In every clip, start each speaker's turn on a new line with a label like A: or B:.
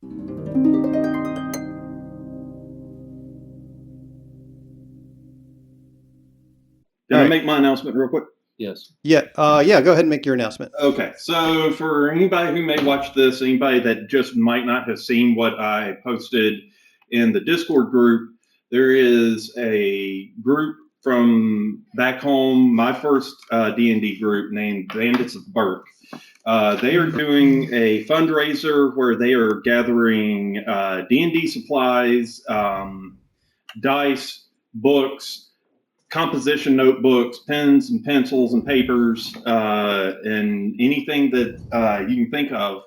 A: Did I make my announcement real quick?
B: Yes.
C: Yeah. Yeah. Go ahead and make your announcement.
A: Okay. So for anybody who may watch this, anybody that just might not have seen what I posted in the Discord group, there is a group from back home, my first D&D group named Bandits of Burke. They are doing a fundraiser where they are gathering D&D supplies, dice, books, composition notebooks, pens and pencils and papers, and anything that you can think of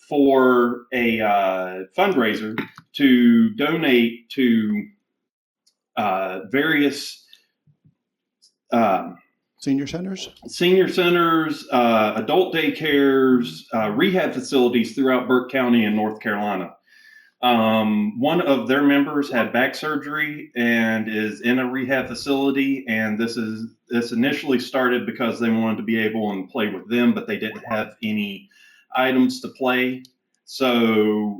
A: for a fundraiser to donate to various
C: Senior centers,
A: adult daycares, rehab facilities throughout Burke County in North Carolina. One of their members had back surgery and is in a rehab facility. And this initially started because they wanted to be able to play with them, but they didn't have any items to play. So,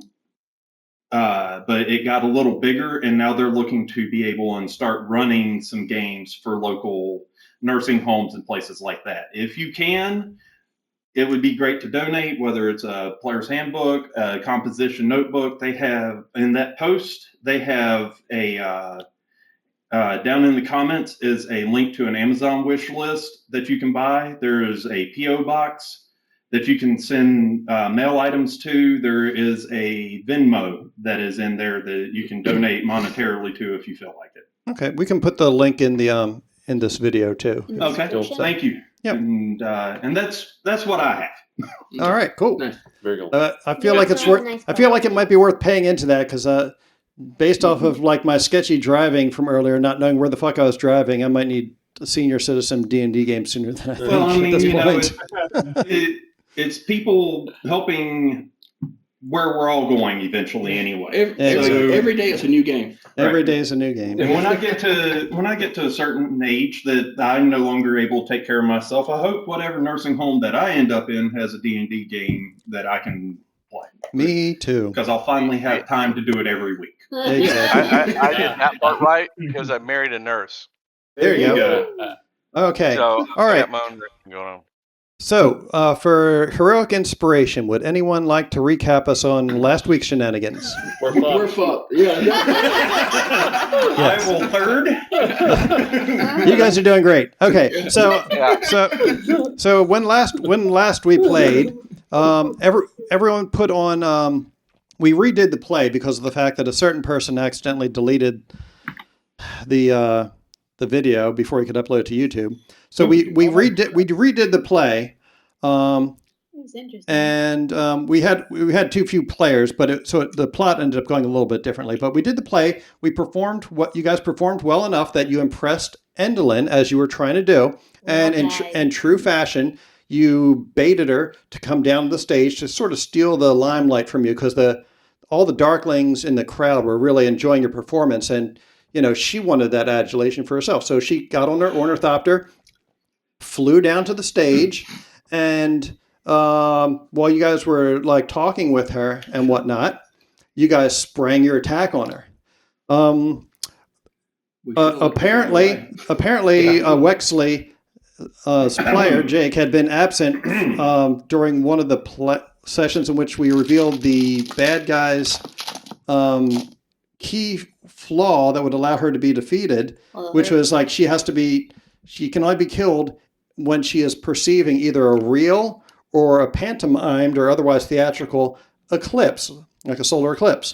A: but it got a little bigger, and now they're looking to be able and start running some games for local nursing homes and places like that. If you can, it would be great to donate, whether it's a player's handbook, a composition notebook. They have, in that post, they have a, down in the comments is a link to an Amazon wish list that you can buy. There is a P.O. box that you can send mail items to. There is a Venmo that is in there that you can donate monetarily to if you feel like it.
C: Okay, we can put the link in the in this video too.
A: Okay, thank you.
C: Yep.
A: And that's what I have.
C: All right, cool.
B: Nice. Very cool.
C: I feel like it's worth.
D: Nice
C: I feel like it might be worth paying into that because based off of like my sketchy driving from earlier, not knowing where the fuck I was driving, I might need a senior citizen D&D game sooner than I think.
A: Well, I mean,
C: at this
A: you know,
C: point.
A: it's people helping where we're all going eventually anyway.
B: Every day it's a new game.
C: Every day is a new game.
A: And when I get to a certain age that I'm no longer able to take care of myself, I hope whatever nursing home that I end up in has a D&D game that I can play.
C: Me too.
A: Because I'll finally have time to do it every week.
C: Exactly.
E: I did that part right because I married a nurse.
C: There you go. Okay.
E: So
C: All right.
E: I got my own going on.
C: So, for heroic inspiration, would anyone like to recap us on last week's shenanigans?
B: We're fucked. Yeah.
C: Yes.
A: I will third.
C: You guys are doing great. Okay, so when last we played, everyone put on. We redid the play because of the fact that a certain person accidentally deleted the video before he could upload it to YouTube. So we redid the play,
D: It was interesting.
C: and we had too few players, but so the plot ended up going a little bit differently. But we did the play. We performed what you guys performed well enough that you impressed Endolin as you were trying to do, and in true fashion, you baited her to come down to the stage to sort of steal the limelight from you because all the Darklings in the crowd were really enjoying your performance, and she wanted that adulation for herself. So she got on her ornithopter, flew down to the stage, and while you guys were like talking with her and whatnot, you guys sprang your attack on her. Apparently, Wexley's player Jake had been absent during one of the sessions in which we revealed the bad guy's key flaw that would allow her to be defeated, which was like she can only be killed when she is perceiving either a real or a pantomimed or otherwise theatrical eclipse, like a solar eclipse.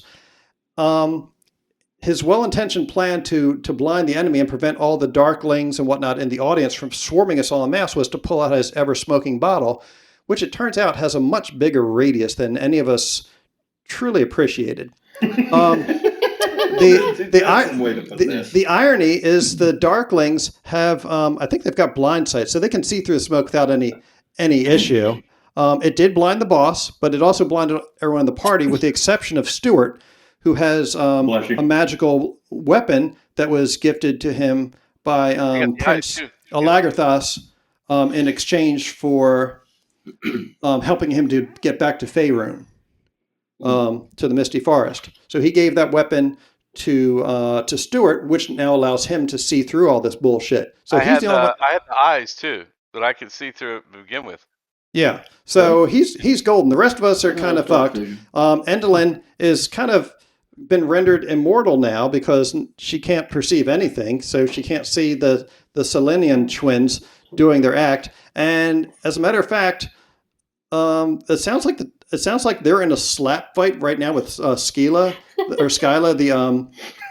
C: His well-intentioned plan to blind the enemy and prevent all the Darklings and whatnot in the audience from swarming us all en masse was to pull out his ever-smoking bottle, which it turns out has a much bigger radius than any of us truly appreciated. The irony is the Darklings have, I think they've got blind sight, so they can see through the smoke without any issue. It did blind the boss, but it also blinded everyone in the party, with the exception of Stuart, who has a magical weapon that was gifted to him by Prince Alagarthos in exchange for helping him to get back to Faerun. to the Misty Forest. So he gave that weapon to Stuart, which now allows him to see through all this bullshit. So
E: I
C: he's
E: had
C: the only one.
E: I had the eyes too that I could see through it to begin with.
C: Yeah. So he's golden. The rest of us are kind of fucked. Endolin is kind of been rendered immortal now because she can't perceive anything, so she can't see the Selenian twins doing their act. And as a matter of fact, it sounds like they're in a slap fight right now with Skyla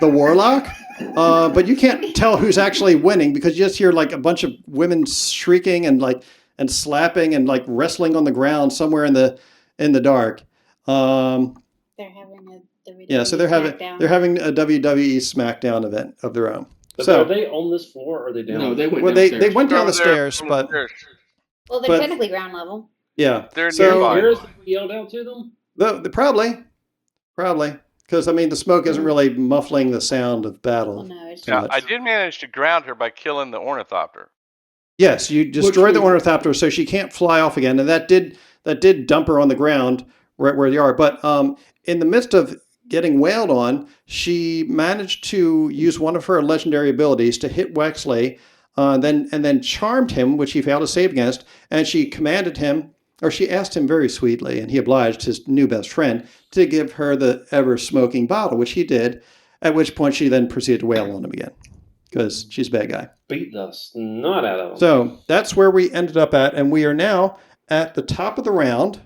C: the warlock. But you can't tell who's actually winning because you just hear like a bunch of women shrieking and slapping and like wrestling on the ground somewhere in the dark.
D: They're having a WWE
C: So they're having a WWE SmackDown event of their own.
F: But
C: So
F: are they on this floor or are they down?
B: No, they went
C: well,
B: downstairs.
C: they went down the
E: Over there,
C: stairs,
E: from
C: but
E: the stairs.
D: Well, they're
C: but-
D: technically ground level.
C: yeah.
E: They're
C: So
E: nearby.
F: Stairs that we yelled out to them?
C: the probably because I mean the smoke isn't really muffling the sound of battle.
D: Well, no, it's
C: too
E: Yeah,
C: much.
E: I did manage to ground her by killing the ornithopter.
C: Yes, you destroyed the
B: we-
C: ornithopter, so she can't fly off again, and that did dump her on the ground right where you are. But in the midst of getting wailed on, she managed to use one of her legendary abilities to hit Wexley, and then charmed him, which he failed to save against, and she commanded him, or she asked him very sweetly, and he obliged his new best friend to give her the ever-smoking bottle, which he did, at which point she then proceeded to wail on him again, because she's a bad guy.
F: Beat the snot out of them.
C: So that's where we ended up at, and we are now at the top of the round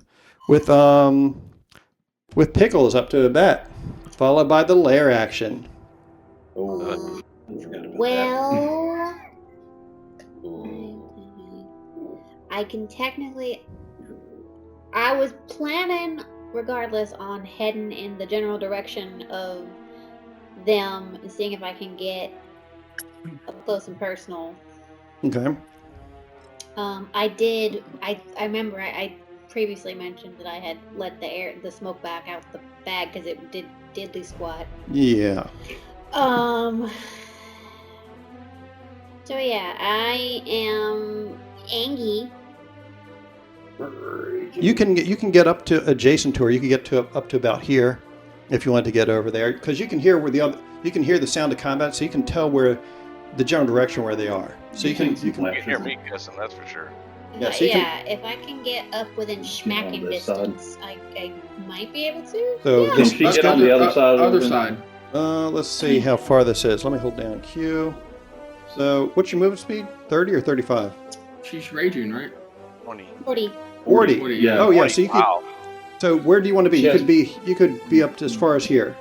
C: with Pickles up to a bat, followed by the lair action.
F: Oh,
D: Well,
F: Ooh.
D: I can technically. I was planning, regardless, on heading in the general direction of them and seeing if I can get up close and personal.
C: Okay.
D: I remember I previously mentioned that I had let the smoke back out the bag because it did diddly squat.
C: Yeah.
D: So yeah, I am Angie.
C: You can get up to adjacent to her. You can get to up to about here, if you want to get over there, because you can hear you can hear the sound of combat, so you can tell where the general direction where they are. So you can
E: You can hear me kissing, that's for sure.
C: Yeah, so you can-
D: If I can get up within smacking
G: this side.
D: distance, I might be able to.
C: So
D: yeah.
G: Can she
C: let's
G: get
C: go
G: on the other side? of the
B: Other
G: room?
B: side.
C: let's see how far this is. Let me hold down Q. So what's your movement speed? 30 or 35?
B: She's raging, right?
E: 20.
D: 40.
C: 40.
B: 40,
G: Yeah.
C: Oh yeah.
E: 20,
C: So you could.
E: wow.
C: So where do you want to be?
G: She
C: You
G: has-
C: could be up to as far as here.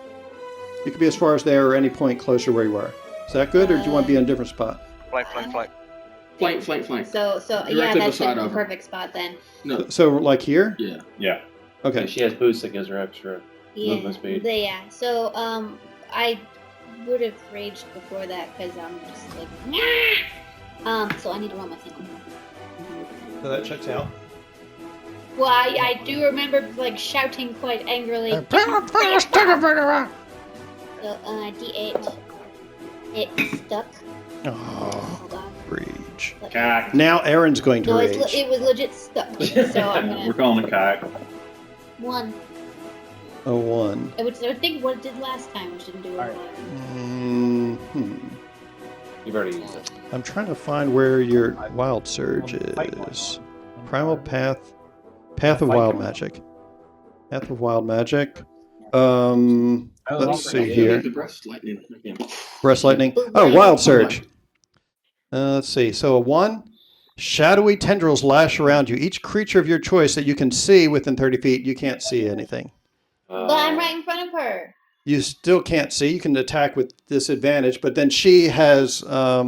C: You could be as far as there or any point closer where you were. Is that good, or do you want to be in a different spot?
E: Flank, flank, flank.
B: Flank.
D: So
B: Directly
D: yeah, that's
B: beside
D: the
B: of her.
D: perfect spot then.
B: No.
C: So like here?
B: Yeah.
G: Yeah.
C: Okay.
F: She has boost that gives her extra
D: Yeah.
F: movement speed.
D: Yeah. So I would have raged before that because I'm just like nah. So I need to roll my thing.
C: So that checks out.
D: Well, I do remember like shouting quite angrily. So D8. It stuck.
C: Oh,
D: Hold on.
C: rage.
D: Let me-
G: Cock.
C: Now Aaron's going to
D: No,
C: rage.
D: it was legit stuck. So I'm
G: We're
D: gonna
G: calling it cock.
D: 1.
C: A 1.
D: I would think what it did last time, which didn't do it.
F: You've already used it.
C: I'm trying to find where your wild surge is. Primal path. Path of wild magic. Path of wild magic. Let's see here.
B: The breast lightning again.
C: Breast lightning. Oh, wild surge. Let's see. So a 1. Shadowy tendrils lash around you. Each creature of your choice that you can see within 30 feet, you can't see anything.
D: But I'm right in front of her.
C: You still can't see. You can attack with disadvantage, but then she has. That's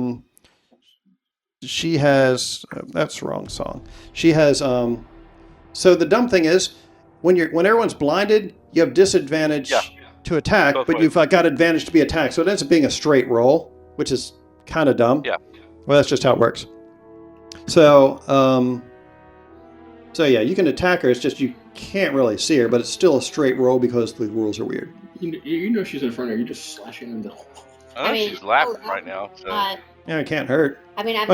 C: the wrong song. She has. So the dumb thing is, when everyone's blinded, you have disadvantage
E: Yeah.
C: to attack,
E: Both
C: but
E: ways.
C: you've got advantage to be attacked. So it ends up being a straight roll, which is kind of dumb.
E: Yeah.
C: Well, that's just how it works. So, yeah, you can attack her. It's just you can't really see her, but it's still a straight roll because the rules are weird.
B: You know she's in front of you. You're just slashing in the.
E: I know she's laughing right now. So.
C: Yeah, it can't hurt.
D: I mean, I've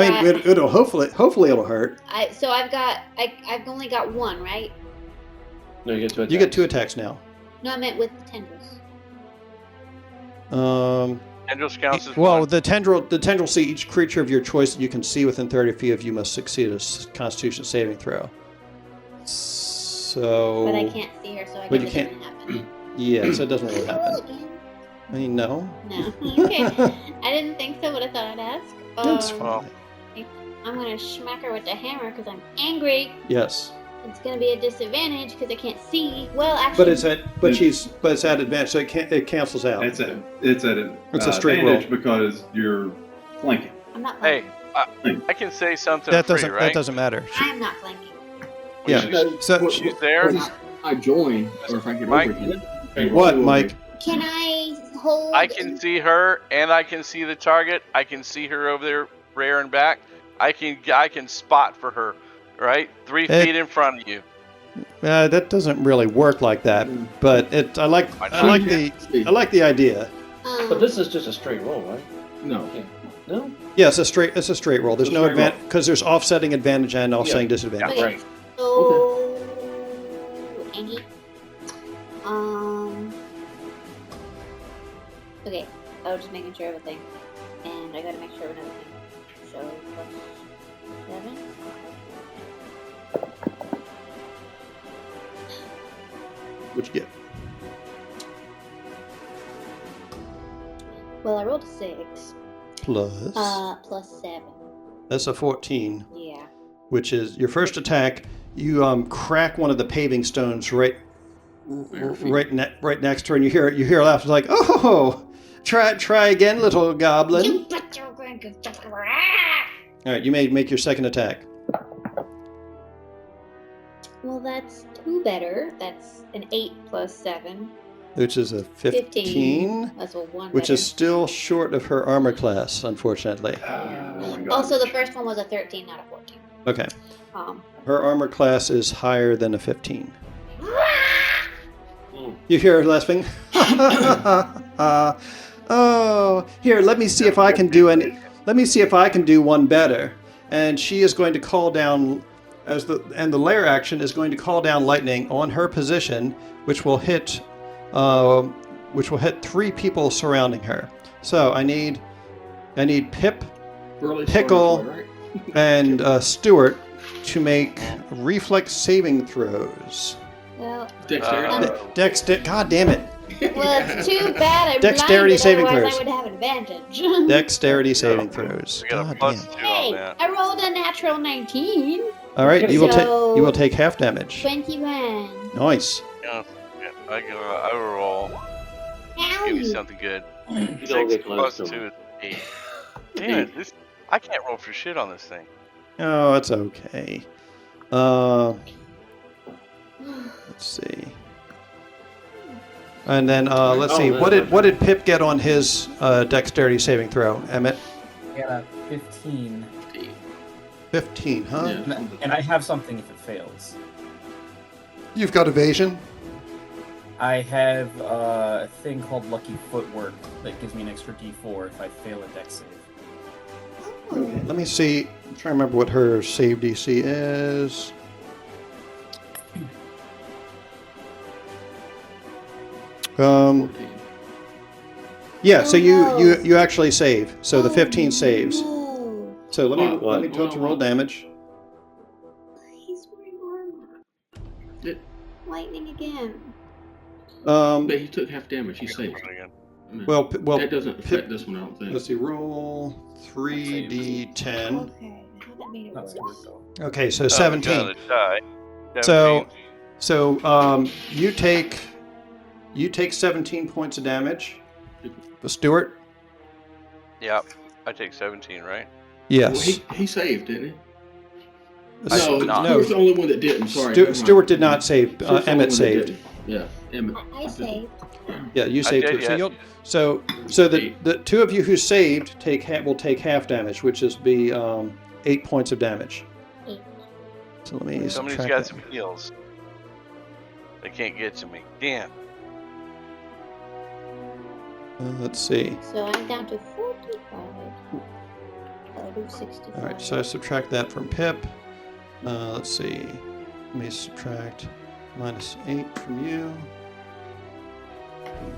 C: It'll hopefully it'll hurt.
D: I've only got 1, right?
F: No, you get to attack.
C: You get 2 attacks now.
D: No, I meant with the tendrils.
E: Tendrils counts as
C: Well,
E: one.
C: the tendril see each creature of your choice that you can see within 30 feet of you must succeed a Constitution saving throw. So.
D: But I can't see her, so I
C: But
D: guess
C: you
D: it
C: can't-
D: doesn't happen.
C: Yeah, so it doesn't really
D: Can I roll
C: happen.
D: again?
C: I mean, no.
D: No. Okay. I didn't think so, but I thought I'd ask.
C: That's
E: Well,
C: fine.
D: I'm gonna smack her with the hammer because I'm angry.
C: Yes,
D: It's gonna be a disadvantage because I can't see. Well, actually,
C: but it's at advantage, so it cancels out.
A: It's a
C: straight
A: advantage because you're flanking.
D: I'm not
E: hey,
D: flanking.
E: I can say something
C: That
E: free,
C: doesn't
E: right?
C: matter.
D: I'm not flanking.
C: Yeah. So
E: She's there.
B: I join, or if I get
E: Mike?
B: over here.
C: what, Mike?
D: Can I hold?
E: I can see her, and I can see the target. I can see her over there, rear and back. I can spot for her, right? 3 feet in front of you.
C: That doesn't really work like that, but I like the idea.
F: But this is just a straight roll, right?
B: No.
F: Yeah. No?
C: Yeah, it's a straight roll. There's
A: It's a
C: no
A: straight roll.
C: advantage because there's offsetting advantage and offsetting disadvantage.
D: Okay.
F: Right.
D: So, Annie. Okay, I was just making sure of a thing, and I gotta make sure of another thing. So +7.
C: What'd you get?
D: Well, I rolled a 6.
C: Plus.
D: +7.
C: That's a 14,
D: Yeah.
C: which is your first attack. You crack one of the paving stones right next to her, and you hear a laugh. It's like, oh, try again, little goblin.
D: You put your
C: All right, you may make your second attack.
D: Well, that's 2 better. That's an 8 +7.
C: Which is a 15,
D: That's a 1
C: which
D: better.
C: is still short of her armor class, unfortunately.
D: Also, the first one was a 13, not a 14.
C: Okay.
D: Um.
C: Her armor class is higher than a 15. You hear her laughing? Oh, here, let me see if I can do one better. And she is going to call down the lair action is going to call down lightning on her position, which will hit 3 people surrounding her. So I need Pip,
B: Burley
C: Pickle,
B: sword, right?
C: and Stuart to make reflex saving throws.
D: Well,
B: Dexterity.
C: God damn it.
D: well, it's too bad I'm
C: Dexterity
D: blinded,
C: saving
D: otherwise
C: throws.
D: I would have advantage.
C: Dexterity saving throws.
E: We got a
C: God damn.
E: +2 on
D: Hey,
E: that.
D: I rolled a natural 19.
C: All right, you will
D: So-
C: take half damage.
D: 21.
C: Nice.
E: Yeah, I roll. Give me
D: Ow.
E: something good.
F: You don't
E: 6
F: get close to
E: +2
F: him.
E: is 8. Damn it! I can't roll for shit on this thing.
C: Oh, it's okay. Let's see. And then let's see. What did Pip get on his dexterity saving throw? Emmett.
G: I got a 15.
C: 15, huh?
B: Yeah.
G: And I have something if it fails.
C: You've got evasion.
G: I have a thing called Lucky Footwork that gives me an extra D4 if I fail a dex save.
C: Let me see. I'm trying to remember what her save DC is. Yeah, so you actually save. So the 15 saves.
D: No.
C: So let me total roll damage.
D: He's wearing armor. Lightning again.
B: But he took half damage. He's safe.
E: Again.
B: I mean,
C: Well,
B: that doesn't affect this one, I don't think.
C: let's see. Roll 3d10.
D: Okay. That made it
G: That's
D: worse.
G: good though.
C: Okay, so
E: Oh,
C: 17.
E: we got a die.
C: So-
E: 17.
C: So you take 17 points of damage. Stuart?
E: Yeah, I take 17, right?
C: Yes.
B: Well, he saved, didn't he?
E: I
B: No,
E: did not.
B: he was the only one that didn't. Sorry. never mind.
C: Stuart did not save.
B: Stuart's the only
C: Emmett
B: one that
C: saved.
B: didn't. Yeah, Emmett.
D: I saved.
C: Yeah, you
E: I
C: saved
E: did,
C: too. So,
E: yes.
C: so the two of you who saved will take half damage, which is be 8 points of damage.
D: 8.
C: So let me
E: Somebody's
C: subtract
E: got
C: that.
E: some heals. They can't get to me. Damn.
C: Let's see.
D: So I'm down to 45. I'll do 65.
C: All right, so I subtract that from Pip. Let's see. Let me subtract -8 from you.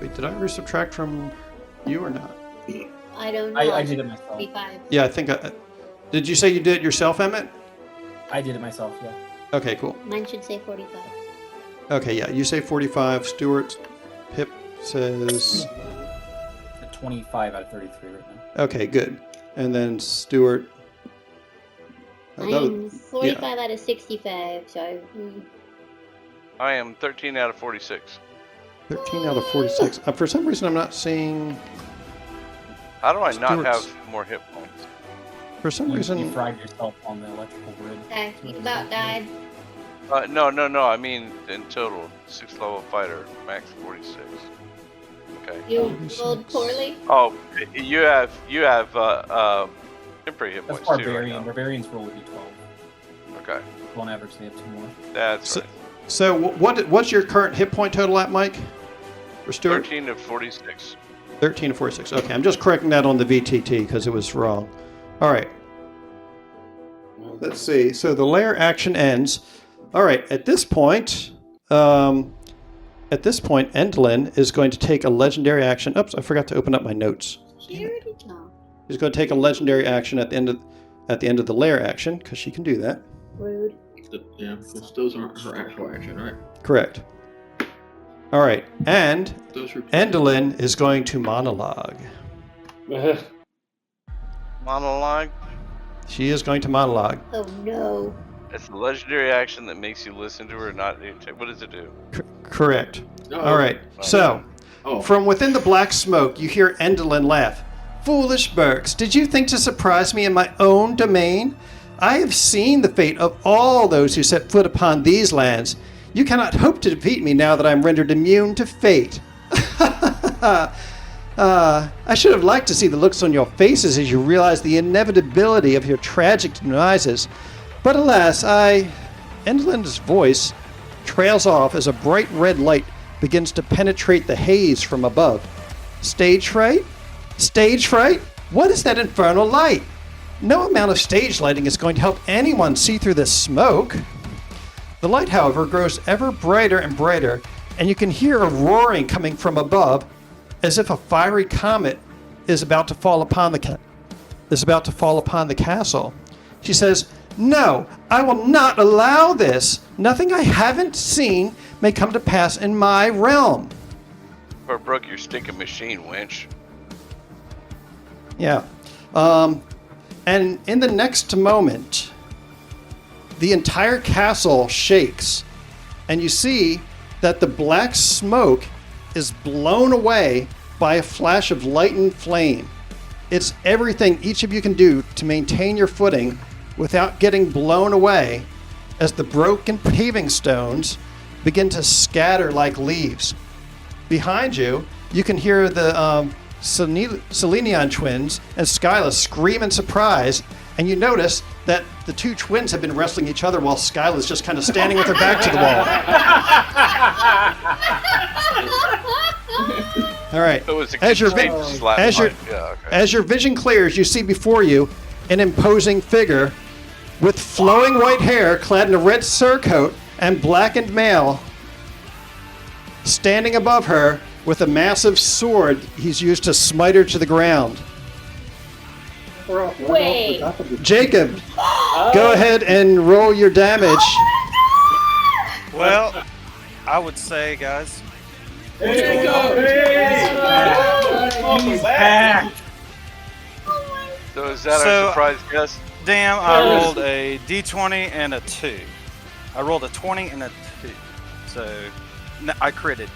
C: Wait, did I resubtract from you or not?
D: I don't know.
G: I did it myself.
D: 45.
C: Yeah, I think did you say you did it yourself, Emmett?
G: I did it myself, yeah.
C: Okay, cool.
D: Mine should say 45.
C: Okay, yeah, you say 45. Stuart Pip says...
G: At 25 out of 33 right now.
C: Okay, good. And then Stuart...
D: I'm 45 out of 65, so
E: I am 13 out of 46.
C: 13 out of 46. For some reason, I'm not seeing...
E: How do I not
C: Stuart's-
E: have more hit points?
C: For some
G: You
C: reason...
G: fried yourself on the electrical grid.
D: you about died.
E: No. I mean in total, 6th level fighter, max 46. Okay.
D: You rolled poorly?
E: Oh, you have temporary hit
G: That's
E: points too right
G: barbarian.
E: now.
G: Barbarians roll with D12.
E: Okay,
G: On average, they have 2 more.
E: that's
C: So-
E: right.
C: So what's your current hit point total at, Mike? For Stuart?
E: 13 to 46.
C: 13 to 46. Okay, I'm just correcting that on the VTT because it was wrong. All right. Let's see. So the lair action ends. All right. At this point, Endlin is going to take a legendary action. Oops, I forgot to open up my notes.
D: She already talked.
C: She's going to take a legendary action at the end of the lair action because she can do that.
D: Rude.
B: Yeah, because those aren't her actual action, right?
C: Correct. All right, and
B: Those are.
C: Endlin is going to monologue.
E: Monologue.
C: She is going to monologue.
D: Oh no.
E: It's a legendary action that makes you listen to her, not irritate. What does it do?
C: Correct.
B: Oh.
C: All right. So, from within the black smoke, you hear Endlin laugh. Foolish Burks, did you think to surprise me in my own domain? I have seen the fate of all those who set foot upon these lands. You cannot hope to defeat me now that I am rendered immune to fate. I should have liked to see the looks on your faces as you realize the inevitability of your tragic demises. But alas, Endlin's voice trails off as a bright red light begins to penetrate the haze from above. Stage fright? Stage fright? What is that infernal light? No amount of stage lighting is going to help anyone see through this smoke. The light, however, grows ever brighter and brighter, and you can hear a roaring coming from above, as if a fiery comet is about to fall upon the castle. She says, "No, I will not allow this. Nothing I haven't seen may come to pass in my realm."
E: Or broke your stinking machine, wench.
C: Yeah. And in the next moment, the entire castle shakes, and you see that the black smoke is blown away by a flash of light and flame. It's everything each of you can do to maintain your footing without getting blown away as the broken paving stones begin to scatter like leaves. Behind you, you can hear the Selenion twins and Skyla scream in surprise, and you notice that the two twins have been wrestling each other while Skyla's just kind of standing with her back to the wall. All right.
E: It was a
C: As your
E: contagious slap
C: as your-
E: fight. Yeah, okay.
C: As your vision clears, you see before you an imposing figure with flowing white hair, clad in a red surcoat and blackened mail, standing above her with a massive sword he's used to smite her to the ground.
D: Wait.
C: Jacob, go ahead and roll your damage.
H: Well, I would say, guys,
E: So is that
H: So-
E: our surprise guest?
H: damn, I rolled a d20 and a 2. I rolled a 20 and a 2. So, I critted.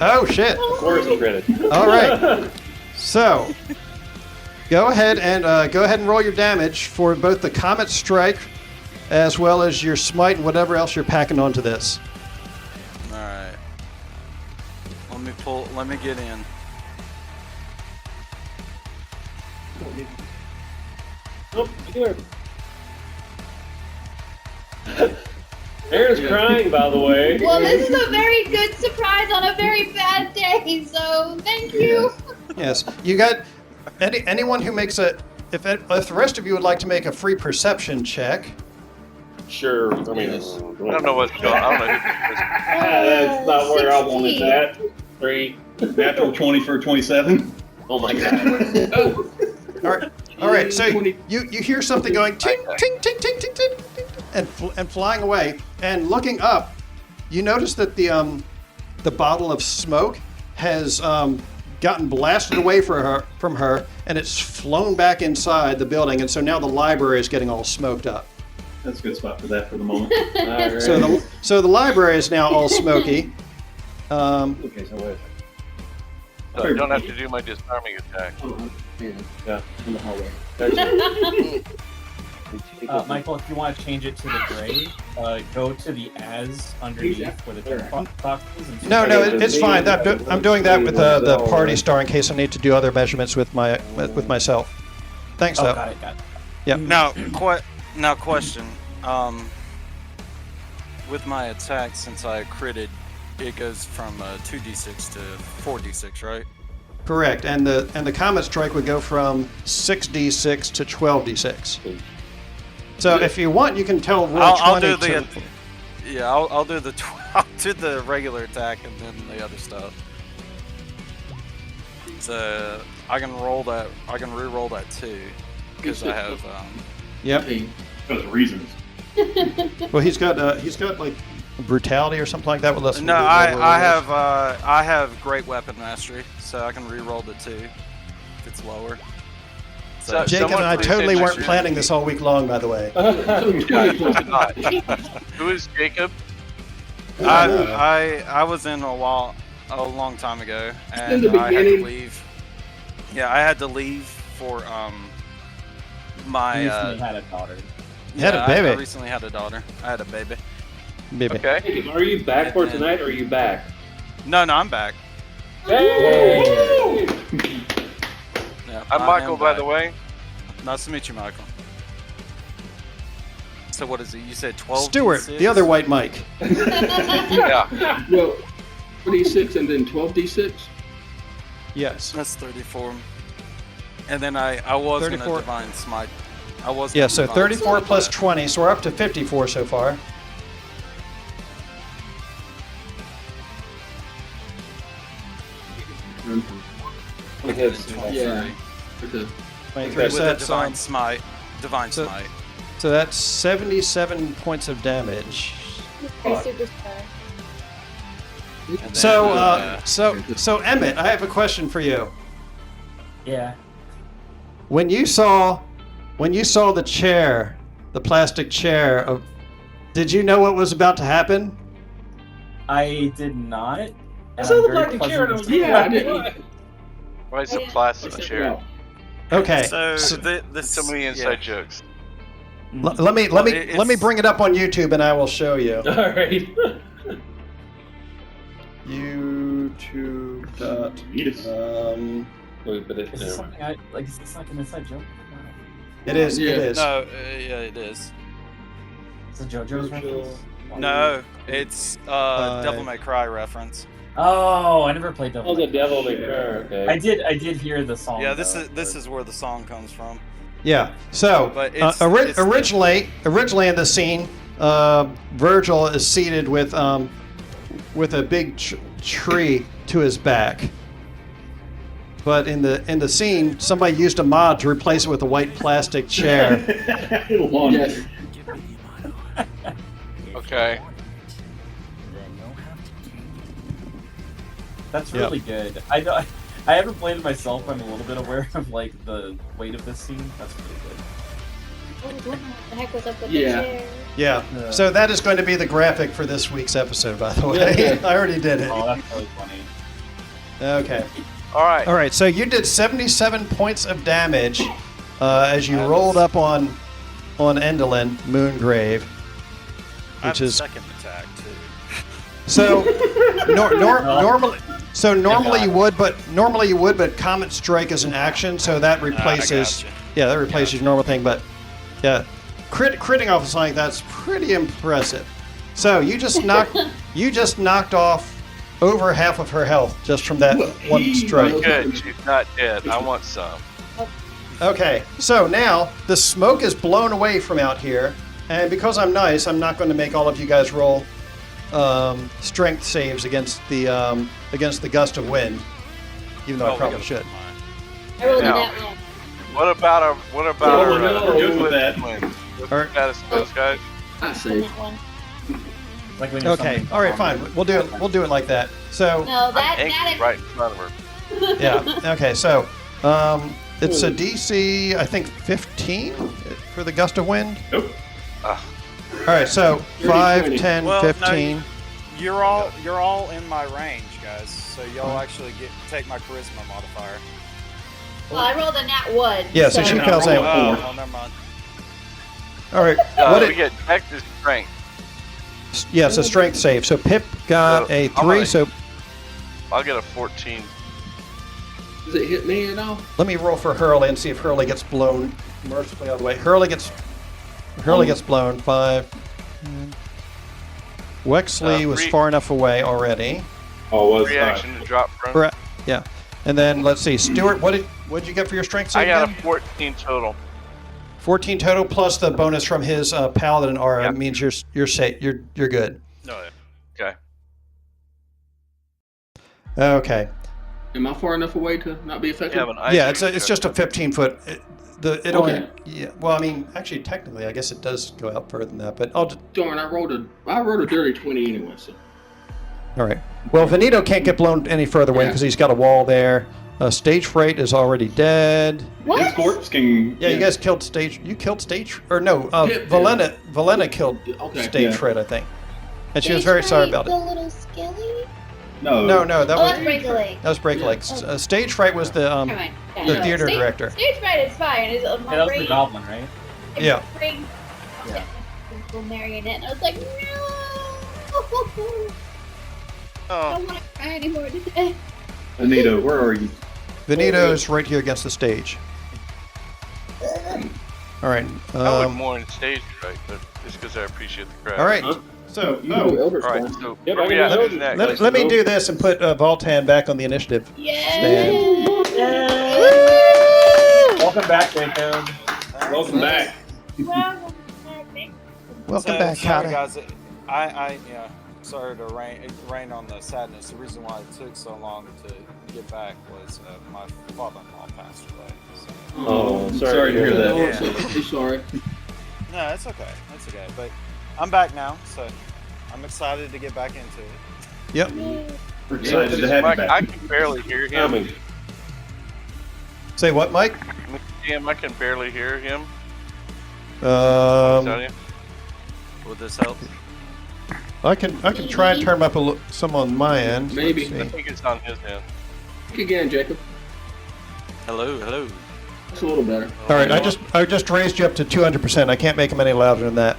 C: Oh, shit.
F: Of course he credit.
C: All right. So, go ahead and roll your damage for both the Comet Strike as well as your Smite and whatever else you're packing onto this.
H: Alright. Let me get in.
F: Oh, here. Aaron's crying, by the way.
D: Well, this is a very good surprise on a very bad day, so thank you.
C: Yes. You got anyone who makes a if the rest of you would like to make a free perception check.
F: Sure. I mean,
E: I don't know what's going on. I don't know who this is.
F: That's not where I wanted
D: 16.
F: that. 3.
A: Natural 20 for 27.
F: Oh my god.
C: All right. So you hear something going ting ting ting ting ting ting, ting and flying away, and looking up, you notice that the bottle of smoke has gotten blasted away from her, and it's flown back inside the building, and so now the library is getting all smoked up.
A: That's a good spot for that for the moment.
F: All right.
C: So the library is now all smoky.
F: Okay, so wait.
E: So I don't have to do my disarming attack.
F: Yeah, in the hallway. That's
G: Michael, if you want to change it to the gray, go to the as underneath where the check box is. And
C: No, it's fine. I'm doing that with the party star in case I need to do other measurements with myself. Thanks,
G: Oh,
C: though.
G: got it.
C: Yep.
H: Now, question. With my attack, since I critted, it goes from 2d6 to 4d6, right?
C: Correct. And the comet strike would go from 6d6 to 12d6. So if you want, you can tell roll
H: I'll
C: 20
H: do
C: to...
H: I'll do the I'll do the regular attack and then the other stuff. So I can roll that. I can re-roll that too because I have.
C: Yep.
A: Those reasons.
C: Well, he's got like brutality or something like that. With us.
H: No, I have great weapon mastery, so I can re-roll the 2 if it's lower. So
C: Jacob and I
E: please
C: totally
E: say
C: weren't
E: mastery.
C: planning this all week long, by the way.
E: Who is Jacob?
H: I was in a long time ago, and
B: In the
H: I had to
B: beginning.
H: leave. Yeah, I had to leave for my.
G: You recently had a daughter.
C: You had a baby.
H: I recently had a daughter. I had a baby.
C: Baby.
E: Okay.
F: Are you back for
H: And-
F: tonight, or are you back?
H: No, I'm back.
F: Hey!
H: Yeah,
E: I'm
H: I
E: Michael,
H: am
E: by
H: back.
E: the way.
H: Nice to meet you, Michael. So what is it? You said 12?
C: Stuart, the other white Mike.
E: Yeah.
B: Well, 26 and then 12d6.
C: Yes.
H: That's 34. And then I was going to
C: 34.
H: divine smite. I was.
C: Yeah,
H: gonna
C: so
H: divine
C: 34
H: smite,
C: plus
H: but-
C: 20, so we're up to 54 so far.
B: Yeah. Okay.
C: 23,
H: With
C: so
H: a
C: that's,
H: divine smite. Divine
C: so-
H: smite.
C: so that's 77 points of damage.
D: Hey, superstar.
H: And then,
C: So Emmett, I have a question for you.
G: Yeah.
C: When you saw the chair, the plastic chair, did you know what was about to happen?
G: I did not. and
F: saw
G: I'm
F: the
G: very
F: plastic chair and I was
G: pleasantly
B: Yeah, I didn't.
E: Why is it a plastic chair?
C: Okay.
H: So,
C: so
H: this
E: So many inside jokes.
C: let me let me bring it up on YouTube and I will show you.
F: All right.
C: YouTube.
F: Wait, but
G: Is this something is this like an inside joke?
C: It is.
B: Yeah.
C: It is.
H: No, yeah, it is.
G: Is it JoJo's reference?
H: No, it's Devil May Cry reference.
G: Oh, I never played Devil
F: Oh,
G: May
F: the
G: Cry.
F: Devil May Cry. Okay.
G: I did hear the song.
H: Yeah,
G: though.
H: this is where the song comes from.
C: Yeah. So
H: But it's-
C: originally in the scene, Virgil is seated with a big tree to his back. But in the scene, somebody used a mod to replace it with a white plastic chair.
B: Yes.
E: Okay.
G: That's
C: Yep.
G: really good. I haven't played it myself. I'm a little bit aware of like the weight of this scene. That's really good.
D: Oh, what the heck was up with
B: Yeah.
D: the chair?
C: Yeah.
G: Yeah.
C: So that is going to be the graphic for this week's episode, by the way. I already did it.
G: Oh, that's really funny.
C: Okay.
E: All right.
C: All right. So you did 77 points of damage as you rolled up on Endolin Moongrave,
H: I have
C: which
H: a
C: is
H: second attack too.
C: so normally. So normally
G: God.
C: you would, but Comet Strike is an action, so that replaces.
H: gotcha.
C: Yeah, that replaces your normal thing. But yeah, critting off something like that's pretty impressive. So you just knocked off over half of her health just from that one strike.
E: Good. She's not dead. I want some.
C: Okay, so now the smoke is blown away from out here, and because I'm nice, I'm not going to make all of you guys roll strength saves against the gust of wind, even though I probably should.
D: I rolled
E: Now,
D: a nat one.
E: What about our
A: Oh, no, we're good with that.
C: All right.
E: Status of those guys?
B: I
D: A
B: see.
D: nat one.
G: Like when you're
C: Okay.
G: summoning
C: All right.
G: Pokemon.
C: Fine. We'll do it like that. So
D: No, that
E: Hank right in front of her.
C: yeah. Okay. So it's a DC I think 15 for the gust of wind.
A: Nope.
C: All right. So 5,
B: 20.
C: 10,
H: Well, no,
C: 15.
H: You're all in my range, guys. So y'all actually take my charisma modifier.
D: Well, I rolled a nat one.
C: Yeah. So she
A: No,
C: fails
A: roll
C: that.
A: a
H: Oh, never mind.
C: All right. What
E: We
C: it,
E: get dex is strength.
C: yeah. So strength save. So Pip got
E: So,
C: a
E: I'm
C: 3.
E: gonna-
C: So
E: I'll get a 14.
B: Does it hit me at all?
C: let me roll for Hurley and see if Hurley gets blown mercifully out of the way. Hurley gets blown 5. Wexley was
E: three-
C: far enough away already.
F: Oh, was
E: Reaction to drop prone.
C: Correct. Yeah. And then let's see, Stuart. What did you get for your strength save?
E: I got
C: again?
E: a 14 total.
C: 14 total plus the bonus from his paladin aura
E: Yep.
C: means you're safe. You're good.
E: No. Okay.
C: Okay.
B: Am I far enough away to not be affected?
E: Yeah, but
C: Yeah, it's just a 15-foot. It only.
B: Okay.
C: Yeah. Well, I mean, actually, technically, I guess it does go out further than that. But I'll just.
B: Darn, I rolled a dirty 20 anyway. So
C: All right. Well, Venito can't get blown any further away
B: Yeah.
C: because he's got a wall there. Stage Fright is already dead.
A: His
D: What?
A: corpse can.
C: Yeah, you guys killed Stage. You killed Stage, or no?
B: Pip did.
C: Valena killed
B: okay.
C: Stage
A: Yeah.
C: Fright, I think, and she was very sorry about
D: The
C: it.
D: little skilly?
A: No.
C: No, that
D: Oh,
C: was
D: that's Breakaway.
C: Break Legs. Stage Fright was the
D: Never mind. Yeah,
C: the
D: no,
C: theater
D: stage,
C: director.
D: Stage fright is fine. It's on my
G: Yeah, that was
D: brain.
G: the goblin, right?
C: Yeah.
D: Brain.
G: Yeah.
D: Little marionette. And I was like, no. I
E: Oh,
D: don't want to cry anymore today.
A: Anita, where are you?
C: Venito's right here against the stage. All right.
E: I would more in stage, right? But just because I appreciate the crowd.
C: All right.
F: Huh?
C: So,
B: You can do Elder
E: All right.
B: Scrolls.
E: So
F: Yep,
E: where
F: I
E: we
F: can
E: at
F: do
E: next?
C: let me do this and put Voltan back on the initiative.
D: Yeah.
F: Welcome back, Jacob.
A: Welcome back.
C: Welcome
H: So,
C: back,
H: sorry,
C: Carter.
H: guys. Sorry to rain on the sadness. The reason why it took so long to get back was my father-in-law passed away. So.
F: Oh,
A: sorry to hear that.
B: Oh,
H: Yeah.
B: so, be sorry.
H: No, it's okay. It's okay. But I'm back now, so I'm excited to get back into it.
C: Yep.
A: We're excited to have you
E: Mike, I
A: back.
E: can barely hear him.
F: Coming.
C: Say what, Mike?
E: Jim, I can barely hear him.
C: Um,
E: Tell you.
H: Would this help?
C: I can try and turn up some on my end.
B: Maybe.
C: Let's
E: I
C: see.
E: think it's on his end.
B: Think again, Jacob.
H: Hello.
B: That's a little better.
C: All right, I just raised you up to 200%. I can't make them any louder than that.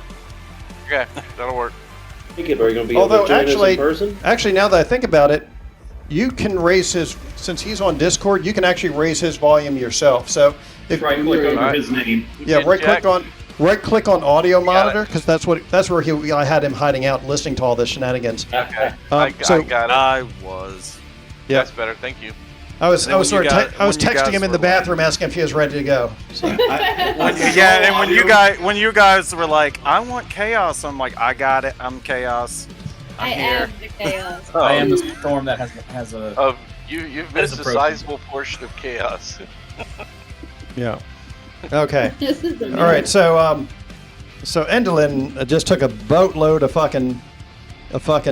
E: Okay, that'll work.
F: Jacob, are you going to be
C: Although,
F: able to join
C: actually-
F: us in person?
C: Actually, now that I think about it, you can raise his, since he's on Discord, you can actually raise his volume yourself. So if
A: Right click under
E: Alright.
A: his name.
C: yeah,
E: Jack.
C: right click on audio
E: Got
C: monitor
E: it.
C: because that's where I had him hiding out listening to all this shenanigans.
E: Okay.
C: Um,
E: I
C: so
E: got it.
H: I was.
C: yeah,
E: That's better. Thank you.
C: I was
H: And when
C: sort
H: you
C: of
H: guys-
C: I was
H: when you
C: texting
H: guys
C: him in the
H: were like-
C: bathroom asking if he was ready to go. So,
H: Yeah, and when you guys were like, I want chaos, I'm like, I got it. I'm chaos.
D: I
H: I'm here.
D: am the chaos.
G: I am the storm that has a.
E: You've
G: That is
E: missed a
G: approaching.
E: sizable portion of chaos.
C: yeah. Okay.
D: This is the
C: All right. So Endelin just took a boatload of fucking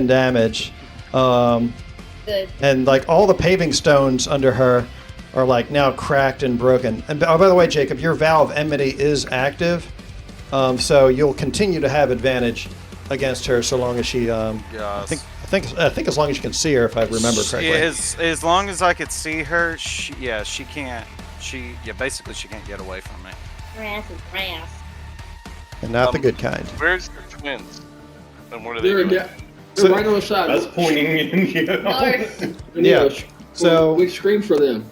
C: damage.
D: good.
C: And like all the paving stones under her are like now cracked and broken. And by the way, Jacob, your vow of enmity is active, so you'll continue to have advantage against her so long as she.
H: Yes.
C: I think as long as you can see her, if I remember correctly.
H: As long as I could see her, she can't. Basically she can't get away from me.
D: Grass is grass.
C: And not the good kind.
E: Where's the twins? And what are they
B: They're,
E: doing?
B: they're right on the side.
A: That's pointing in you.
D: North.
B: And,
C: Yeah.
B: So
C: So-
B: we scream for them.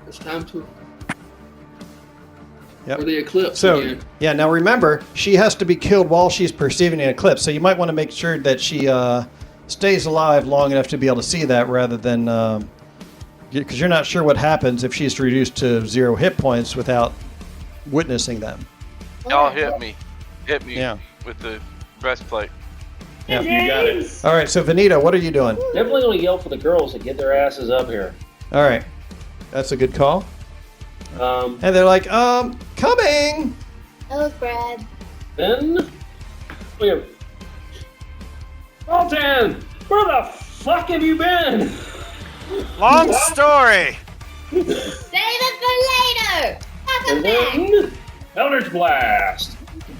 B: It's time to.
C: Yep.
B: For the eclipse
C: So
B: again.
C: yeah, now remember, she has to be killed while she's perceiving an eclipse. So you might want to make sure that she stays alive long enough to be able to see that, rather than because you're not sure what happens if she's reduced to 0 hit points without witnessing them.
E: Y'all hit me. Hit me
C: Yeah.
E: with the breastplate.
C: Yeah.
F: You got it.
C: All right, so Vanita, what are you doing?
F: Definitely gonna yell for the girls to get their asses up here.
C: All right, that's a good call.
F: Um,
C: And they're like, coming.
D: Oh, Brad.
F: then we have Altan. Where the fuck have you been?
H: Long story.
D: Save it for later.
F: And
D: Welcome back.
F: then Eldritch Blast.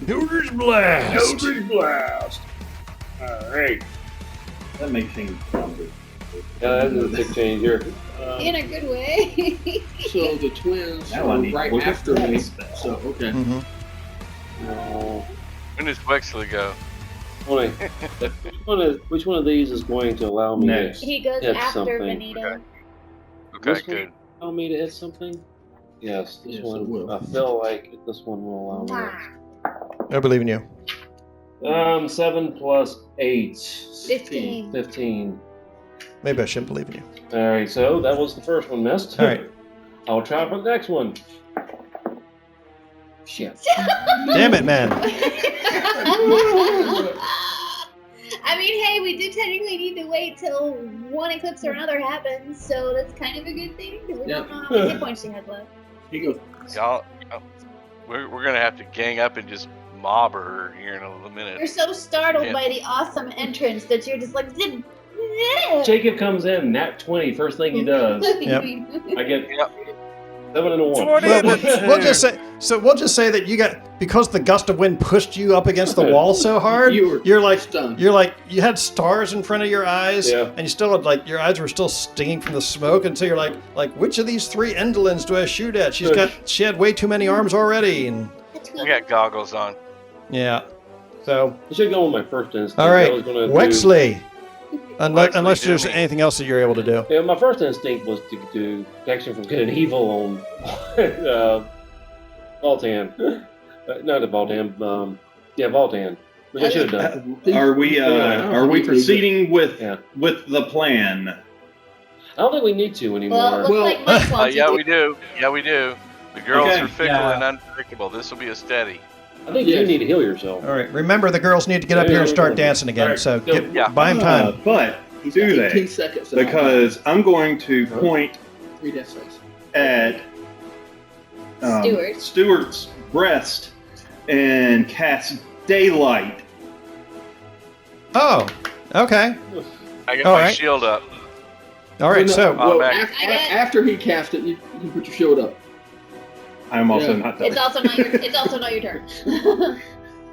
C: Eldritch Blast.
F: Eldritch Blast. All right.
A: That makes things stronger.
F: Yeah, that's a big change here.
D: In a good way.
B: So the twins
A: Now I
B: are
A: need to
B: right
A: look at
B: after
A: that
B: me.
A: spell.
B: So okay.
C: Mm-hmm.
E: When does Wexley go?
F: Which one of these is going to allow me
A: Next.
F: to
D: He goes
F: hit
D: after
F: something?
D: Benito.
E: Okay,
F: This one?
E: good.
F: Allow me to hit something? Yes, this
B: Yes, it
F: one.
B: will.
F: I feel like this one will allow me.
C: I believe in you.
F: 7 plus 8.
D: 15.
F: 15.
C: Maybe I shouldn't believe in you.
F: Alright, so that was the first one missed.
C: All right.
F: I'll try for the next one. Shit.
C: Damn it, man.
D: I mean, hey, we do technically need to wait till one eclipse or another happens, so that's kind of a good thing because we don't know how many hit points she has left.
B: Here you go.
E: Y'all, we're gonna have to gang up and just mob her here in a little
D: You're
E: minute.
D: so startled
E: Yeah.
D: by the awesome entrance that you're just like, zip.
F: Jacob comes in, nat 20, first thing he does.
C: Yep.
F: I get
E: Yep.
F: 7 and a 1.
C: We'll just say that you got, because the gust of wind pushed you up against the wall so hard.
B: You were
C: You're like
B: stunned.
C: you had stars in front of your eyes,
F: Yeah.
C: and you still had, like, your eyes were still stinging from the smoke, and so you're like which of these 3 Endolins do I shoot at? She had way too many arms already, and
E: I got goggles on.
C: yeah. So
F: I should go with my first instinct.
C: all right,
F: I was gonna
C: Wexley.
E: Wexley,
C: Unless
E: do
C: there's
E: me.
C: anything else that you're able to do.
F: Yeah, my first instinct was to do protection from good and evil on Voltan. Not the Voltan. Yeah, Voltan. Which I should have done.
A: Are we proceeding with
F: Yeah.
A: the plan?
F: I don't think we need to anymore.
D: Well, looks
B: Well,
D: like Mike wants
E: Yeah,
D: to
E: we do. Yeah, we do. The girls
A: Okay.
E: are fickle
G: Yeah.
E: and unpredictable. This will be a steady.
F: I think you
B: Yes.
F: need to heal yourself.
C: All right. Remember, the girls need to get up here and start dancing again.
F: All right,
C: So
F: go.
C: get,
E: Yeah.
C: buy them time.
A: But
B: He's
A: do
B: got 18
A: that
B: seconds.
A: because I'm going to point
B: 3 death saves.
A: at
D: Stewart.
A: Stewart's breast and cast daylight.
C: Oh, okay.
E: I got
C: All
E: my
C: right.
E: shield up.
C: All right. So
E: Oh,
B: Well,
E: man.
B: after he cast it, you can put your shield up.
A: I'm also
B: Yeah.
A: not done.
D: It's also not your turn.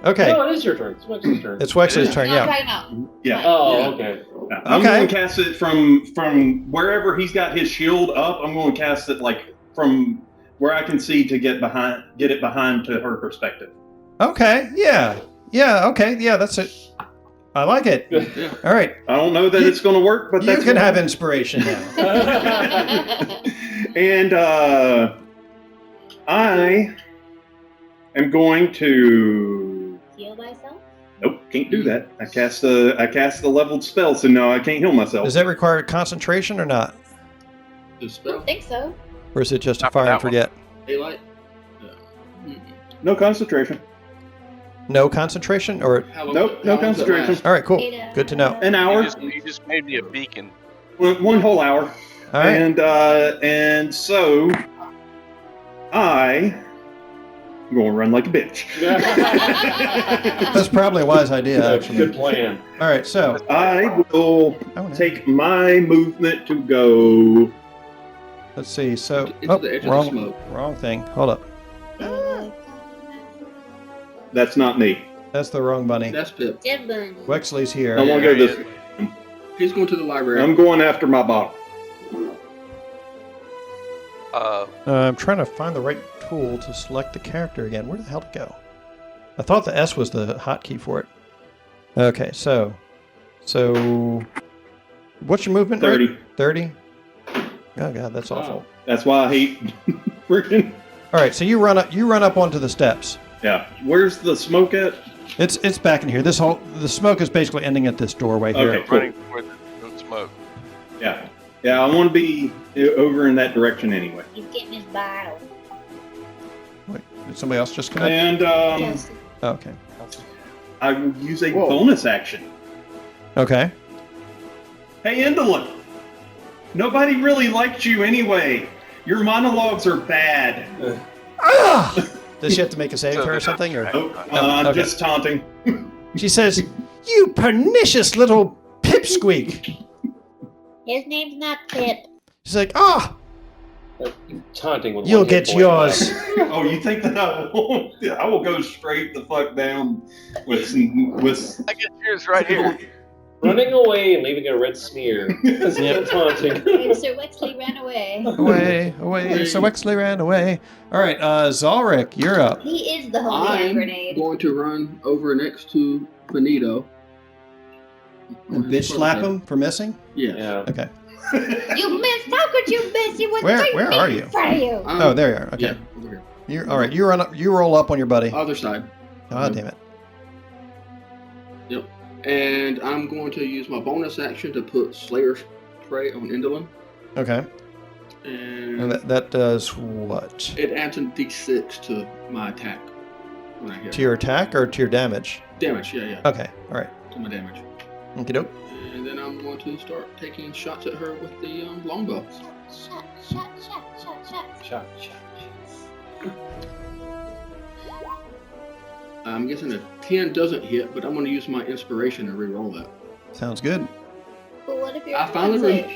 C: okay,
F: No, it is your turn. It's Wex's turn.
C: it's Wexley's turn.
D: No, I'm
C: Yeah.
D: talking about.
A: Yeah.
F: Oh,
B: Yeah.
F: okay.
A: I'm
C: Okay.
A: going to cast it from wherever he's got his shield up. I'm going to cast it like from where I can see to get it behind to her perspective.
C: Okay. Yeah. Yeah. Okay. Yeah. That's it. I like it.
B: Yeah.
C: All right.
A: I don't know that it's going to work, but
C: You
A: that's
C: can
A: what-
C: have inspiration now.
A: And I am going to.
D: Heal thyself?
A: Nope, can't do that. I cast the leveled spell, so no, I can't heal myself.
C: Does that require concentration or not,
B: The
D: I
B: spell.
D: don't think so.
C: or is it just a
E: Not for
C: fire and
E: that one.
C: forget?
B: Daylight.
A: No concentration.
C: No concentration, or
B: How long-
A: Nope, no
B: how long does it
A: concentration.
B: last?
C: all right, cool.
D: Ada.
C: Good to know.
A: An hour,
E: You just made me a beacon.
A: one whole hour,
C: All right.
A: and so I'm going to run like a bitch.
C: That's probably a wise idea, actually.
F: Good plan.
C: All right. So
A: I will
C: oh, no.
A: take my movement to go.
C: Let's see. So
B: Into the edge of the smoke.
C: wrong thing. Hold up.
A: That's not me.
C: That's the wrong bunny.
B: That's Pip.
D: Devon.
C: Wexley's
A: I
C: here.
A: want to go this way.
B: He's going to the library.
A: I'm going after my bottle.
C: I'm trying to find the right tool to select the character again. Where the hell did it go? I thought the S was the hotkey for it. Okay, so what's your movement?
A: 30.
C: Rate? 30. Oh god, that's awful.
A: That's why I hate freaking.
C: All right, so you run up onto the steps.
A: Yeah. Where's the smoke at?
C: It's back in here. The smoke is basically ending at this doorway here.
A: Okay. Cool.
E: Running toward the smoke.
A: Yeah. Yeah, I want to be over in that direction anyway.
D: He's getting his bottle.
C: Wait, did somebody else just connect?
A: And
D: Yes.
C: Oh, okay.
A: I will use a
B: Whoa.
A: bonus action
C: Okay.
A: Hey, Indolent. Nobody really liked you anyway. Your monologues are bad.
C: Ah! Does she have to make a save or something? Or
A: I'm
C: okay.
A: just taunting.
C: She says, "You pernicious little pipsqueak."
D: His name's not Pip.
C: She's like, "Ah,
F: Taunting with
C: you'll
F: one hit
C: get
F: point
C: yours."
F: left.
A: Oh, you think that I won't? I will go straight the fuck down with
E: I get yours right here.
F: Running away and leaving a red smear. That's
C: Yep.
F: taunting.
D: And Sir Wexley ran away.
C: Away. So Wexley ran away. All right, Zalric, you're up.
D: He is the holy hand
B: I'm
D: grenade.
B: going to run over next to Benito.
C: And bitch slap him for missing?
B: Yeah.
F: Yeah.
C: Okay.
D: You missed! How could you miss? You were
C: Where-
D: 3
C: where
D: feet
C: are
D: in
C: you?
D: front of you.
C: Oh, there you are. Okay.
B: Yeah, over here.
C: You're all right. You run up. You roll up on your buddy.
B: Other side.
C: God damn it.
B: Yep. And I'm going to use my bonus action to put Slayer's Prey on Indolin.
C: Okay.
B: And
C: And that does what?
B: it adds a d6 to my attack when I hit.
C: To your attack or to your damage?
B: Damage, yeah.
C: Okay. All right.
B: To my damage.
C: Okie doke.
B: And then I'm going to start taking shots at her with the longbow.
D: Shot.
F: Shot.
B: I'm guessing a 10 doesn't hit, but I'm going to use my inspiration to reroll that.
C: Sounds good.
D: But what if you're
B: I finally
D: safe?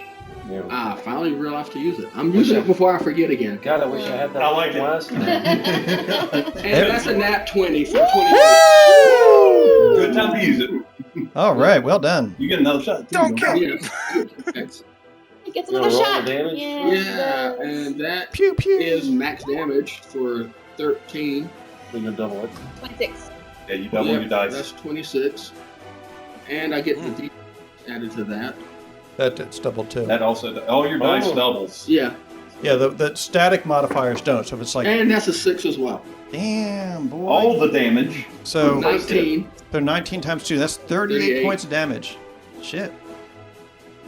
F: Yeah.
B: I finally realized to use it. I'm using it before I forget again.
F: God, I wish I had that
A: I like it.
F: last time.
B: And that's a nat 20 for 20.
A: Good time to use it.
C: All right. Well done.
A: You get another shot. Too.
H: Don't count.
B: Yeah. Excellent.
D: He gets
F: You
D: another
F: wanna roll
D: shot.
F: the damage?
B: Yeah, and that
C: Pew pew.
B: is max damage for 13.
F: We're gonna double it.
D: 26.
A: Yeah, you double
B: Yep,
A: your dice.
B: That's 26. And I get the D added to that.
C: That's double too.
A: That also, all your dice
F: Oh.
A: doubles.
B: Yeah,
C: Yeah. The static modifiers don't. So if it's like,
B: and that's a 6 as well.
C: damn boy.
A: All the damage.
C: So
B: 19.
C: they're 19 times 2. That's 38
B: 38.
C: points of damage. Shit.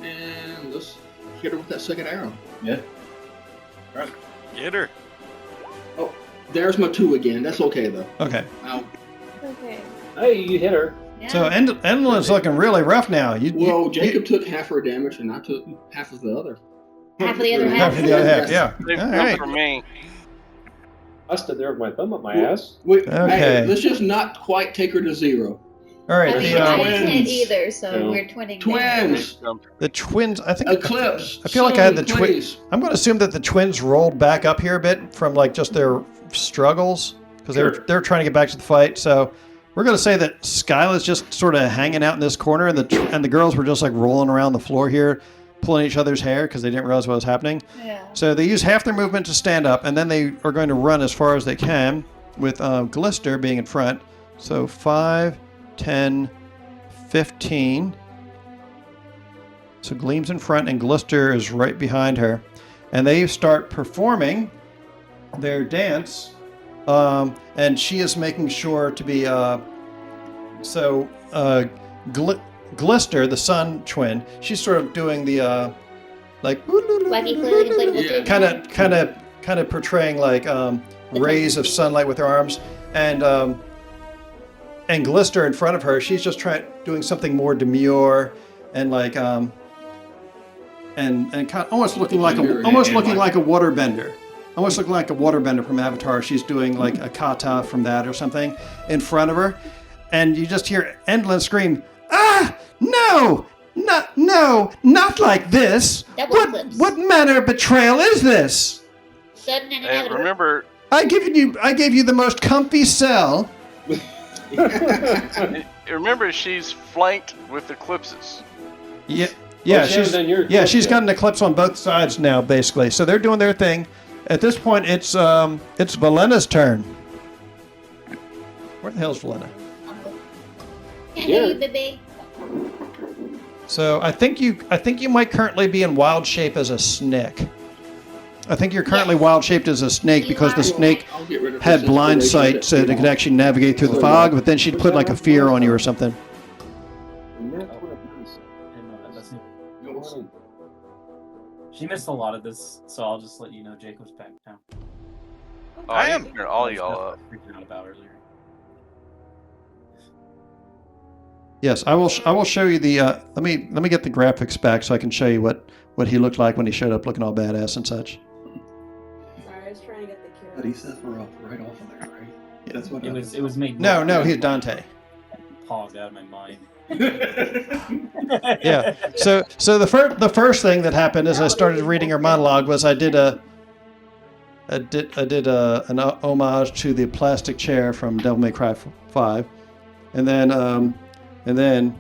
B: And let's hit her with that second arrow.
A: Yeah.
H: Get her.
B: There's my 2 again. That's okay, though.
C: Okay.
D: Okay.
F: Hey, you hit her.
D: Yeah.
C: So Endelin's looking really rough now.
B: Well, Jacob took half her damage, and I took half of the other.
D: half of the other
C: half
D: half.
C: of the other half. Yeah.
E: They've
C: All
E: come
C: right.
E: for me.
F: I stood there with my thumb up my ass.
B: Wait,
C: Okay.
B: hey, let's just not quite take her to 0.
C: All right.
D: I mean,
C: The
D: I
A: twins.
D: didn't hit either, so
F: No.
D: we're twinning.
B: Twins!
C: the twins. I think
B: Eclipse!
C: I feel like I had the
B: soon,
C: twin.
B: please.
C: I'm going to assume that the twins rolled back up here a bit from like just their struggles because
B: Sure.
C: they're trying to get back to the fight. So we're going to say that Skyla's just sort of hanging out in this corner, and the girls were just like rolling around the floor here, pulling each other's hair because they didn't realize what was happening.
D: Yeah.
C: So they use half their movement to stand up, and then they are going to run as far as they can, with Glister being in front. So 5, 10, 15. So Gleam's in front, and Glister is right behind her. And they start performing their dance, and she is making sure to be... Glister, the sun twin, she's sort of doing the... like...
D: Wacky fluid inflatable
B: Yeah.
D: tube.
C: kind of portraying like rays of sunlight with her arms, and Glister in front of her, she's just doing something more demure and like and kind of almost looking like a waterbender. Almost looking like a waterbender from Avatar. She's doing like a kata from that or something in front of her, and you just hear Endlin scream, "Ah, no! Not like this!
D: Double eclipse.
C: What manner of betrayal is this?
D: Sudden and
E: And
D: inevitable.
E: remember,
C: I gave you the most comfy cell."
E: remember, she's flanked with eclipses.
C: Yeah,
F: Well, she hasn't done your eclipse
C: she's
F: yet.
C: got an eclipse on both sides now, basically. So they're doing their thing. At this point, it's Valena's turn. Where the hell's Valena?
D: Hey, baby.
C: So I think you might currently be in wild shape as a snake. I think you're currently wild shaped as a snake because the snake
B: I'll get rid of
C: had
B: this
C: blind
B: inspiration
C: sight
B: that
C: so that it could actually navigate through the fog, but then she'd put like a fear on you or something.
G: She missed a lot of this, so I'll just let you know Jacob's back now.
E: Oh,
H: I
E: I
H: am-
E: am hearing all y'all up.
G: Freaking out about earlier.
C: Yes, I will. I will show you the. Let me get the graphics back so I can show you what he looked like when he showed up looking all badass and such.
I: Sorry, I was trying to get the cure.
A: But he says we're up right off of there, right? That's what
G: It was made.
C: No, he's Dante.
G: Paused out of my mind.
C: Yeah. So the first thing that happened as I started reading her monologue was I did an homage to the plastic chair from Devil May Cry 5, and then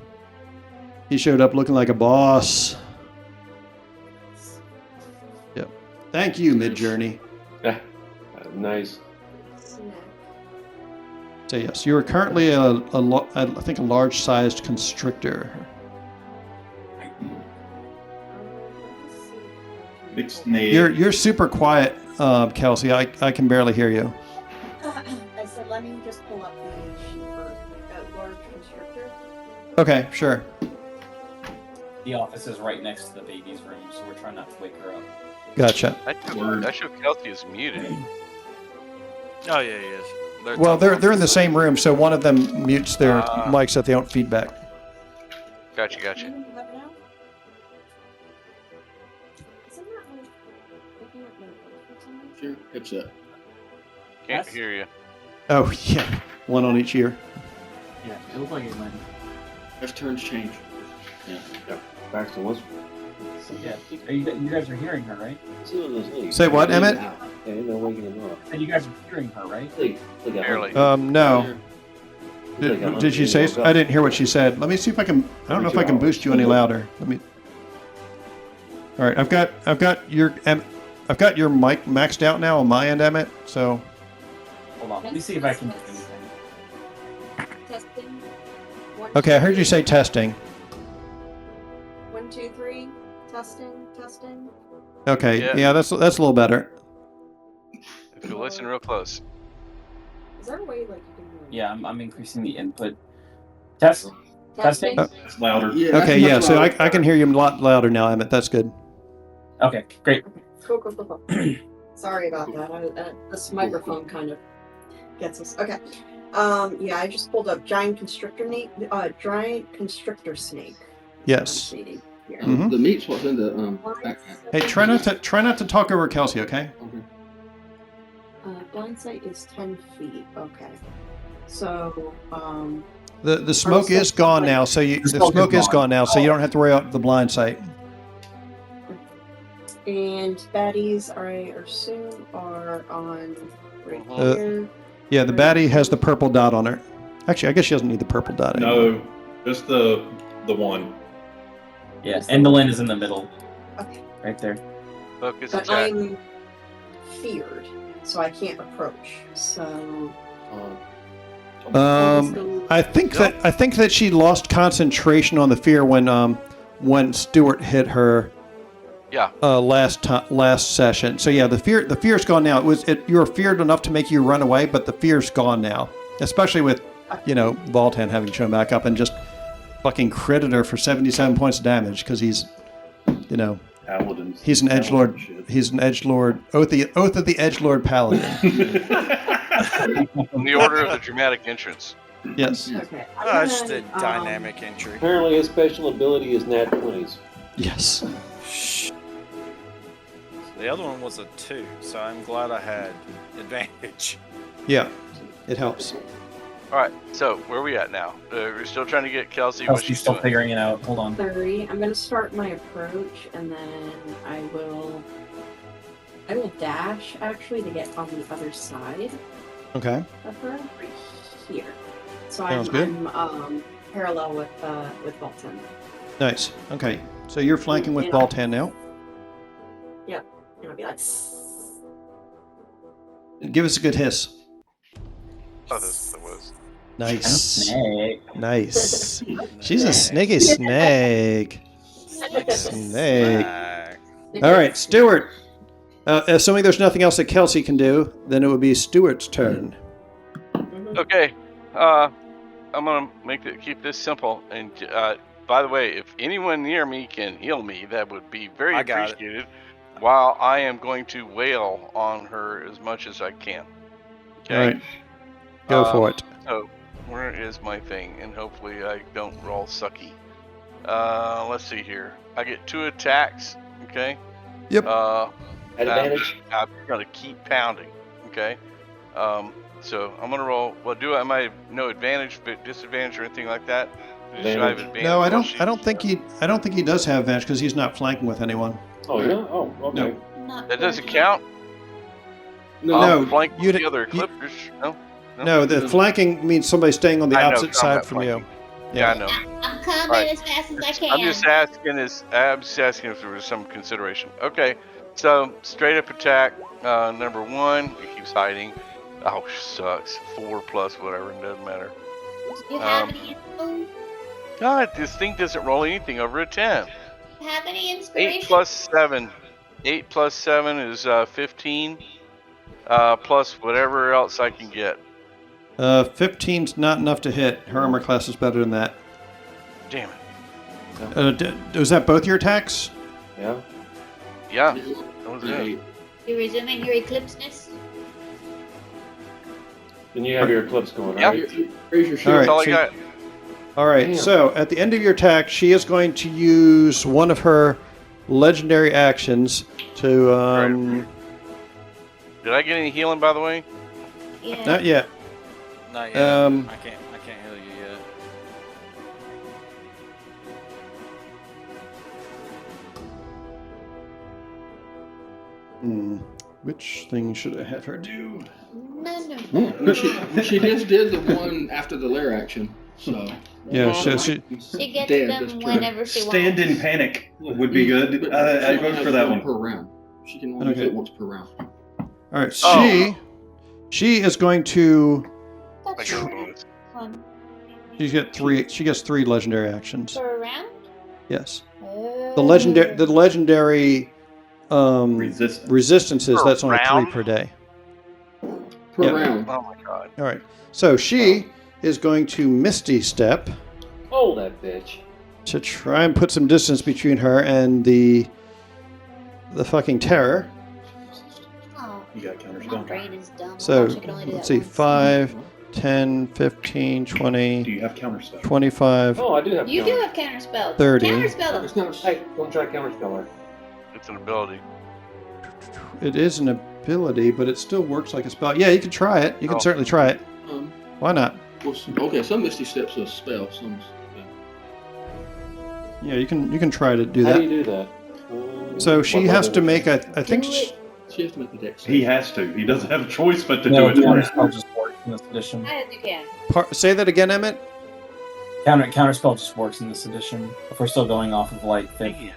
C: he showed up looking like a boss. Yep. Thank you, Midjourney.
F: Nice.
C: So yes, you are currently I think a large-sized constrictor.
A: Big snake.
C: You're super quiet, Kelsey. I can barely hear you.
I: I said, let me just pull up the sheet for large constrictor.
C: Okay, sure.
G: The office is right next to the baby's room, so we're trying not to wake her up.
C: Gotcha.
E: That show Kelsey is muted.
H: Oh yeah, he is.
C: Well, they're in the same room, so one of them mutes their mic so that they don't feedback.
E: Gotcha.
I: Isn't that like looking at my or something?
B: Sure, headset.
E: Can't hear you.
C: Oh yeah, one on each ear.
G: Yeah, it looked like it went.
B: As turns change.
F: Yeah. Baxter, what's
G: Yeah, you guys are hearing her, right?
C: Say what, Emmett?
F: Yeah, no waking him up.
G: And you guys are hearing her, right?
E: Barely.
C: No. Did she say? I didn't hear what she said. Let me see if I can. I don't know if I can boost you any louder. Let me. All right, I've got your mic maxed out now on my end, Emmett. So.
G: Hold on. Let me see if I can do anything.
I: Testing.
C: Okay, I heard you say testing.
I: 1, 2, 3. Testing.
C: Okay,
E: Yeah.
C: yeah, that's a little better.
E: If you listen real close.
I: Is there a way like you can?
G: Yeah, I'm increasing the input. Testing.
A: It's louder.
B: Yeah,
C: Okay,
B: that's
C: yeah,
B: much
C: so
B: louder.
C: I can hear you a lot louder now, Emmett. That's good.
G: Okay, great.
I: Cool. Sorry about that. This microphone kind of gets us. Okay. Yeah, I just pulled up giant constrictor snake.
C: Yes.
I: Here.
C: Mhm.
B: The meat's what's in the backpack.
C: Hey, try not to talk over Kelsey, okay?
B: Okay.
I: Blind sight is 10 feet. Okay. So,
C: The smoke is gone now, so the smoke is gone now, so you don't have to worry about the blind sight.
I: and baddies, I assume, are on right
C: Uh,
I: here.
C: Yeah, the baddie has the purple dot on her. Actually, I guess she doesn't need the purple dot anymore.
A: No, just the one.
G: Yeah, Endolin is in the middle.
I: Okay.
G: Right there.
E: Focus
I: But
E: attack.
I: I'm feared, so I can't approach. So.
C: I think that she lost concentration on the fear when Stuart hit her.
E: Yeah.
C: Last session. So yeah, the fear's gone now. You were feared enough to make you run away, but the fear's gone now. Especially with, Voltan having shown back up and just fucking critted her for 77 points of damage because he's,
A: Paladins.
C: he's an edgelord. He's an edgelord. Oath of the edgelord paladin.
E: In the order of the dramatic entrance.
C: Yes.
I: Okay.
H: That's the dynamic entry.
F: Apparently his special ability is nat 20s.
C: Yes.
H: The other one was a 2, so I'm glad I had advantage.
C: Yeah, it helps.
E: All right, so where are we at now? We're still trying to get Kelsey. What
G: She's
E: she's
G: still
E: doing.
G: figuring it out. Hold on.
I: 30. I'm going to start my approach, and then I will dash actually to get on the other side
C: Okay.
I: of her, right here. So
C: Sounds good.
I: I'm parallel with Bolton.
C: Nice. Okay. So you're flanking with Voltan now.
I: Yep. And I'll be like.
C: Give us a good hiss.
E: Oh, this was.
C: Nice.
G: Snake.
C: Nice. She's a snaky snake. Snake. All right, Stuart. Assuming there's nothing else that Kelsey can do, then it would be Stuart's turn.
E: Okay, I'm gonna keep this simple. And by the way, if anyone near me can heal me, that would be very
H: I got it.
E: appreciated. While I am going to wail on her as much as I can. Okay.
C: All right. Go for it.
E: So Where is my thing? And hopefully I don't roll sucky. Let's see here. I get 2 attacks. Okay.
C: Yep.
F: At advantage.
E: I'm gonna keep pounding. Okay. So I'm gonna roll. Well, am I no advantage, but disadvantage or anything like that? Should I have advantage?
C: No, I
E: Well,
C: don't think he does have advantage because he's not flanking with anyone.
F: Oh, yeah? Oh, okay.
C: No.
D: Not
E: That doesn't
D: working.
E: count.
C: No,
E: Flank
C: you-
E: with the other
C: you-
E: Ecliptors. No.
C: No, the flanking means somebody staying on the
E: I know,
C: opposite side
E: combat
C: from you.
E: flanking. Yeah, I know.
D: I'm coming
E: Right.
D: as fast as I can.
E: I'm just asking if there was some consideration. Okay, so straight up attack, number 1. It keeps hiding. Oh, sucks. 4 plus whatever, it doesn't matter.
D: Do you have any info?
E: God, this thing doesn't roll anything over a 10.
D: Do you have any inspiration?
E: 8 plus 7. 8 plus 7 is 15. Plus whatever else I can get.
C: 15's not enough to hit. Her armor class is better than that.
E: Damn it.
C: Was that both your attacks?
F: Yeah.
E: Yeah, that was it.
D: You're resuming your eclipseness?
F: Then you have your eclipse going,
E: Yeah.
F: right?
B: Raise your shield.
C: All right,
E: That's all I
C: so-
E: got.
C: All right,
F: Damn.
C: so at the end of your attack, she is going to use one of her legendary actions to.
E: Did I get any healing, by the way?
D: Yeah.
C: Not yet.
H: Not yet.
C: Um,
H: I can't heal you yet.
C: Which thing should I have her do?
D: No.
B: She just did the one after the lair action, so.
C: Yeah, she
D: She gets
B: Dead
D: them
B: this turn.
D: whenever she
A: Stand
D: wants.
A: in panic would be good.
B: But
A: I
B: she
A: vote
B: has
A: for that
B: one
A: one.
B: per round. She can only
C: Okay.
B: do it once per round.
C: all right.
E: Oh.
C: She is going to.
E: Like
D: That's
E: a
D: one.
E: bonus.
D: One
C: She gets 3 legendary actions.
D: per round?
C: Yes.
D: Oh.
C: The legendary
A: Resistance.
C: resistances.
E: Per
C: That's only 3
E: round?
C: per day.
B: Per
C: Yeah.
B: round.
E: Oh my god.
C: All right. So she is going to Misty Step
F: Oh, that bitch.
C: to try and put some distance between her and the fucking terror.
D: Oh,
A: You got counter
D: my
A: spell.
D: brain is dumb.
C: So
D: She can only do
C: let's
D: that
C: see,
D: once.
C: 5, 10, 15,
A: Do
C: 20,
A: you have counter spell?
C: 25,
F: Oh, I do have
D: You do
F: counter.
D: have counter spells.
C: 30.
D: Counter spell
B: It's
D: them.
B: not
F: Hey, don't try counterspell her.
E: It's an ability.
C: It is an ability, but it still works like a spell. Yeah, you can try it. You can
E: Oh.
C: certainly try it.
B: Um,
C: Why not?
B: well, okay, some Misty Steps are a spell. Some.
C: Yeah, you can try to do
F: How do
C: that.
F: you do that?
C: So she
F: What
C: has
F: level?
C: to make a. I think
D: Do
C: she,
D: it.
B: She has to make the dex.
A: He has to. He doesn't have a choice but to
G: No,
A: do it.
G: counterspell just works in this edition.
D: As you can.
C: say that again, Emmett.
G: Counterspell just works in this edition. If we're still going off of like
E: Dang
G: the,
E: it.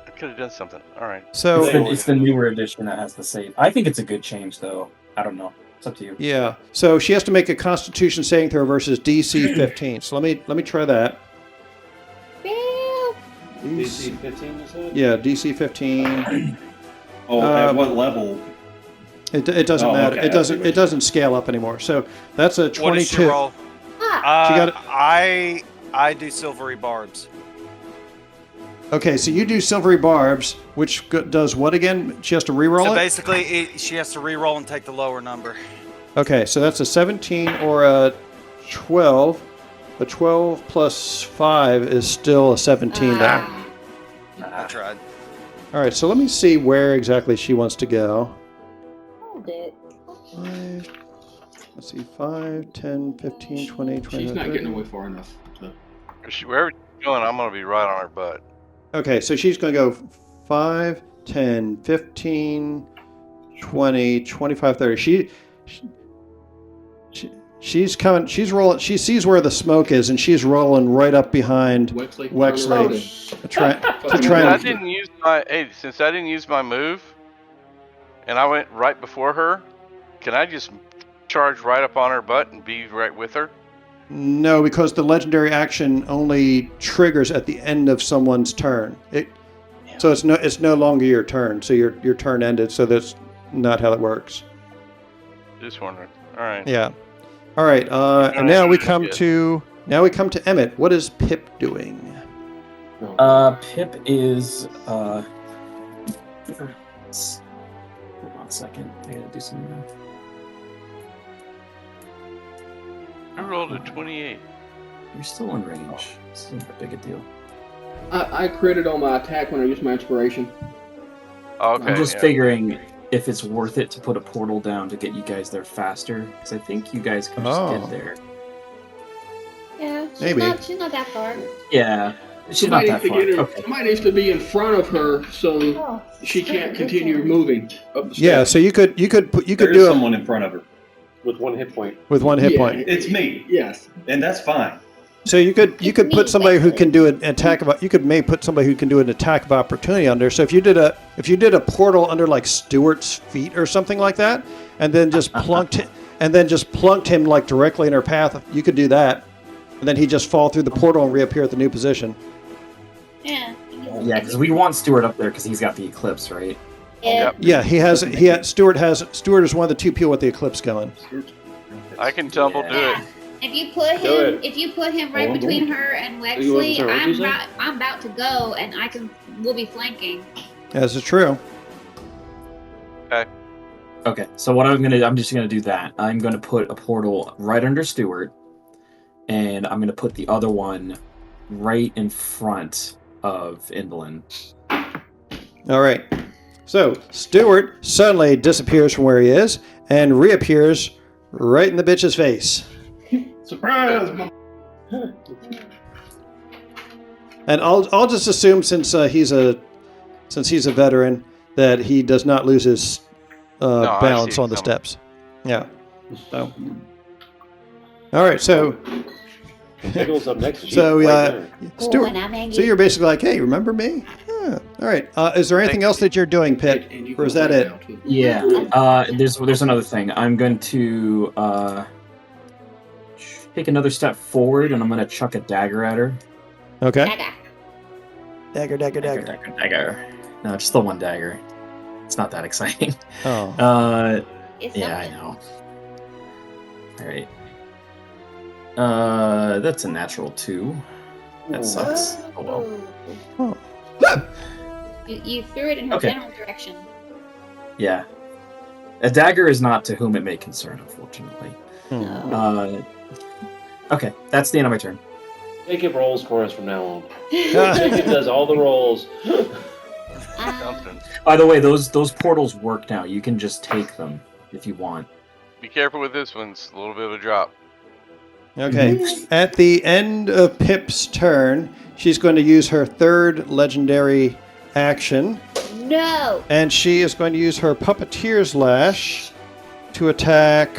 E: I could have done something. Alright.
C: So
G: it's the newer edition that has the save. I think it's a good change though. I don't know. It's up to you.
C: yeah, so she has to make a Constitution saving throw versus DC 15. So let me try that.
D: Bill.
F: DC 15, you said?
C: Yeah, DC 15.
A: Oh, at what level?
C: It doesn't
A: Oh,
C: matter.
A: okay.
C: It doesn't scale up anymore. So that's a 22.
J: What did she roll?
D: Ah.
C: She got it.
J: I do silvery barbs.
C: Okay, so you do silvery barbs, which does what again? She has to re-roll
J: So
C: it?
J: basically, she has to re-roll and take the lower number.
C: Okay, so that's a 17 or a 12. A 12 plus 5 is still a 17 there.
J: I tried.
C: All right, so let me see where exactly she wants to go.
D: Hold it.
C: 5, let's see, 5, 10, 15, 20, 20.
B: She's not
C: 30.
B: getting away far enough. So.
E: Wherever she's going, I'm gonna be right on her butt.
C: Okay, so she's going to go 5, 10, 15, 20, 25, 30. She's coming. She's rolling. She sees where the smoke is, and she's rolling right up behind
B: Wexley.
C: Wexley to try
E: Since I didn't use my move, and I went right before her, can I just charge right up on her butt and be right with her?
C: No, because the legendary action only triggers at the end of someone's turn. So it's no longer your turn. So your turn ended. So that's not how it works.
E: Just wondering. All right.
C: Yeah. All right. And now we come to Emmett. What is Pip doing?
G: Pip is hold on a second. I gotta do some math.
E: rolled a 28.
G: You're still in range. It's not that big a deal.
B: I critted on my attack when I used my inspiration.
E: Okay.
G: I'm just
E: yeah.
G: figuring if it's worth it to put a portal down to get you guys there faster, because I think you guys can just get there.
D: Yeah,
C: Maybe.
D: She's not that far.
G: Yeah, she's not that far. Okay.
B: Somebody needs to be in front of her so she can't continue moving up the steps.
C: Yeah, so you could
A: There
C: do
A: is
C: it
A: someone in front of her.
F: With 1 hit point.
C: with 1 hit
B: Yeah.
C: point.
A: It's me,
B: Yes.
A: and that's fine.
C: So you could
D: me,
C: put somebody who
D: basically.
C: can do an attack of you could maybe put somebody who can do an attack of opportunity on there. So if you did a portal under like Stuart's feet or something like that, and then just plunked him like directly in her path, you could do that, and then he'd just fall through the portal and reappear at the new position.
D: Yeah.
G: Yeah, because we want Stuart up there because he's got the eclipse, right?
D: Yeah.
C: Yeah, Stuart is one of the 2 people with the eclipse going.
E: I can tumble do
D: Yeah.
E: it.
D: If you put
F: Do
D: him,
F: it.
D: if you put him right
F: Oh,
D: between her and
F: You wasn't
D: Wexley,
F: sure what you said?
D: I'm about to go, and we'll be flanking.
C: As is true.
G: Okay, so I'm just gonna do that. I'm gonna put a portal right under Stuart, and I'm gonna put the other one right in front of Indolin.
C: All right. So Stuart suddenly disappears from where he is and reappears right in the bitch's face.
A: Surprise!
C: And I'll just assume since he's a veteran that he does not lose his
E: I
C: balance
E: see it
C: on the
E: coming.
C: steps. Yeah. So. All right. So.
F: Pickles up next to you.
C: So
F: right there.
C: Stuart.
D: and I'm angry.
C: So you're basically like, hey, remember me? Yeah. All right. Is there anything else that you're doing, Pitt,
B: And you
C: or is
B: go
C: that
B: right
C: it?
B: now, too.
G: Yeah. There's another thing. I'm going to take another step forward, and I'm going to chuck a dagger at her.
C: Okay.
D: Dagger.
G: Dagger. No, just the one dagger. It's not that exciting.
C: Oh.
D: It's
G: Yeah, I
D: something.
G: know. All right. That's a natural 2. That sucks. Oh well.
D: You threw it in her
G: Okay.
D: general direction.
G: Yeah. A dagger is not to whom it may concern, unfortunately.
D: No.
G: Okay, that's the end of my turn.
F: Jacob rolls for us from now on.
C: Yeah.
F: Jacob does all the rolls.
E: Something.
G: By the way, those portals work now. You can just take them if you want.
E: Be careful with this one. It's a little bit of a drop.
C: Okay. At the end of Pip's turn, she's going to use her 3rd legendary action,
D: No.
C: and she is going to use her Puppeteer's Lash to attack.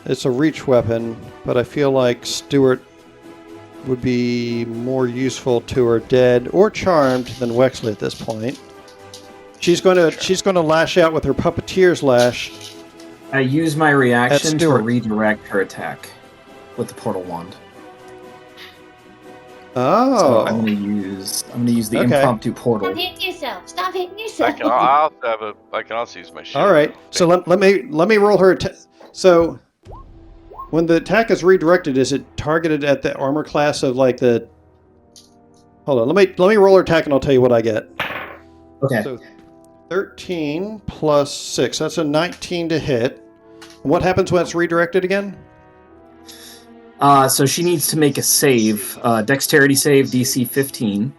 C: It's a reach weapon, but I feel like Stuart would be more useful to her dead or charmed than Wexley at this point. She's going to lash out with her Puppeteer's Lash.
G: I use my reaction to
C: Stuart.
G: redirect her attack with the portal wand.
C: Oh.
G: So I'm gonna use the
C: Okay.
G: impromptu portal.
D: Stop hitting yourself. Stop hitting
E: I
D: yourself.
E: can also use my shield.
C: All right. So let me roll her. So when the attack is redirected, is it targeted at the armor class of like the? Hold on. Let me roll her attack, and I'll tell you what I get.
G: Okay.
C: So 13 plus 6. That's a 19 to hit. And what happens when it's redirected again?
G: So she needs to make a save, dexterity save, DC 15.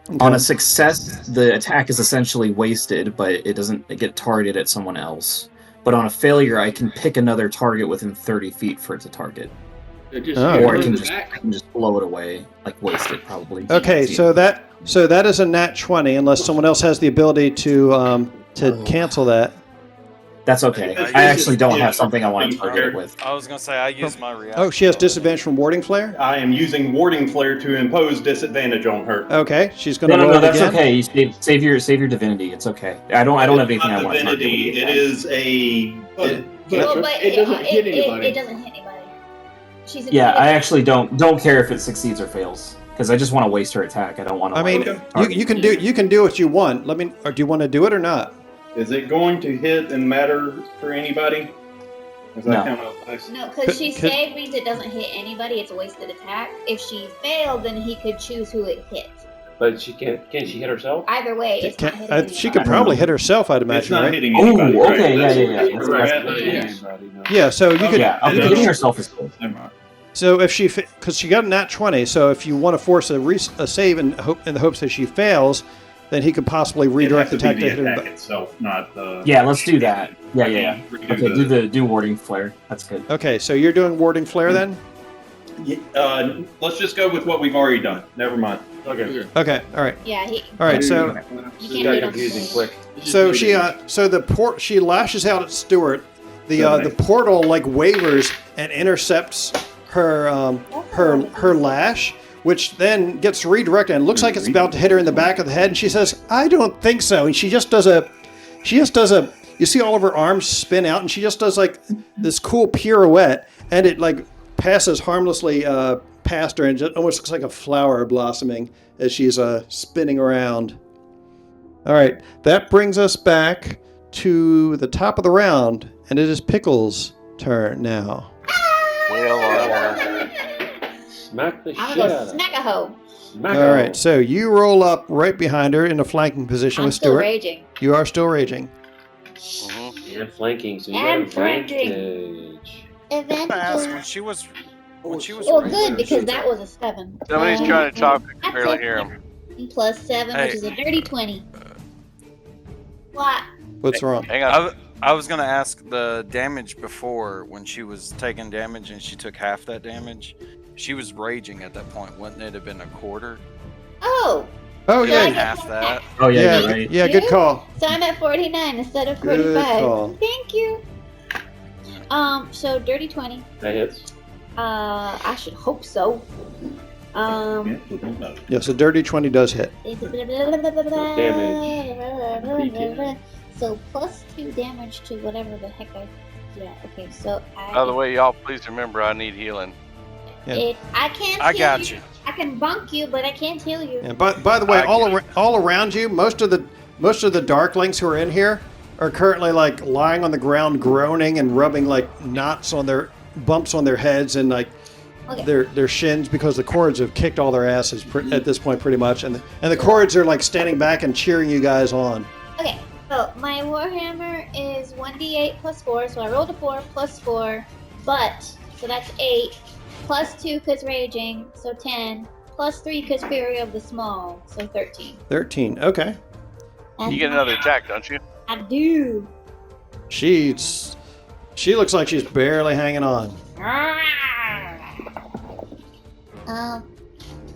C: Okay.
G: On a success, the attack is essentially wasted, but it doesn't get targeted at someone else. But on a failure, I can pick another target within 30 feet for it to target.
B: It just
C: Oh.
G: Or I
B: goes
G: can
B: to
G: just,
B: back.
G: I can just blow it away, like waste it probably.
C: Okay. So that is a nat 20, unless someone else has the ability to cancel that.
G: That's okay. I actually don't have something I want to target it with.
H: I was gonna say I use my reaction.
C: Oh, she has disadvantage from Warding Flare?
A: I am using Warding Flare to impose disadvantage on her.
C: Okay, she's going to
G: No,
C: roll it
G: that's
C: again.
G: okay. You save your divinity. It's okay. I don't have anything I want to target.
A: Divinity.
G: with
A: It
G: the
A: is a.
D: Well, but
B: It doesn't hit anybody.
D: It doesn't hit anybody. She's
G: Yeah, I
D: immune.
G: actually don't care if it succeeds or fails because I just want to waste her attack. I don't want to.
C: I mean, you can do what you want. Or do you want to do it or not?
A: Is it going to hit and matter for anybody? Is that
G: No.
A: kind of nice?
D: No, because she
C: Could-
D: saved means it doesn't hit anybody. It's a wasted attack. If she failed, then he could choose who it hit.
F: But she can't. Can she hit herself?
D: Either way, it's not hitting
C: She could probably hit herself, I'd imagine,
A: It's not
C: right?
A: hitting
G: Oh,
A: anybody. right?
G: okay,
A: That's-
G: yeah.
A: that's where we're at.
C: Yeah, so you could.
G: Yeah, okay, hitting herself is cool.
A: Never mind.
C: So if she, because she got a nat 20, so if you want to force a save in the hopes that she fails, then he could possibly redirect the
A: It'd have
C: attack to
A: to
C: hit
A: be
C: her.
A: the attack itself, not the.
G: Yeah, let's do that. Yeah.
A: Redo
G: Okay, do warding flare. That's good.
C: Okay, so you're doing warding flare then?
A: Let's just go with what we've already done. Never mind.
F: Okay.
C: Okay, all right.
D: Yeah,
C: All right, so
D: you
F: This
D: can't
F: got
D: hit on
F: confusing
D: the
F: quick.
C: so she lashes out at Stuart. The portal like wavers and intercepts her lash, which then gets redirected and looks like it's about to hit her in the back of the head. And she says, "I don't think so." And she just does a. You see all of her arms spin out, and she just does like this cool pirouette, and it like passes harmlessly past her, and it almost looks like a flower blossoming as she's spinning around. All right, that brings us back to the top of the round, and it is Pickles' turn now.
E: Well,
F: Smack the
D: I'm
F: shit
D: gonna
F: out
D: go
F: of
D: smack a hoe.
F: Smack
C: All right, so you roll up right behind her in a flanking position
D: I'm
C: with
D: still
C: Stuart.
D: raging.
C: You are still raging.
E: mhm.
F: And flanking, so you
D: And
F: got
D: flanking.
F: advantage.
D: Advantage.
J: When she was
D: Well,
J: right
D: good
J: there,
D: because
J: she
D: that was a 7.
E: Somebody's trying to talk. I can
D: That's
E: barely
D: it.
E: hear him.
D: Plus 7,
J: Hey.
D: which is a dirty 20. What?
C: What's wrong?
E: Hang on.
J: I was gonna ask the damage before when she was taking damage and she took half that damage. She was raging at that point. Wouldn't it have been a quarter?
D: Oh,
C: Oh
J: Did
D: yeah.
C: yeah,
J: half that.
G: Oh yeah,
C: yeah,
G: you're right.
C: yeah. Good call.
D: so I'm at 49 instead of
C: Good
D: 45.
C: call.
D: Thank you. So dirty 20.
F: That hits.
D: I should hope so.
C: Yes, a dirty 20 does hit.
F: Damage.
D: So plus 2 damage to whatever the heck I. Yeah. Okay. So
E: By the way, y'all, please remember I need healing.
C: Yeah.
D: I can't.
J: I
D: heal
J: got you.
D: I can bunk you, but I can't heal you.
C: And by the way, all around you, most of the Darklings who are in here are currently like lying on the ground, groaning and rubbing like bumps on their heads and like
D: Okay.
C: their shins because the Cords have kicked all their asses at this point pretty much, and the Cords are like standing back and cheering you guys on.
D: Okay, so my Warhammer is 1d8 plus 4, so I rolled a 4 plus 4, so that's 8, plus 2 because raging, so 10, plus 3 because Fury of the Small, so 13.
C: 13. Okay.
D: And
E: You get another attack, don't you?
D: I do.
C: She looks like she's barely hanging on.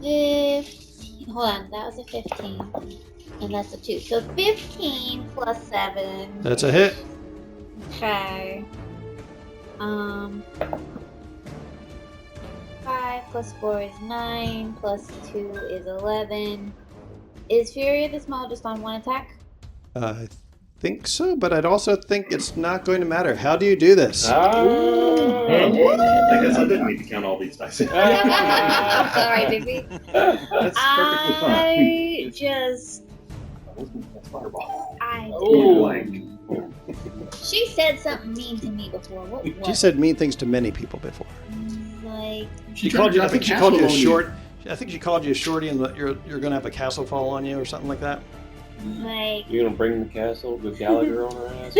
D: 15. Hold on, that was a 15, and that's a 2. So 15 plus 7.
C: That's a hit.
D: Okay. 5 plus 4 is 9, plus 2 is 11. Is Fury of the Small just on one attack?
C: I think so, but I'd also think it's not going to matter. How do you do this?
A: I guess I didn't need to count all these dice.
D: I'm sorry, baby.
A: That's perfectly fine.
D: I just. She said something mean to me before. What was
C: She said mean things to many people before.
D: like
B: She
C: called you. I
B: dropped
C: think
B: a
C: she called you a
B: castle on
C: short. I think she called you a shorty, and that you're going to have a castle fall on you or something like that.
D: like
F: You're gonna bring the castle with Gallagher on her ass?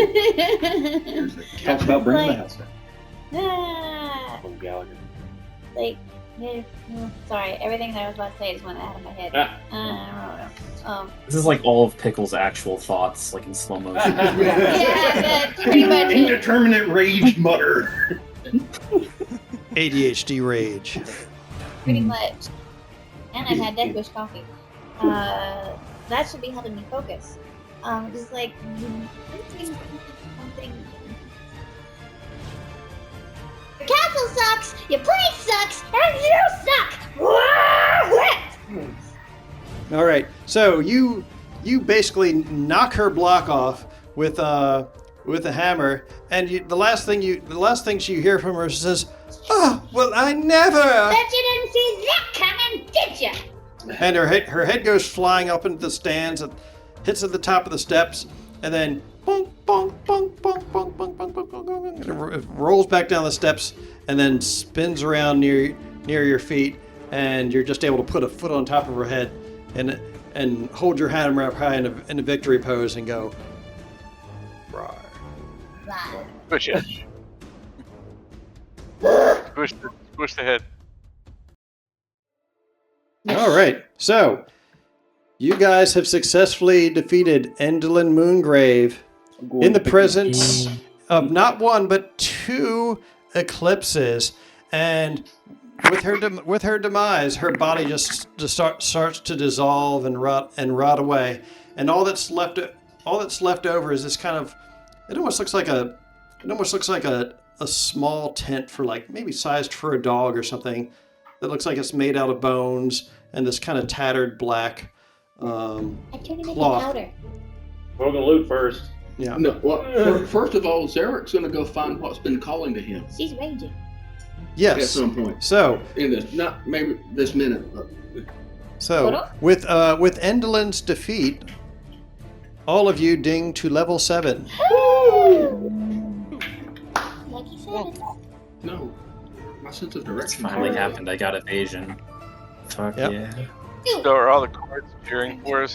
A: Talk about bringing the house down.
D: ah,
F: From Gallagher.
D: like sorry, everything that I was about to say just went out of my head.
G: This is like all of Pickle's actual thoughts, like in slow motion.
D: Yeah, but pretty much it.
A: Indeterminate rage mutter.
C: ADHD rage.
D: Pretty much. And I've had Death Wish coffee. That should be helping me focus. Just like something. Your castle sucks, your place sucks, and you suck!
C: All right, so you basically knock her block off with a hammer, and the last thing you hear from her says, "Oh, well, I never."
D: Bet you didn't see that coming, did ya?
C: And her head goes flying up into the stands, and hits at the top of the steps, and then bonk, bonk, bonk, bonk, bonk, bonk, bonk, bonk, bonk, bonk, and it rolls back down the steps, and then spins around near your feet, and you're just able to put a foot on top of her head, and hold your hand up high in a victory pose and go, "Rawr."
E: Push it. Push the head.
C: All right, so you guys have successfully defeated Endlin Moongrave in the presence of not one but two eclipses, and with her demise, her body just starts to dissolve and rot away, and all that's left over is this kind of, it almost looks like a small tent for, like, maybe sized for a dog or something, that looks like it's made out of bones and this kind of tattered black
D: I turned it into
C: cloth.
D: powder.
F: We're gonna loot first.
C: Yeah.
B: No, well, first of all, Zarek's going to go find what's been calling to him
D: She's raging.
B: at
C: Yes.
B: some point.
C: So
B: In this, not maybe this minute, but
C: with Endelin's defeat, all of you ding to level 7.
D: Like you said.
B: no. My sense of
G: It's
B: direction.
G: finally happened. I got evasion. Fuck
C: Yep.
G: yeah.
E: So are all the cards cheering for us?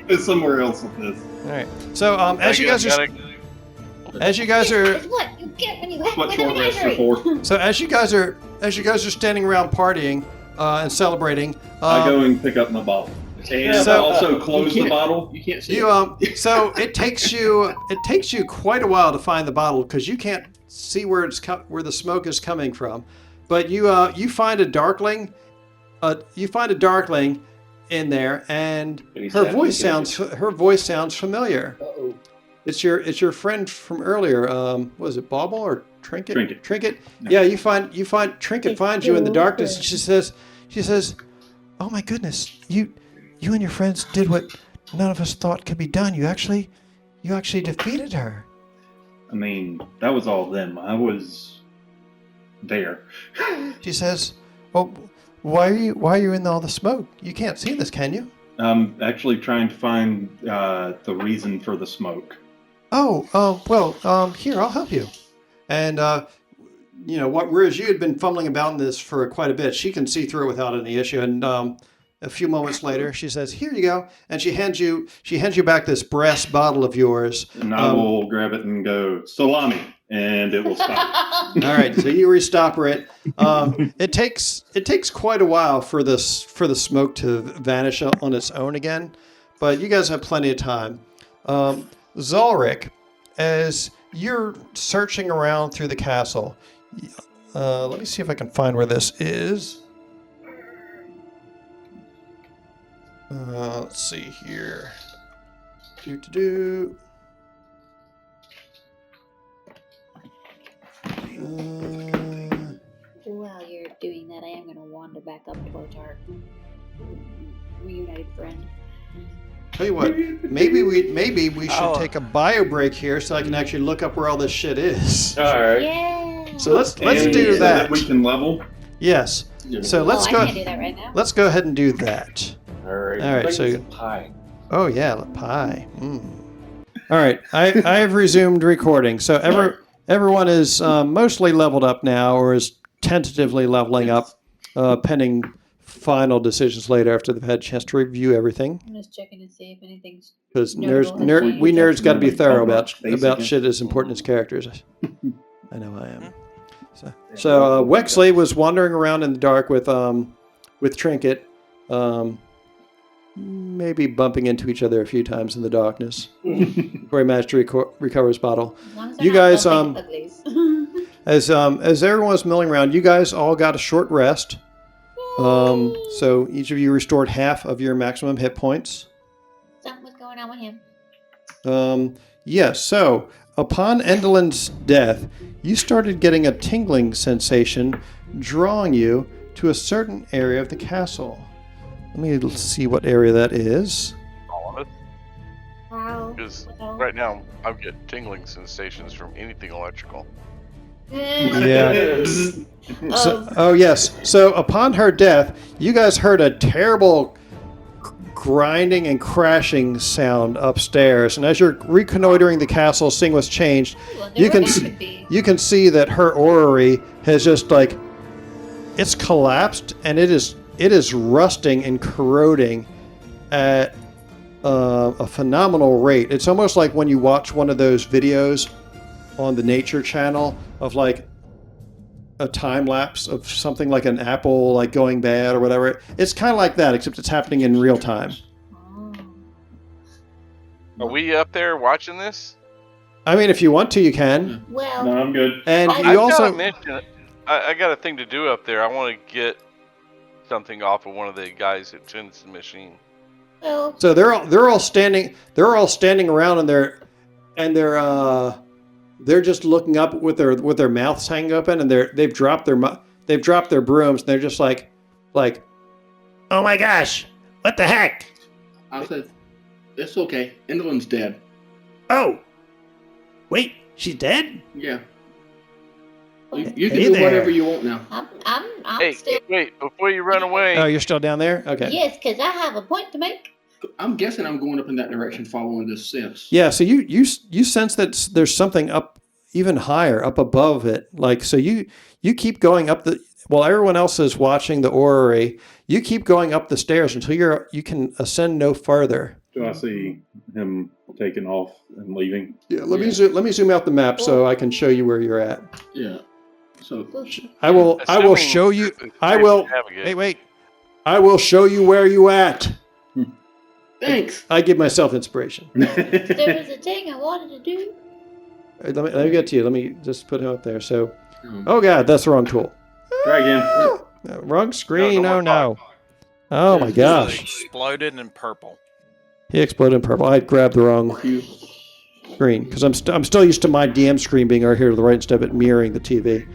A: It's somewhere else with this.
C: All right. So as you guys are
D: It's what you get when you have
A: What
D: with a
A: short rest
D: menagerie.
A: for?
C: so as you guys are standing around partying and celebrating,
A: I go and pick up my bottle. And
C: So-
A: also close
B: You
A: the
B: can't-
A: bottle.
B: You can't see
C: you
B: it.
C: so it takes you quite a while to find the bottle because you can't see where the smoke is coming from, but you find a darkling, in there, and her voice sounds familiar.
F: Uh-oh.
C: It's your friend from earlier. Was it Bauble or Trinket?
A: Trinket.
C: Yeah, you find Trinket finds you in the darkness, and she says, "Oh my goodness, you and your friends did what none of us thought could be done. You actually defeated her."
A: I mean, that was all them. I was there.
C: She says, "Well, why are you in all the smoke? You can't see this, can you?"
A: I'm actually trying to find the reason for the smoke.
C: Well, here, I'll help you. And, whereas you had been fumbling about in this for quite a bit, she can see through it without any issue. And a few moments later, she says, "Here you go." And she hands you back this brass bottle of yours.
A: And I will grab it and go, "Salami," and it will stop.
C: All right, so you restopper it. It takes quite a while for the smoke to vanish on its own again, but you guys have plenty of time. Zolric, as you're searching around through the castle, let me see if I can find where this is. Let's see here.
D: While you're doing that, I am going to wander back up towards our reunited friend.
C: Tell you what, maybe we should take a bio break here so I can actually look up where all this shit is.
F: All right.
D: Yeah.
C: So let's
A: And
C: do
A: so
C: that.
A: we can level.
C: Yes. So let's
D: I
C: go.
D: can't do that right now.
C: Let's go ahead and do that.
F: All right.
C: All right,
F: Bring
C: so-
F: me some pie.
C: Oh yeah, pie. All right, I have resumed recording. So everyone is mostly leveled up now, or is tentatively leveling up, pending final decisions later after they've had a chance to review everything.
D: I'm just checking to see if anything's.
C: Because
D: Notable
C: we nerds got to be thorough about
A: Basic.
C: shit as important as characters. I know I am. So Wexley was wandering around in the dark with Trinket, maybe bumping into each other a few times in the darkness before he managed to recover his bottle.
D: As long as
C: You
D: they're not
C: guys,
D: bumping uglies.
C: As everyone was milling around, you guys all got a short rest. So each of you restored half of your maximum hit points.
D: Something was going on with him.
C: Yes, so upon Endelin's death, you started getting a tingling sensation drawing you to a certain area of the castle. Let me see what area that is.
E: All of it.
D: Wow.
E: Because right now, I'm getting tingling sensations from anything electrical.
C: Yeah. Oh, yes. So upon her death, you guys heard a terrible grinding and crashing sound upstairs. And as you're reconnoitering the castle, seeing what's changed, you can see that her orrery has just it's collapsed, and it it is rusting and corroding at a phenomenal rate. It's almost like when you watch one of those videos on the Nature Channel of like a time lapse of something like an apple like going bad or whatever. It's kind of like that, except it's happening in real time.
E: Are we up there watching this?
C: I mean, if you want to, you can.
D: Well,
A: No, I'm good.
C: And
E: I
C: you also
E: gotta mention, I got a thing to do up there. I want to get something off of one of the guys that tends the machine.
D: well,
C: so they're all standing around and they're just looking up with their mouths hanging open, and they've dropped their brooms, and they're just like, oh my gosh, what the heck?
B: I said, it's okay. Enderlin's dead.
C: Oh, wait, she's dead?
B: Yeah. You can
C: Hey
B: do
C: there.
B: whatever you want now.
D: I'm
E: Hey,
D: still.
E: wait, before you run away.
C: Oh, you're still down there? Okay.
D: Yes, because I have a point to make.
B: I'm guessing I'm going up in that direction following this sense.
C: Yeah, so you sense that there's something up even higher, up above it. Like, so you keep going up while everyone else is watching the orrery, you keep going up the stairs until you can ascend no further.
A: Do I see him taking off and leaving?
C: Yeah, let me zoom out the map so I can show you where you're at.
B: Yeah. So
C: I will show you. I will. Wait. I will show you where you at.
B: thanks.
C: I give myself inspiration.
D: There was a thing I wanted to do.
C: Let me get to you. Let me just put him up there. So, oh god, that's the wrong tool.
A: Try again.
C: Wrong screen.
E: No,
C: Oh
E: no.
C: no. Oh my gosh.
J: Exploded in purple.
C: He exploded in purple. I grabbed the wrong screen because I'm still used to my DM screen being right here to the right instead of it mirroring the TV.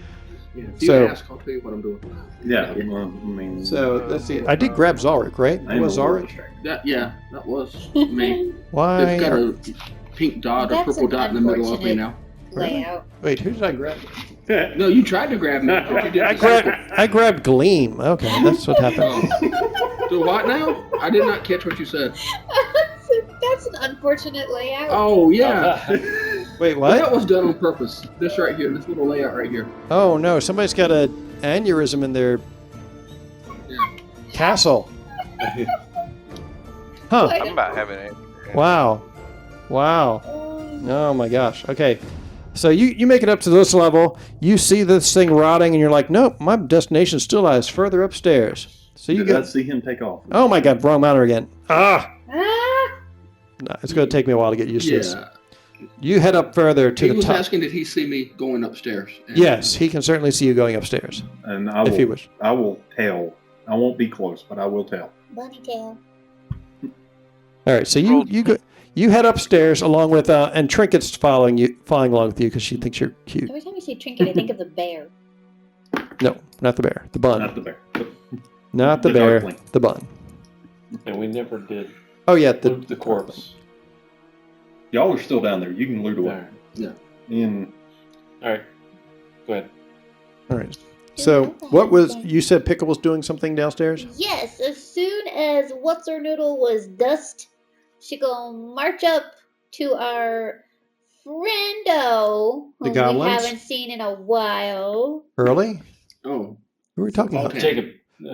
B: Yeah, if you
C: So-
B: ask, I'll tell you what I'm doing.
A: Yeah, well, I mean.
C: So let's see. I did grab Zalric, right?
A: I
C: It was
A: know
C: Zalric.
B: That was me.
C: Why?
B: It's got a pink dot, a
D: That's
B: purple
D: an
B: dot in the middle of me
D: unfortunate-
B: now.
D: Layout.
C: Wait, who did I grab?
B: No, you tried to grab me. But you didn't.
C: I grabbed Gleam. Okay, that's what happened.
B: So what now? I did not catch what you said.
D: That's an unfortunate layout.
B: Oh yeah,
C: Wait,
B: that
C: what?
B: was done on purpose. This right here, this little layout right here.
C: Oh no, somebody's got an aneurysm in their castle. Huh.
E: I'm about having it.
C: Wow. Oh my gosh. Okay. So you make it up to this level. You see this thing rotting, and you're like, nope, my destination still lies further upstairs. So you
A: Did I
C: get.
A: see him take off?
C: Oh my god, wrong mountain again.
D: Ah!
C: No, it's going to take me a while to get used to this.
B: Yeah.
C: You head up further to
B: He
C: the
B: was
C: top.
B: asking, did he see me going upstairs? And
C: Yes, he can certainly see you going upstairs
A: And I
C: if he
A: will.
C: wish.
A: I will tell. I won't be close, but I will tell.
D: Bunny tail.
C: All right, so you head upstairs along with and Trinket's following along with you because she thinks you're cute.
D: Every time you say trinket, I think of the bear.
C: No, not the bear, the bun.
A: Not the bear.
C: Not the
A: the
C: bear,
A: darkling.
C: the bun.
F: And we never did
C: Oh yeah,
F: loot the corpse.
A: Y'all are still down there. You can loot
F: All
A: away.
F: right.
A: And
F: All right. Go ahead.
C: All right. So what was you said? Pickle was doing something downstairs.
D: Yes, as soon as What's Her Noodle was dust, she gonna march up to our friendo,
C: The
D: whom we
C: goblins?
D: haven't seen in a while.
C: Early?
B: Oh,
C: Who are we talking about?
B: Voltan.
F: Jacob.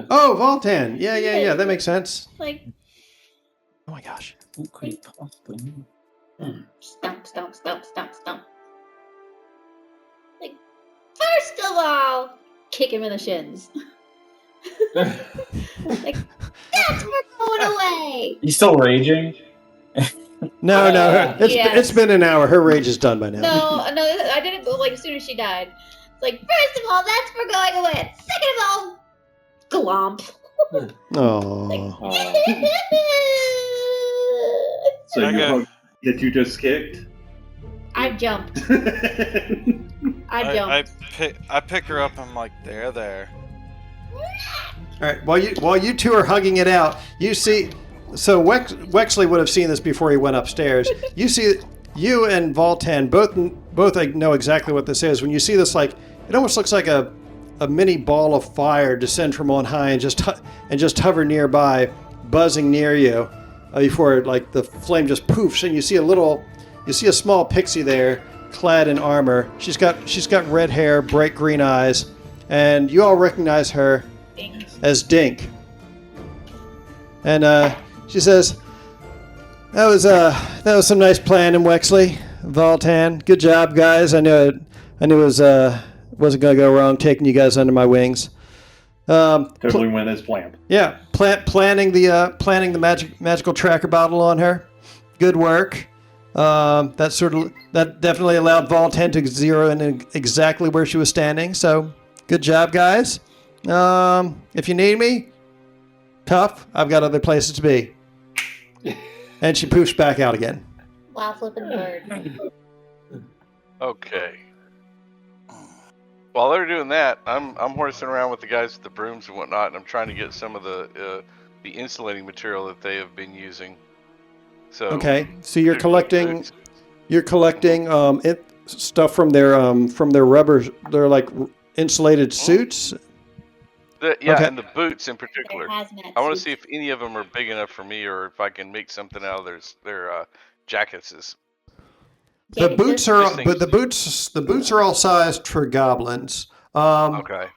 C: Oh, Voltan. Yeah. That makes sense.
D: Like,
C: Oh my gosh.
D: stomp, stomp, stomp, stomp, stomp. Like, first of all, kick him in the shins. Like, that's we're going away.
G: You still raging?
C: No.
D: Yes.
C: It's been an hour. Her rage is done by now.
D: No, I didn't go like as soon as she died. It's like, first of all, that's for going away. Second of all, glomp.
C: Oh.
A: so
J: Okay.
A: you hug that you just kicked.
D: I jumped. I
J: I
D: jumped.
J: pick her up. I'm like, there.
C: All right. While you two are hugging it out, you see. So Wexley would have seen this before he went upstairs. You see, you and Voltan both know exactly what this is. When you see this, like it almost looks like a mini ball of fire descend from on high and just hover nearby, buzzing near you, before like the flame just poofs, and you see a small pixie there, clad in armor. She's got red hair, bright green eyes, and you all recognize her as Dink. And she says, that was some nice planning, Wexley, Voltan. Good job, guys. I knew it wasn't going to go wrong taking you guys under my wings.
A: Totally went as planned.
C: Yeah, planning the magical tracker bottle on her. Good work. That definitely allowed Voltan to zero in exactly where she was standing. So good job, guys. If you need me, tough. I've got other places to be. And she poofs back out again.
D: Wow, flipping bird.
E: Okay. While they're doing that, I'm horsing around with the guys with the brooms and whatnot, and I'm trying to get some of the insulating material that they have been using. So
C: okay, so you're collecting stuff from their rubber. They're like insulated suits.
E: Yeah, and the boots in particular.
D: Hazmat
E: I want to
D: suits.
E: see if any of them are big enough for me, or if I can make something out of their jackets.
C: The
D: Yeah,
C: boots
D: just-
C: are, but the boots are all sized for goblins.
E: Okay.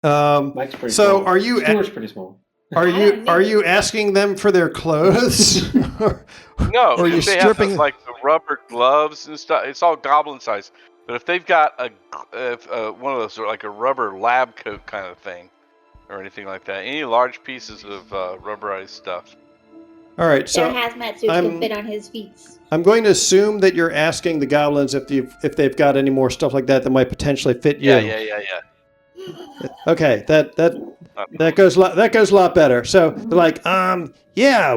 F: Mike's pretty
C: So
F: small.
C: are you
F: Stuart's pretty small.
C: are you asking them for their clothes?
E: No,
C: Or are you
E: if they
C: stripping-
E: have like the rubber gloves and stuff, it's all goblin size. But if they've got one of those, like a rubber lab coat kind of thing, or anything like that, any large pieces of rubberized stuff.
C: All right, so
D: Their hazmat suits
C: I'm-
D: can fit on his feet.
C: I'm going to assume that you're asking the goblins if they've got any more stuff like that might potentially fit you.
E: Yeah.
C: Okay, that goes a lot better. So they're like, yeah,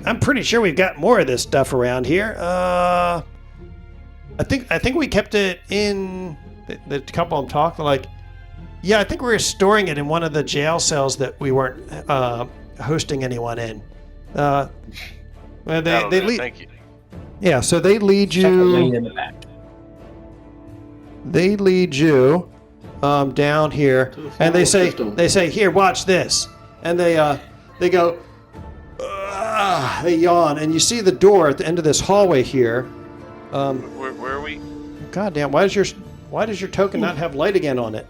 C: I'm pretty sure we've got more of this stuff around here. I think we kept it in the couple of them talk. They're like, yeah, I think we were storing it in one of the jail cells that we weren't hosting anyone in. Well,
E: That'll
C: they
E: do.
C: lead.
E: Thank you.
C: Yeah, so they lead
G: Check the lane
C: you.
G: in the back.
C: They lead you down here,
B: To the
C: and they
B: follow
C: say,
B: system.
C: "Here, watch this." And they go, they yawn, and you see the door at the end of this hallway here.
E: Where are we?
C: Goddamn! Why does your token not have light again on it?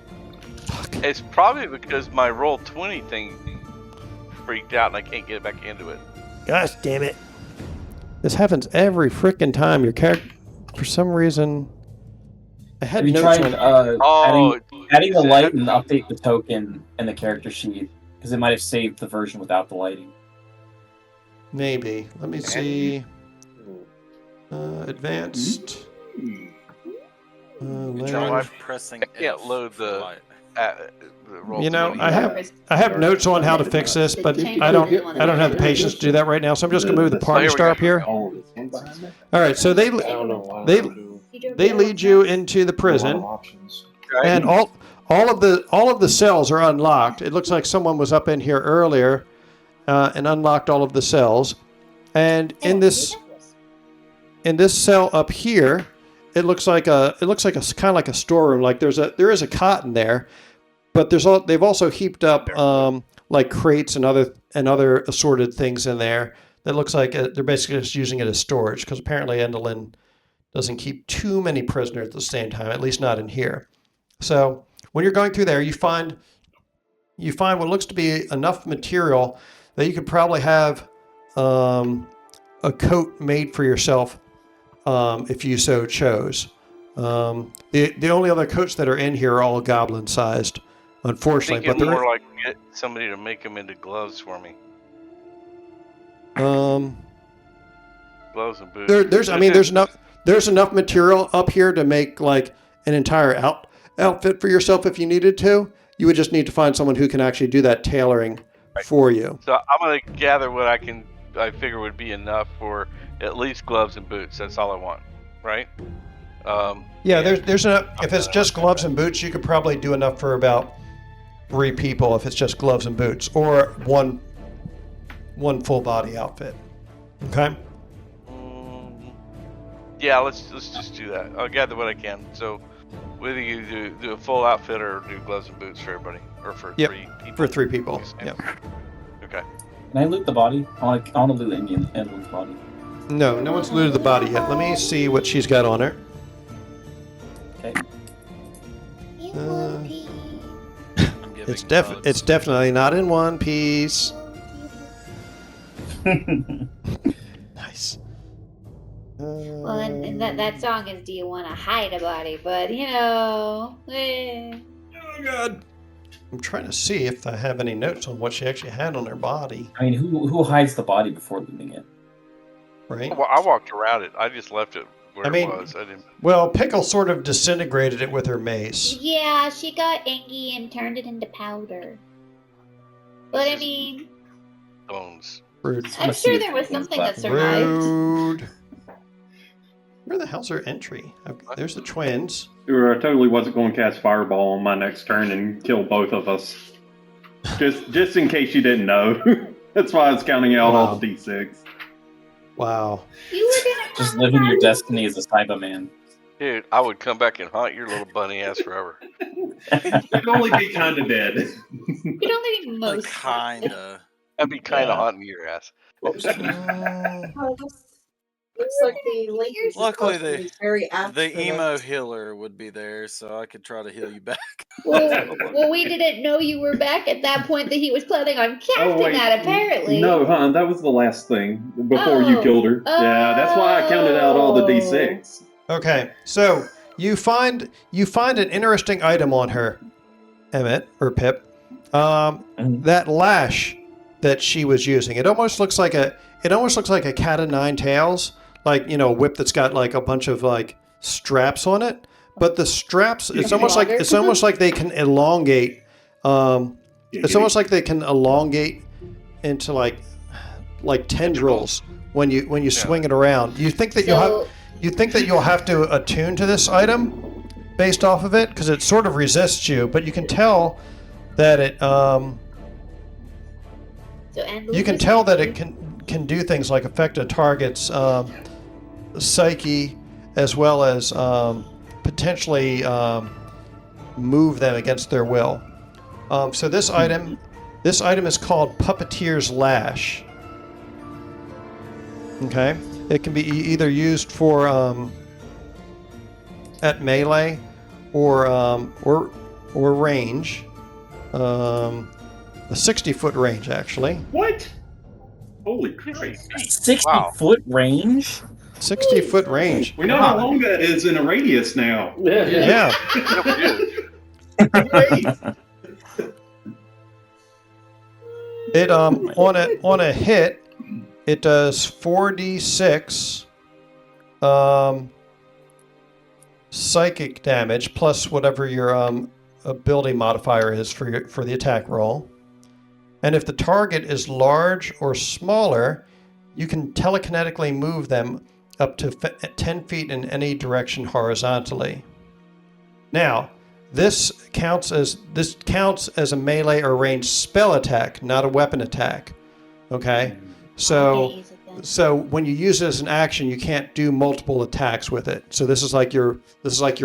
C: Fuck.
E: It's probably because my roll 20 thing freaked out and I can't get back into it.
C: Gosh damn it! This happens every freaking time. Your character, for some reason, I had
G: Have you
C: notes
G: tried
E: Oh,
G: adding the
E: is
G: light
E: that-
G: and update the token in the character sheet? Because it might have saved the version without the lighting.
C: Maybe. Let me see. Advanced.
J: You
C: Layer.
J: try pressing
E: I can't
J: F
E: load
J: for
E: the-
J: light.
E: The roll
C: You know,
E: 20.
C: I have notes on how to fix this, but I don't have the patience to do that right now. So I'm just gonna move the party
E: here we
C: star
E: go.
C: up here.
F: Oh,
C: All right. So
F: I don't know why.
C: they lead you into the prison,
F: Options.
E: Okay.
C: and all of the cells are unlocked. It looks like someone was up in here earlier and unlocked all of the cells. And in this cell up here, it looks like a kind of like a storeroom. Like there is a cot in there, but they've also heaped up like crates and other assorted things in there. That looks like they're basically just using it as storage, because apparently Endolin doesn't keep too many prisoners at the same time, at least not in here. So when you're going through there, you find what looks to be enough material that you could probably have a coat made for yourself if you so chose. The only other coats that are in here are all goblin sized, unfortunately.
E: Thinking
C: But
E: more like get somebody to make them into gloves for me. Gloves and boots.
C: there's enough material up here to make like an entire outfit for yourself if you needed to. You would just need to find someone who can actually do that tailoring for you.
E: So I'm gonna gather what I figure would be enough for at least gloves and boots. That's all I want, right?
C: Yeah, there's enough. If it's just gloves and boots, you could probably do enough for about 3 people if it's just gloves and boots, or one full body outfit. Okay.
E: Yeah, let's just do that. I'll gather what I can. So whether you do a full outfit or do gloves and boots for everybody, or for
C: Yep,
E: 3 people.
C: for 3 people.
E: Yeah.
C: Yep.
E: Okay.
G: Can I loot the body? I want to loot the Indian Edwin's body.
C: No one's looted the body yet. Let me see what she's got on her.
G: Okay.
J: I'm giving
C: It's
J: drugs.
C: definitely not in one piece. Nice.
D: Well, and that song is "Do You Want to Hide a Body?" But
C: Oh God. I'm trying to see if I have any notes on what she actually had on her body.
G: I mean, who hides the body before leaving it?
C: Right?
E: Well, I walked around it. I just left it where
C: I mean,
E: it was. I didn't.
C: Well, Pickle sort of disintegrated it with her mace.
D: yeah, she got angry and turned it into powder. But I mean,
E: Bones.
C: Rude.
D: I'm sure there was something that survived.
C: Rude. Where the hell's her entry? Okay, there's the twins.
A: I totally wasn't going to cast Fireball on my next turn and kill both of us. Just in case you didn't know. That's why I was counting out all the D6.
C: Wow.
D: You were gonna
G: Just living your destiny as a Cyberman.
E: Dude, I would come back and haunt your little bunny ass forever.
A: You'd only be kind of dead.
D: You'd only be most.
J: Kinda.
E: I'd be kind of haunting your ass.
I: Looks like the link is
J: Luckily,
I: supposed to be very apt
J: The
I: for
J: emo
I: this.
J: healer would be there, so I could try to heal you back.
D: Well, we didn't know you were back at that point that he was planning on casting that, apparently.
A: No, that was the last thing before you
D: Oh.
A: killed her. Yeah, that's why I counted out all the D6.
C: Okay, so you find an interesting item on her, Emmett or Pip. That lash that she was using. It almost looks like a cat of nine tails, like, you know, a whip that's got like a bunch of like straps on it. But the straps, it's almost like they can elongate. It's almost like they can elongate into like tendrils when you swing it around. You think that you'll have to attune to this item based off of it because it sort of resists you, but you can tell that it can do things like affect a target's psyche as well as potentially move them against their will. So this item is called Puppeteer's Lash. Okay, it can be either used for at melee or range. A 60-foot range, actually.
A: What? Holy Christ.
G: 60-foot range?
C: 60-foot range.
A: We know how long that is in a radius now.
C: Yeah. It on a hit, it does 4d6 psychic damage plus whatever your ability modifier is for the attack roll. And if the target is large or smaller, you can telekinetically move them up to 10 feet in any direction horizontally. Now, this counts as a melee or ranged spell attack, not a weapon attack. Okay? So when you use it as an action, you can't do multiple attacks with it. So this is like your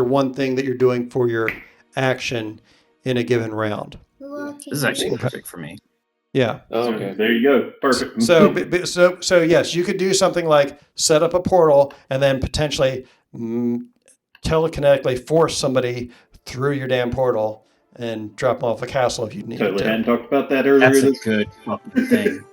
C: one thing that you're doing for your action in a given round.
G: This is actually perfect for me.
C: Yeah.
A: Okay. There you go. Perfect.
C: So yes, you could do something like set up a portal and then potentially telekinetically force somebody through your damn portal and drop them off a castle if you need to.
A: Totally hadn't talked about that earlier.
G: That's a good fucking thing.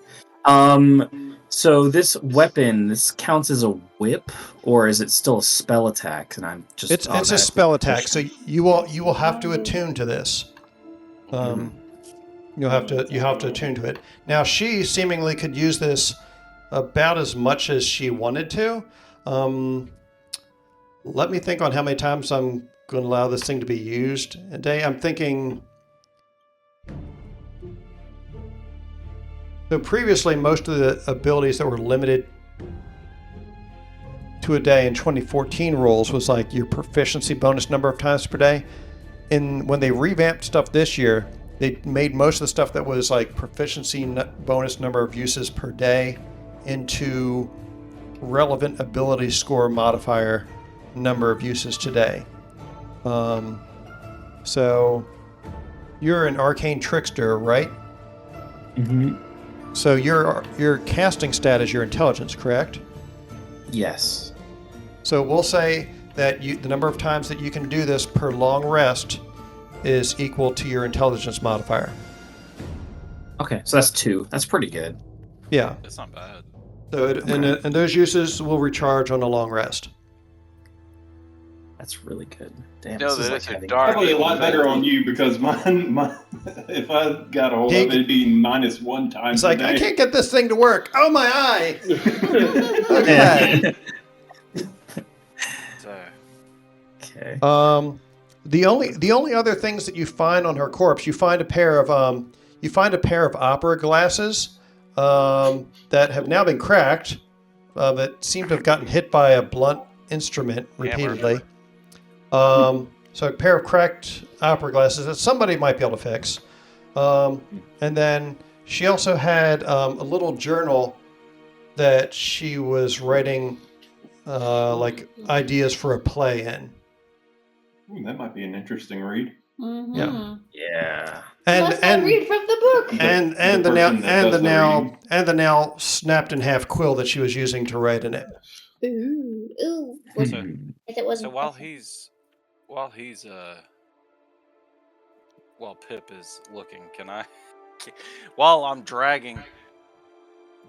G: So this weapon, this counts as a whip, or is it still a spell attack? And I'm just
C: it's a spell attack. So you will have to attune to this. You have to attune to it. Now she seemingly could use this about as much as she wanted to. Let me think on how many times I'm going to allow this thing to be used a day. I'm thinking. So previously, most of the abilities that were limited to a day in 2014 rolls was like your proficiency bonus number of times per day. And when they revamped stuff this year, they made most of the stuff that was like proficiency bonus number of uses per day into relevant ability score modifier number of uses today. So you're an arcane trickster, right?
G: Mm-hmm.
C: So your casting stat is your intelligence, correct?
G: Yes.
C: So we'll say that the number of times that you can do this per long rest is equal to your intelligence modifier.
G: Okay, so that's 2. That's pretty good.
C: Yeah.
J: It's not bad.
C: So and those uses will recharge on a long rest.
G: That's really good. Damn,
E: No,
G: this is
E: that
G: like
E: is a
G: having
E: dark-
A: Probably a lot better on you because mine if I got a hold of it, it'd be -1 times.
C: It's like,
A: a
C: I
A: day.
C: can't get this thing to work. Oh, my eye. Look at
J: So,
G: Okay.
C: that. The only other things that you find on her corpse, you find a pair of opera glasses that have now been cracked, that seem to have gotten hit by a blunt instrument repeatedly. So a pair of cracked opera glasses that somebody might be able to fix. And then she also had a little journal that she was writing like ideas for a play in.
A: Ooh, that might be an interesting read.
D: Mm-hmm.
C: Yeah.
G: Yeah.
D: And read from the book.
C: And the now snapped in half quill that she was using to write in it.
D: Ooh.
J: so,
D: If it wasn't
J: so while Pip is looking, can I? While I'm dragging.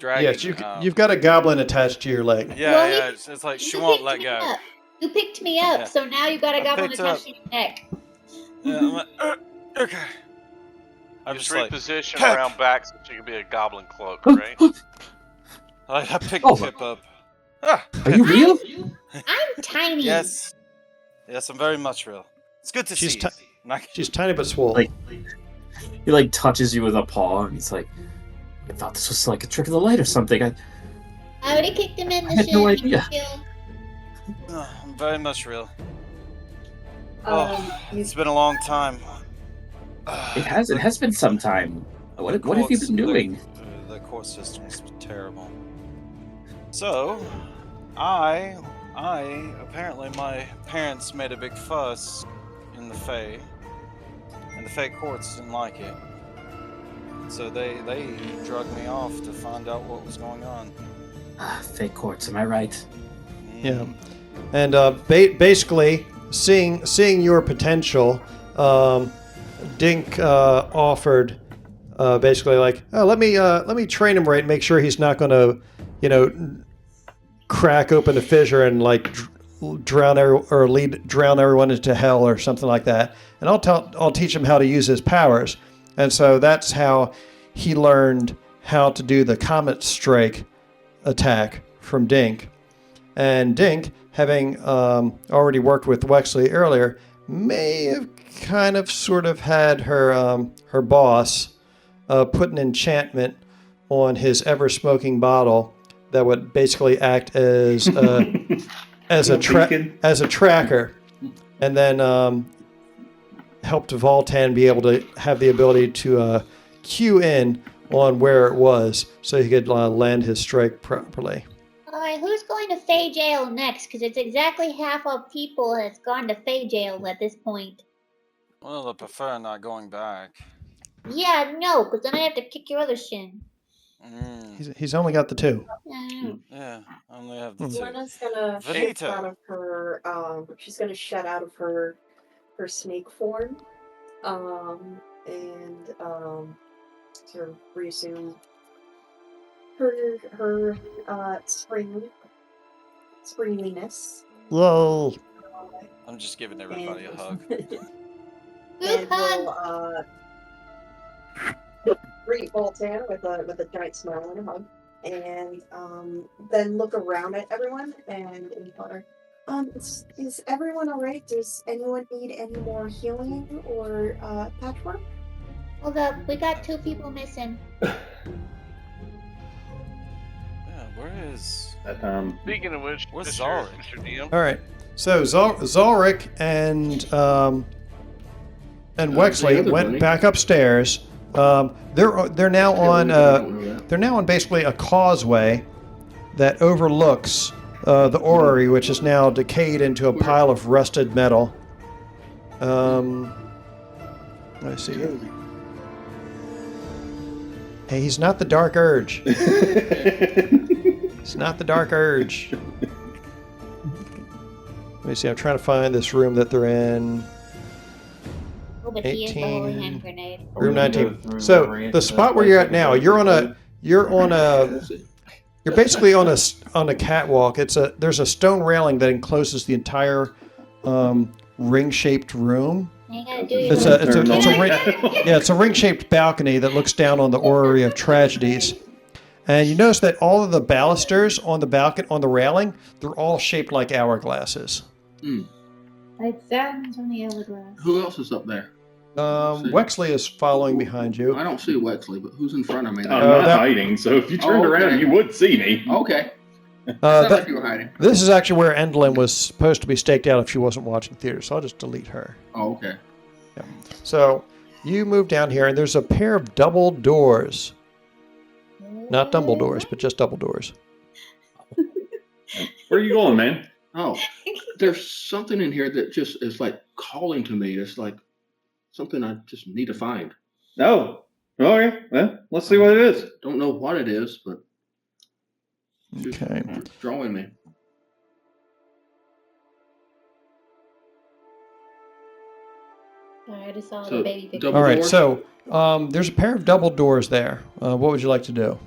C: Yes, you've got a goblin attached to your leg.
J: Yeah,
D: Well,
J: yeah. It's like she won't let go.
D: Up. You picked me up,
J: Yeah.
D: so now you got a
J: I
D: goblin
J: picked
D: attached
J: up.
D: to your neck.
J: Yeah, I'm like, okay. I'm
E: Just
J: just like,
E: reposition
J: Pep.
E: around back so she can be a goblin cloak, right?
J: I picked
G: Oh.
J: Pip up. Ah,
G: Are you real?
D: I'm tiny.
J: yes, I'm very much real. It's good to
C: She's
J: see.
C: ti-
J: you. Not-
C: She's tiny but swole.
G: Like, he like touches you with a paw, and he's like, I thought this was like a trick of the light or something.
D: I already kicked him in the
G: I had
D: shin.
G: no idea.
J: I'm very much real.
I: Um,
J: It's been a long time.
G: It has been some time. What have you been doing?
J: The court system's terrible. So, I apparently my parents made a big fuss in the Fae, and the Fae courts didn't like it. So they drugged me off to find out what was going on.
G: Fake courts, am I right?
C: Yeah. And basically, seeing your potential, Dink offered basically like, oh, let me train him right, and make sure he's not going to, crack open a fissure and like drown everyone into hell or something like that. And I'll teach him how to use his powers. And so that's how he learned how to do the Comet Strike attack from Dink. And Dink, having already worked with Wexley earlier, may have kind of sort of had her boss put an enchantment on his ever-smoking bottle that would basically act as as a tracker, and then helped Voltan be able to have the ability to cue in on where it was, so he could land his strike properly.
D: All right, who's going to Fey Jail next? Because it's exactly half of people that's gone to Fey Jail at this point.
J: Well, I prefer not going back.
D: Yeah, no, because then I have to kick your other shin.
C: He's only got the two.
J: Yeah, I only have the two.
I: Lena's gonna shift out of her. She's gonna shed out of her snake form, and sort of resume her springiness.
C: Whoa.
J: I'm just giving everybody a hug.
I: And we'll greet Voltan with a giant smile and a hug, and then look around at everyone and inquire, is everyone alright? Does anyone need any more healing or patchwork?
D: Hold up, we got 2 people missing.
J: Yeah, where is...
E: Speaking of which,
J: where's
E: Mr.
J: Zalric?
E: DM?
C: All right. So Zalric and Wexley went back upstairs. They're now on basically a causeway that overlooks the orrery, which is now decayed into a pile of rusted metal. Let's see. Hey, he's not the Dark Urge. It's not the Dark Urge. Let me see. I'm trying to find this room that they're in.
D: Oh, but he is the holy hand grenade.
C: Room 19. So the spot where you're at now, you're You're on a. You're basically on a catwalk. There's a stone railing that encloses the entire ring-shaped room. It's a ring-shaped balcony that looks down on the orrery of tragedies. And you notice that all of the balusters on the balcony, on the railing, they're all shaped like hourglasses.
D: Like fountains on the hourglass.
B: Who else is up there?
C: Wexley is following behind you.
B: I don't see Wexley, but who's in front of me?
A: I'm not hiding, so if you turned around, you would see me.
B: Okay. Sounds like you were hiding.
C: This is actually where Endlin was supposed to be staked out if she wasn't watching theater, so I'll just delete her.
B: Oh, okay.
C: Yeah. So you move down here, and there's a pair of double doors. Not double doors, but just double doors.
A: Where are you going, man?
B: Oh, there's something in here that just is like calling to me. It's like something I just need to find.
A: Oh, okay. Well, let's see what it is.
B: Don't know what it is, but
C: okay,
B: it's drawing me.
D: I just saw the baby picture.
C: All right, so there's a pair of double doors there. What would you like to do?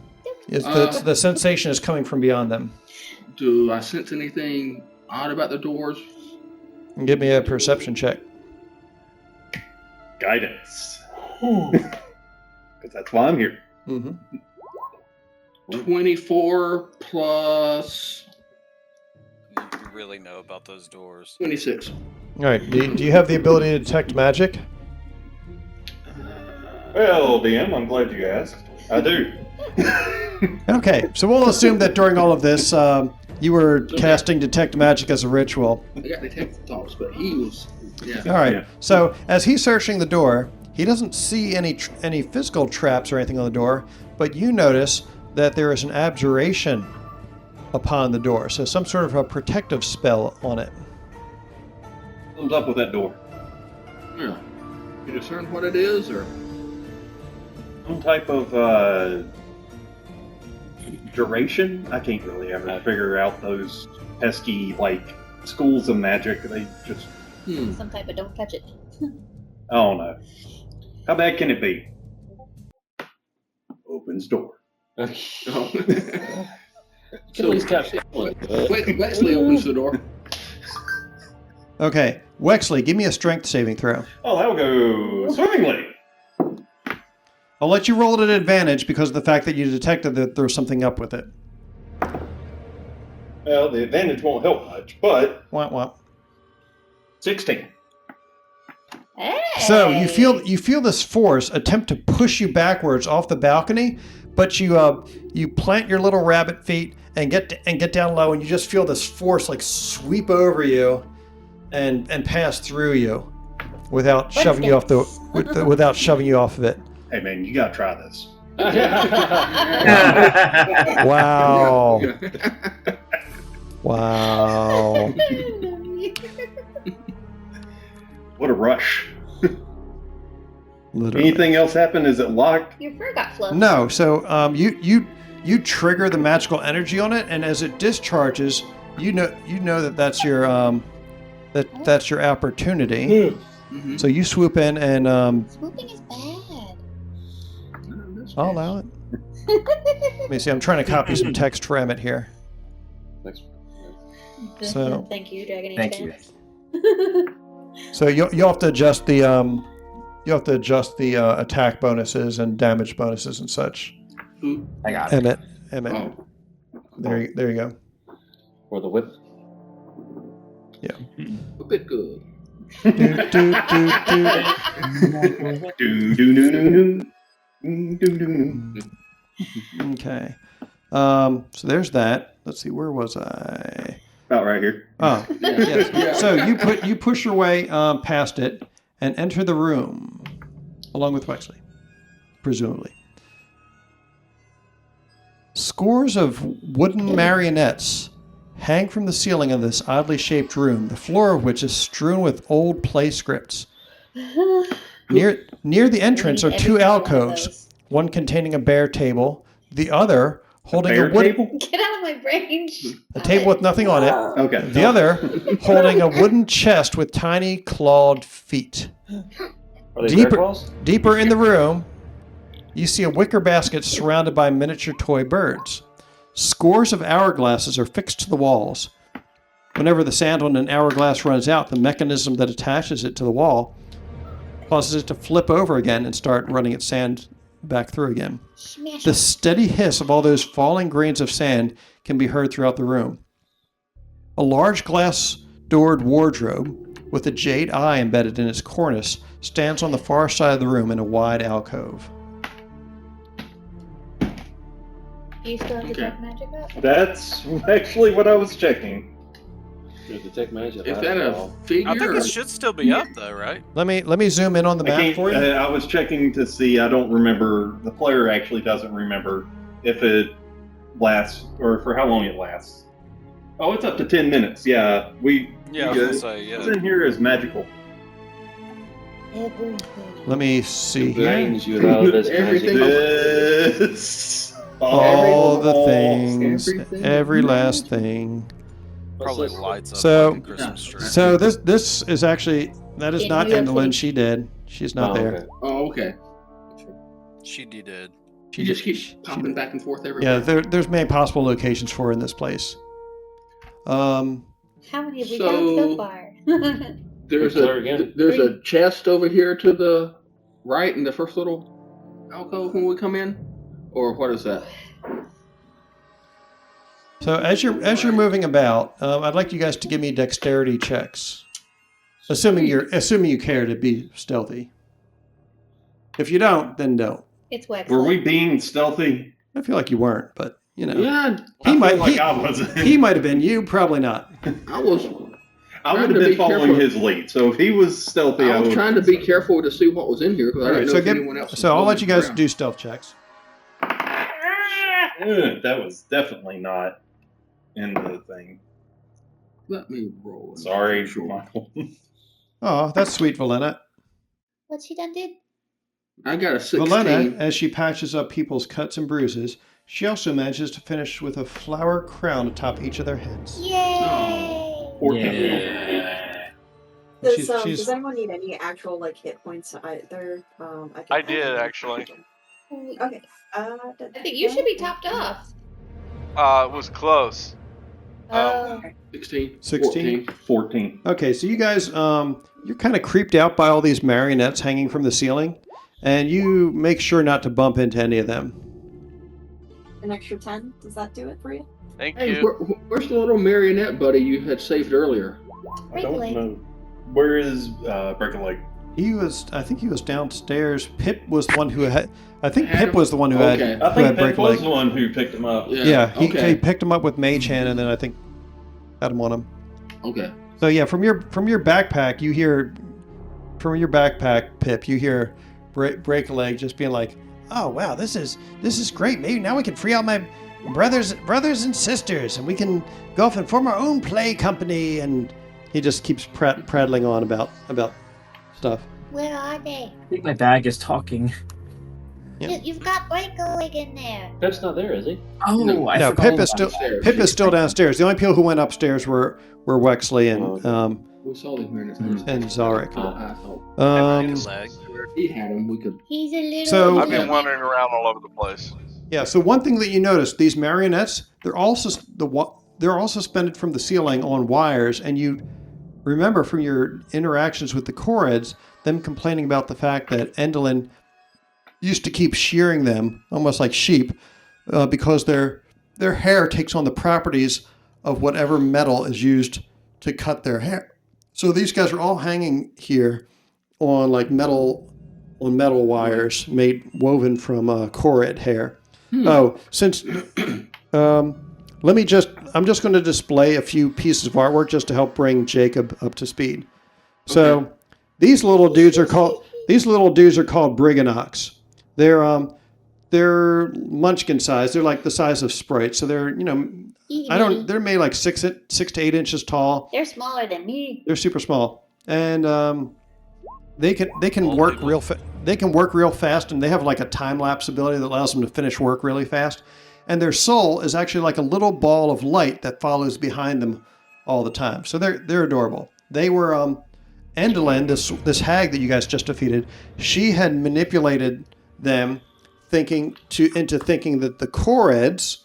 C: The sensation is coming from beyond them.
B: Do I sense anything odd about the doors?
C: Give me a perception check.
A: Guidance. Because that's why I'm here.
B: 24 plus...
H: You really know about those doors.
B: 26.
C: All right, do you have the ability to detect magic?
A: Well, DM, I'm glad you asked. I do.
C: Okay, so we'll assume that during all of this, you were casting detect magic as a ritual.
B: I got detective thoughts, but he was... Yeah.
C: All right, so as he's searching the door, he doesn't see any physical traps or anything on the door, but you notice that there is an abjuration upon the door, so some sort of a protective spell on it.
A: What's up with that door?
B: Yeah. You discern what it is, or
A: some type of duration? I can't really ever figure out those pesky schools of magic. They just
D: some type of don't touch it.
A: I don't know. How bad can it be? Opens door.
B: So
F: Wexley
B: opens the door.
C: Okay, Wexley, give me a strength saving throw.
A: Oh, that'll go swimmingly.
C: I'll let you roll it at advantage because of the fact that you detected that there was something up with it.
A: Well, the advantage won't help much, but...
C: What?
A: 16.
D: Hey.
C: So you feel this force attempt to push you backwards off the balcony, but you plant your little rabbit feet and get down low, and you just feel this force sweep over you and pass through you without shoving you off without shoving you off of it.
A: Hey man, you gotta try this.
C: Wow. Wow.
A: What a rush.
C: Literally.
A: Anything else happen? Is it locked?
D: Your fur got fluffed.
C: No. So you trigger the magical energy on it, and as it discharges, you know that's your that's your opportunity.
B: Mm-hmm.
C: So you swoop in and
D: Swooping is bad.
C: I'll allow it. Let me see. I'm trying to copy some text for Emmett here. So
D: Thank you, Dragon Age.
G: Thank you.
C: So you have to adjust the attack bonuses and damage bonuses and such.
G: I got it.
C: Emmett.
B: Oh.
C: There you go.
F: Or the whip.
C: Yeah.
B: Whip it good.
C: Okay. So there's that. Let's see. Where was I?
A: About right here.
C: Oh, yes.
B: Yeah.
C: So you push your way past it and enter the room, along with Wexley, presumably. Scores of wooden marionettes hang from the ceiling of this oddly shaped room, the floor of which is strewn with old play scripts. Near the entrance are two alcoves, one containing a bare table, the other holding a wooden
A: table?
D: Get out of my range.
C: a table with nothing on it.
A: Okay.
C: The other holding a wooden chest with tiny clawed feet.
F: Are they bear claws?
C: Deeper in the room, you see a wicker basket surrounded by miniature toy birds. Scores of hourglasses are fixed to the walls. Whenever the sand on an hourglass runs out, the mechanism that attaches it to the wall causes it to flip over again and start running its sand back through again.
D: Smash
C: The
D: it.
C: steady hiss of all those falling grains of sand can be heard throughout the room. A large glass-doored wardrobe with a jade eye embedded in its cornice stands on the far side of the room in a wide alcove.
D: You still have
B: Okay.
D: detect magic up?
A: That's actually what I was checking.
F: Detect magic.
B: Is that a figure?
H: I think
B: or-
H: it should still be up though, right?
C: Let me zoom in on the
A: I
C: map
A: can't.
C: for you.
A: I was checking to see. I don't remember. The player actually doesn't remember if it lasts or for how long it lasts. Oh, it's up to 10 minutes. Yeah,
H: Yeah, I was gonna say,
A: What's
H: yeah.
A: in here is magical.
D: Everything.
C: Let me see here.
F: Drains you out of this
B: Everything.
F: magic.
A: This.
C: All the
A: Oh,
C: things,
B: everything.
C: every last thing.
H: Probably lights up
C: So-
H: like a Christmas tree.
C: So this is actually that is
D: In
C: not
D: real
C: Endolin.
D: life.
C: She did. She's not there.
F: Okay.
B: Oh, okay.
H: She did.
B: She just keeps popping
C: did.
B: back and forth everywhere.
C: Yeah, there's many possible locations for her in this place.
D: How many have we
B: So-
D: found so far?
B: There's
F: There again.
B: there's a chest over here to the right in the first little alcove when we come in, or what is that?
C: So as you're moving about, I'd like you guys to give me dexterity checks, assuming you care to be stealthy. If you don't, then don't.
D: It's Wexley.
A: Were we being stealthy?
C: I feel like you weren't, but you know,
B: Yeah,
C: he
A: I
C: might
A: feel like
C: he,
A: I wasn't.
C: he might have been. You probably not.
B: I was.
A: I
B: trying
A: would
B: to
A: have been
B: be
A: following
B: careful.
A: his lead. So if he was stealthy,
B: I was
A: would.
B: trying to be careful to see what was in here because I
C: All right,
B: didn't know
C: so
B: if anyone else. Was
C: I'll let you guys
B: around.
C: do stealth checks.
A: That was definitely not in the thing.
B: Let me roll.
A: Sorry,
B: Sure.
A: Michael.
C: Oh, that's sweet, Valena.
D: What's she done did?
B: I got a 16.
C: Valena, as she patches up people's cuts and bruises, she also manages to finish with a flower crown atop each of their heads.
D: Yay!
G: Yeah.
C: She's-
I: Does anyone need any actual hit points either?
E: I did actually.
I: Okay.
D: I think you should be topped off.
E: It was close.
D: Oh.
B: 16.
C: 16?
A: 14.
C: Okay, so you guys, you're kind of creeped out by all these marionettes hanging from the ceiling, and you make sure not to bump into any of them.
I: An extra 10. Does that do it for you?
E: Thank
B: Hey,
E: you.
B: where's the little marionette buddy you had saved earlier?
A: I don't
D: Wrinkly.
A: know. Where is Break a Leg?
C: I think he was downstairs. Pip was the one who had, I think
B: Had
C: Pip
B: him?
C: was the one who
B: Okay.
C: had,
A: I
C: who
A: think
C: had
A: Pip
C: break a
A: was
C: leg.
A: the one who picked him up.
C: Yeah, he
B: okay.
C: picked him up with Mage Hand, and then I think had him on him.
B: Okay.
C: So yeah, from your backpack, you hear Pip, you hear break a leg just being like, "Oh wow, this is great. Maybe now we can free out my brothers and sisters, and we can go off and form our own play company." And he just keeps prattling on about stuff.
D: Where are they?
G: I think my bag is talking.
C: Yeah.
D: You've got Breakaway in there.
F: Pip's not there, is he?
G: Oh, I
C: No,
G: forgot
C: Pip
G: all
C: is
G: about
C: still
G: it.
C: Pip is still downstairs. The only people who went upstairs were Wexley and
B: We saw these marionettes.
C: and Zarek.
B: I thought
H: Leg.
B: he had them. We could.
D: He's a little.
C: So-
E: I've been wandering around all over the place.
C: Yeah. So one thing that you notice, these marionettes, they're all suspended from the ceiling on wires, and you remember from your interactions with the Koreds, them complaining about the fact that Endolin used to keep shearing them almost like sheep because their hair takes on the properties of whatever metal is used to cut their hair. So these guys are all hanging here on metal wires woven from Korid hair. Oh, since I'm just going to display a few pieces of artwork just to help bring Jacob up to speed. So these little dudes are called Briganox. They're munchkin size. They're like the size of sprites. So they're they're made like 6 to 8 inches tall.
D: They're smaller than me.
C: They're super small, and they can work real fast, and they have like a time lapse ability that allows them to finish work really fast. And their soul is actually like a little ball of light that follows behind them all the time. So they're adorable. They were Endolin, this hag that you guys just defeated. She had manipulated them into thinking that the Koreds,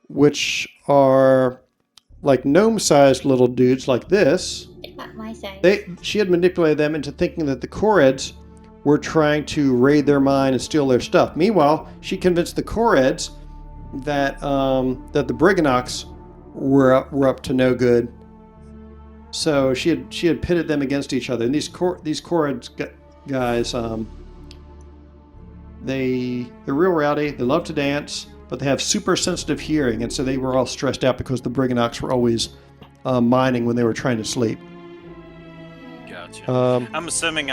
C: which are like gnome-sized little dudes like this,
D: Not my size.
C: she had manipulated them into thinking that the Koreds were trying to raid their mine and steal their stuff. Meanwhile, she convinced the Koreds that that the Briganox were up to no good. So she had pitted them against each other. And these Koreds guys, they're real rowdy. They love to dance, but they have super sensitive hearing, and so they were all stressed out because the Briganox were always mining when they were trying to sleep.
J: Gotcha. I'm assuming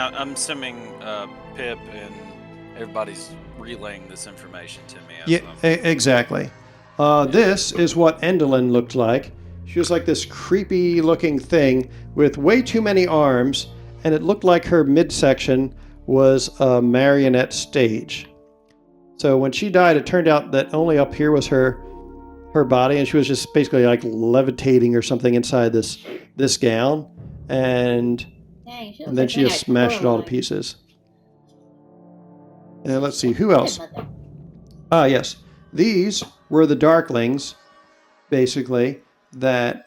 J: Pip and everybody's relaying this information to me.
C: Yeah, exactly. This is what Endolin looked like. She was like this creepy-looking thing with way too many arms, and it looked like her midsection was a marionette stage. So when she died, it turned out that only up here was her body, and she was just basically like levitating or something inside this gown, and then she just smashed it all to pieces. And let's see, who else? Yes. These were the Darklings, basically, that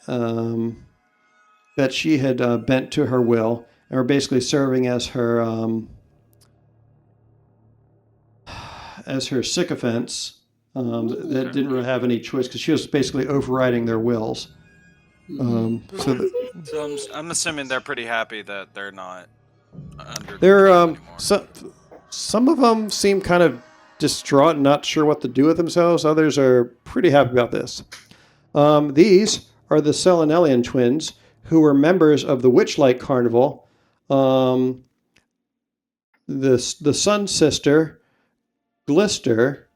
C: she had bent to her will, and were basically serving as her sycophants that didn't really have any choice because she was basically overriding their wills.
J: So I'm assuming they're pretty happy that they're not under.
C: They're some of them seem kind of distraught and not sure what to do with themselves. Others are pretty happy about this. These are the Selenelian twins, who were members of the Witchlight Carnival. The Sun Sister, Glister,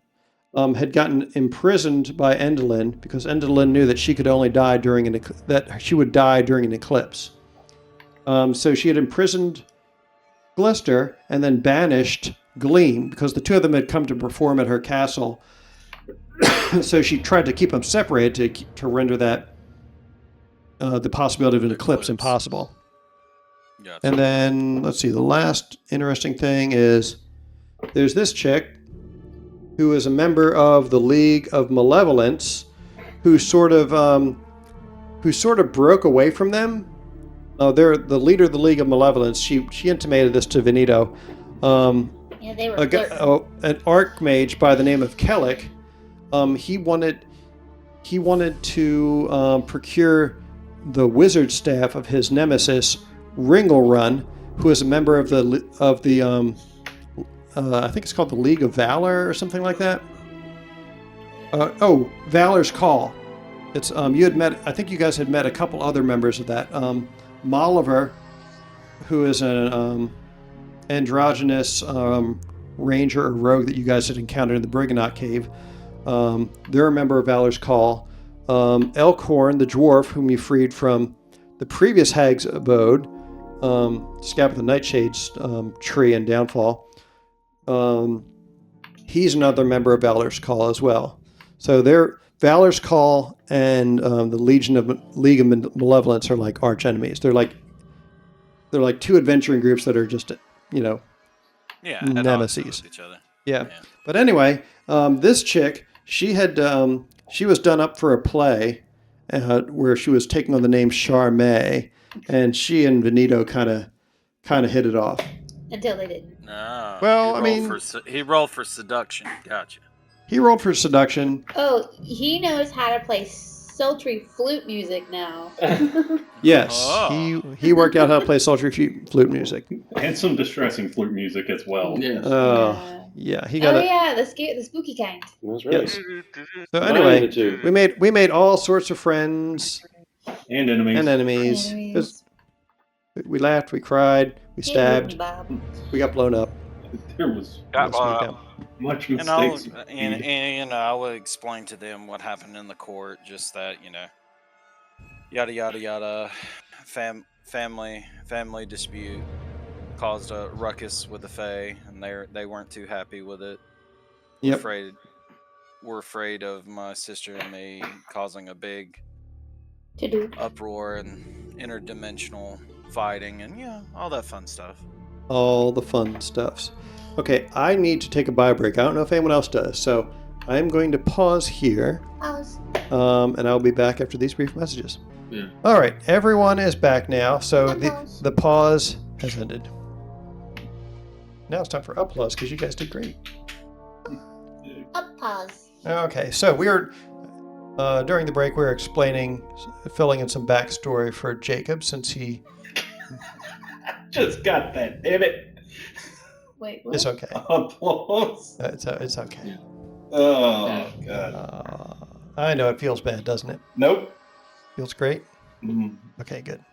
C: had gotten imprisoned by Endolin because Endolin knew that she could only die that she would die during an eclipse. So she had imprisoned Glister and then banished Gleam because the two of them had come to perform at her castle. So she tried to keep them separated to render that the possibility of an eclipse impossible.
J: Gotcha.
C: And then let's see. The last interesting thing is there's this chick who is a member of the League of Malevolence, who sort of broke away from them. They're the leader of the League of Malevolence. She intimated this to Venito.
D: Yeah, they were
C: an archmage by the name of Kellic. He wanted to procure the wizard staff of his nemesis Ringelrun, who is a member of the I think it's called the League of Valor or something like that. Valor's Call. It's you had met. I think you guys had met a couple other members of that. Molliver, who is an androgynous ranger or rogue that you guys had encountered in the Briganock Cave. They're a member of Valor's Call. Elkhorn, the dwarf whom you freed from the previous hag's abode, Scab of the Nightshade's tree and downfall. He's another member of Valor's Call as well. So they're Valor's Call and the League of Malevolence are like arch enemies. They're like two adventuring groups that are just nemesis.
J: With each other.
C: Yeah. But anyway, this chick, she was done up for a play where she was taking on the name Charmé, and she and Venito kind of hit it off.
D: Until they didn't.
J: No.
C: Well,
J: he rolled for seduction. Gotcha.
C: He rolled for seduction.
D: Oh, he knows how to play sultry flute music now.
C: Yes,
E: Oh.
C: he worked out how to play sultry flute music.
A: And some distressing flute music as well.
B: Yeah.
C: Yeah, he got
D: the spooky kind.
F: That's right.
C: Yes. So anyway, we made all sorts of friends
A: And enemies.
C: and enemies. It was- We laughed, we cried, we stabbed, we got blown up.
A: There was much
J: And
A: mistakes.
J: I would explain to them what happened in the court, just that, yada yada yada, family dispute caused a ruckus with the Fae, and they weren't too happy with it.
C: Yep.
J: We're afraid of my sister and me causing a big uproar and interdimensional fighting and all that fun stuff.
C: All the fun stuffs. Okay, I need to take a bio break. I don't know if anyone else does, so I'm going to pause here.
D: Pause.
C: And I'll be back after these brief messages.
B: Yeah.
C: All right, everyone is back now, so
D: Applause.
C: the pause has ended. Now it's time for applause because you guys did great.
D: Up pause.
C: Okay, so we were during the break we were filling in some backstory for Jacob since he.
A: Just got that, damn it.
D: Wait, what?
C: It's okay.
A: Applause.
C: It's okay.
B: Yeah.
A: Oh, God.
C: I know it feels bad, doesn't it?
A: Nope.
C: Feels great.
A: Mm.
C: Okay, good.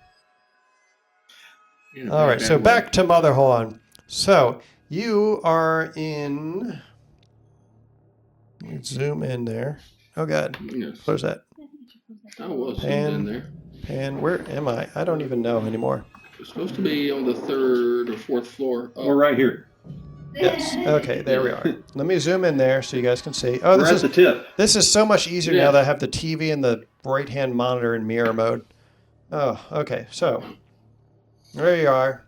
B: Yeah,
C: All right,
B: bad
C: so
B: way.
C: back to Motherhorn. So you are in. Let me zoom in there. Oh God,
B: Yes.
C: close that.
B: I was
C: Pan.
B: in there.
C: And where am I? I don't even know anymore.
B: It's supposed to be on the 3rd or 4th floor.
A: We're right here.
C: Yes. Okay, there we are. Let me zoom in there so you guys can see. Oh,
A: We're at the tip.
C: this is so much easier
B: Yeah.
C: now that I have the TV and the right-hand monitor in mirror mode. Oh, okay. So there you are.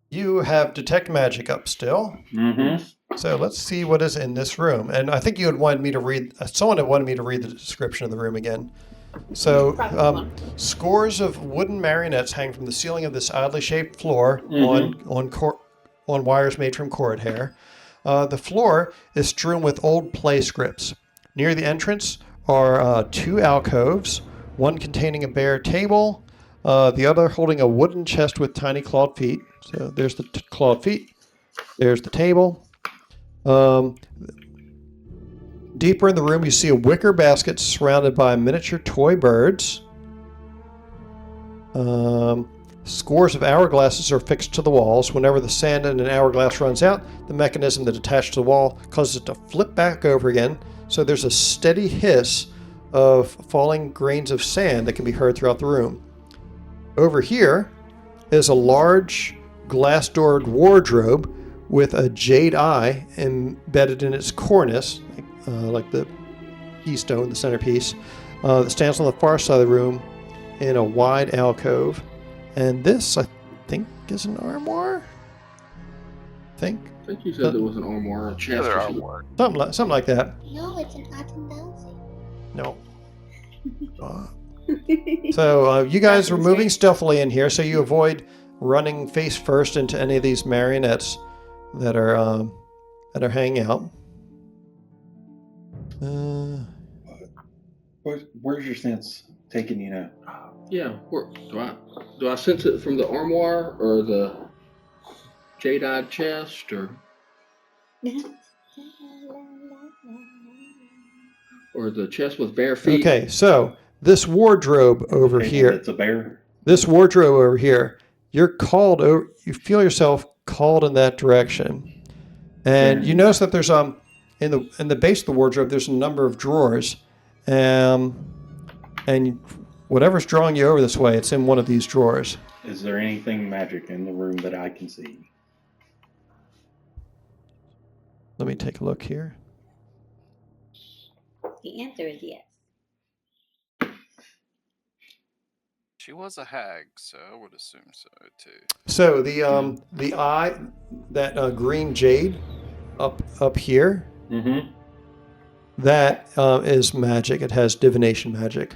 C: You have detect magic up still.
A: Mm-hmm.
C: So let's see what is in this room. And I think you had wanted me to read. Someone had wanted me to read the description of the room again. So, scores of wooden marionettes hang from the ceiling of this oddly shaped floor on wires made from cord hair. The floor is strewn with old play scripts. Near the entrance are 2 alcoves, one containing a bare table, the other holding a wooden chest with tiny clawed feet. So there's the clawed feet. There's the table. Deeper in the room, you see a wicker basket surrounded by miniature toy birds. Scores of hourglasses are fixed to the walls. Whenever the sand in an hourglass runs out, the mechanism that attached to the wall causes it to flip back over again. So there's a steady hiss of falling grains of sand that can be heard throughout the room. Over here is a large glass-doored wardrobe with a jade eye embedded in its cornice, like the keystone, the centerpiece, that stands on the far side of the room in a wide alcove. And this, I think, is an armoire?
B: I think you said there was an armoire or a chest.
E: Other
B: or something.
E: artwork.
C: Something like that.
D: No, it's an Attendancy.
C: No. So you guys are moving stealthily in here, so you avoid running face first into any of these marionettes that are hanging out.
A: Where's your sense taking you now?
B: Yeah, do I sense it from the armoire or the jade-eyed chest or the chest with bare feet?
C: Okay, so this wardrobe over here.
A: It's a bear.
C: This wardrobe over here. You're called over. You feel yourself called in that direction, and you notice that there's in the base of the wardrobe there's a number of drawers, and whatever's drawing you over this way, it's in one of these drawers.
A: Is there anything magic in the room that I can see?
C: Let me take a look here.
D: The answer is yes.
J: She was a hag, so I would assume so too.
C: So the eye, that green jade up here, that is magic. It has divination magic.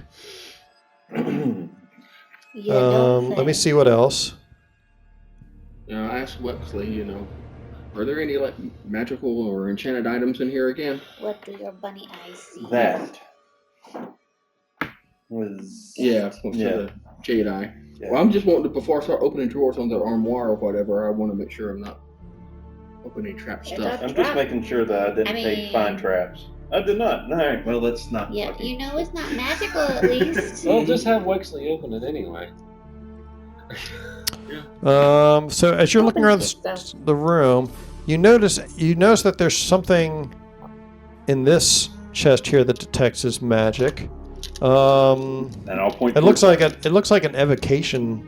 C: Let me see what else.
B: I asked Wexley, are there any like magical or enchanted items in here again?
D: What do your bunny eyes see?
A: That was
B: the jade eye. Yeah. Well, I'm just wanting to, before I start opening drawers on the armoire or whatever, I want to make sure I'm not opening trap stuff.
A: I'm just making sure that I didn't find traps. I did not. All right. Well, let's not.
D: Yeah, it's not magical at least.
F: Well, just have Wexley open it anyway.
C: So as you're looking around the room, you notice that there's something in this chest here that detects as magic.
A: And I'll point.
C: It looks like an evocation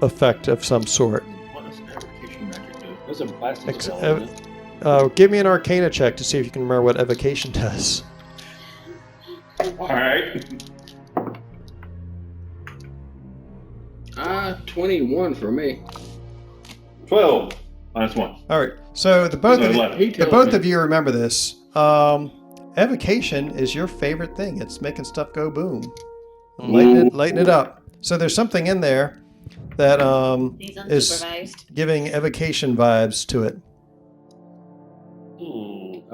C: effect of some sort.
B: What does evocation magic do?
F: There's a plastic spell in it.
C: Give me an Arcana check to see if you can remember what evocation does.
A: All right.
B: 21 for me.
A: 12. Minus 1.
C: All right. So the both
A: So
C: of you,
A: 11.
B: He
C: the
B: tells
C: both
B: me.
C: of you remember this. Evocation is your favorite thing. It's making stuff go boom, lighten it up. So there's something in there that
D: He's
C: is
D: unsupervised.
C: giving evocation vibes to it.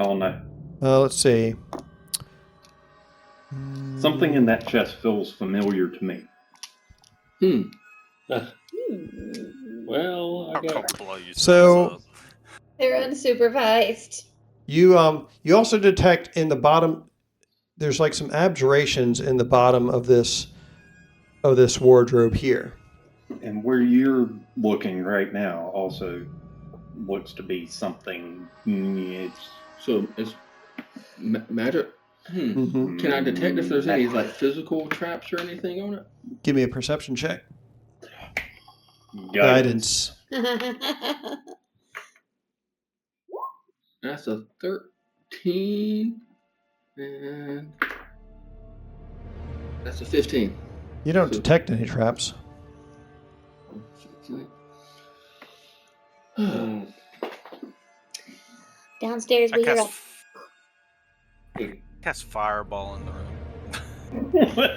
A: Oh no.
C: Let's see.
A: Something in that chest feels familiar to me.
F: Well, I got.
J: Don't blow yourselves
C: So-
J: up.
D: They're unsupervised.
C: You also detect in the bottom. There's like some abjurations in the bottom of this wardrobe here.
A: And where you're looking right now also looks to be something.
B: So it's magic.
C: Mm-hmm.
B: Can I detect if there's any like physical traps or anything on it?
C: Give me a perception check.
A: Guidance.
B: That's a 13, and that's a 15.
C: You don't detect any traps.
D: Downstairs, we hear a
J: Cast fireball in the room.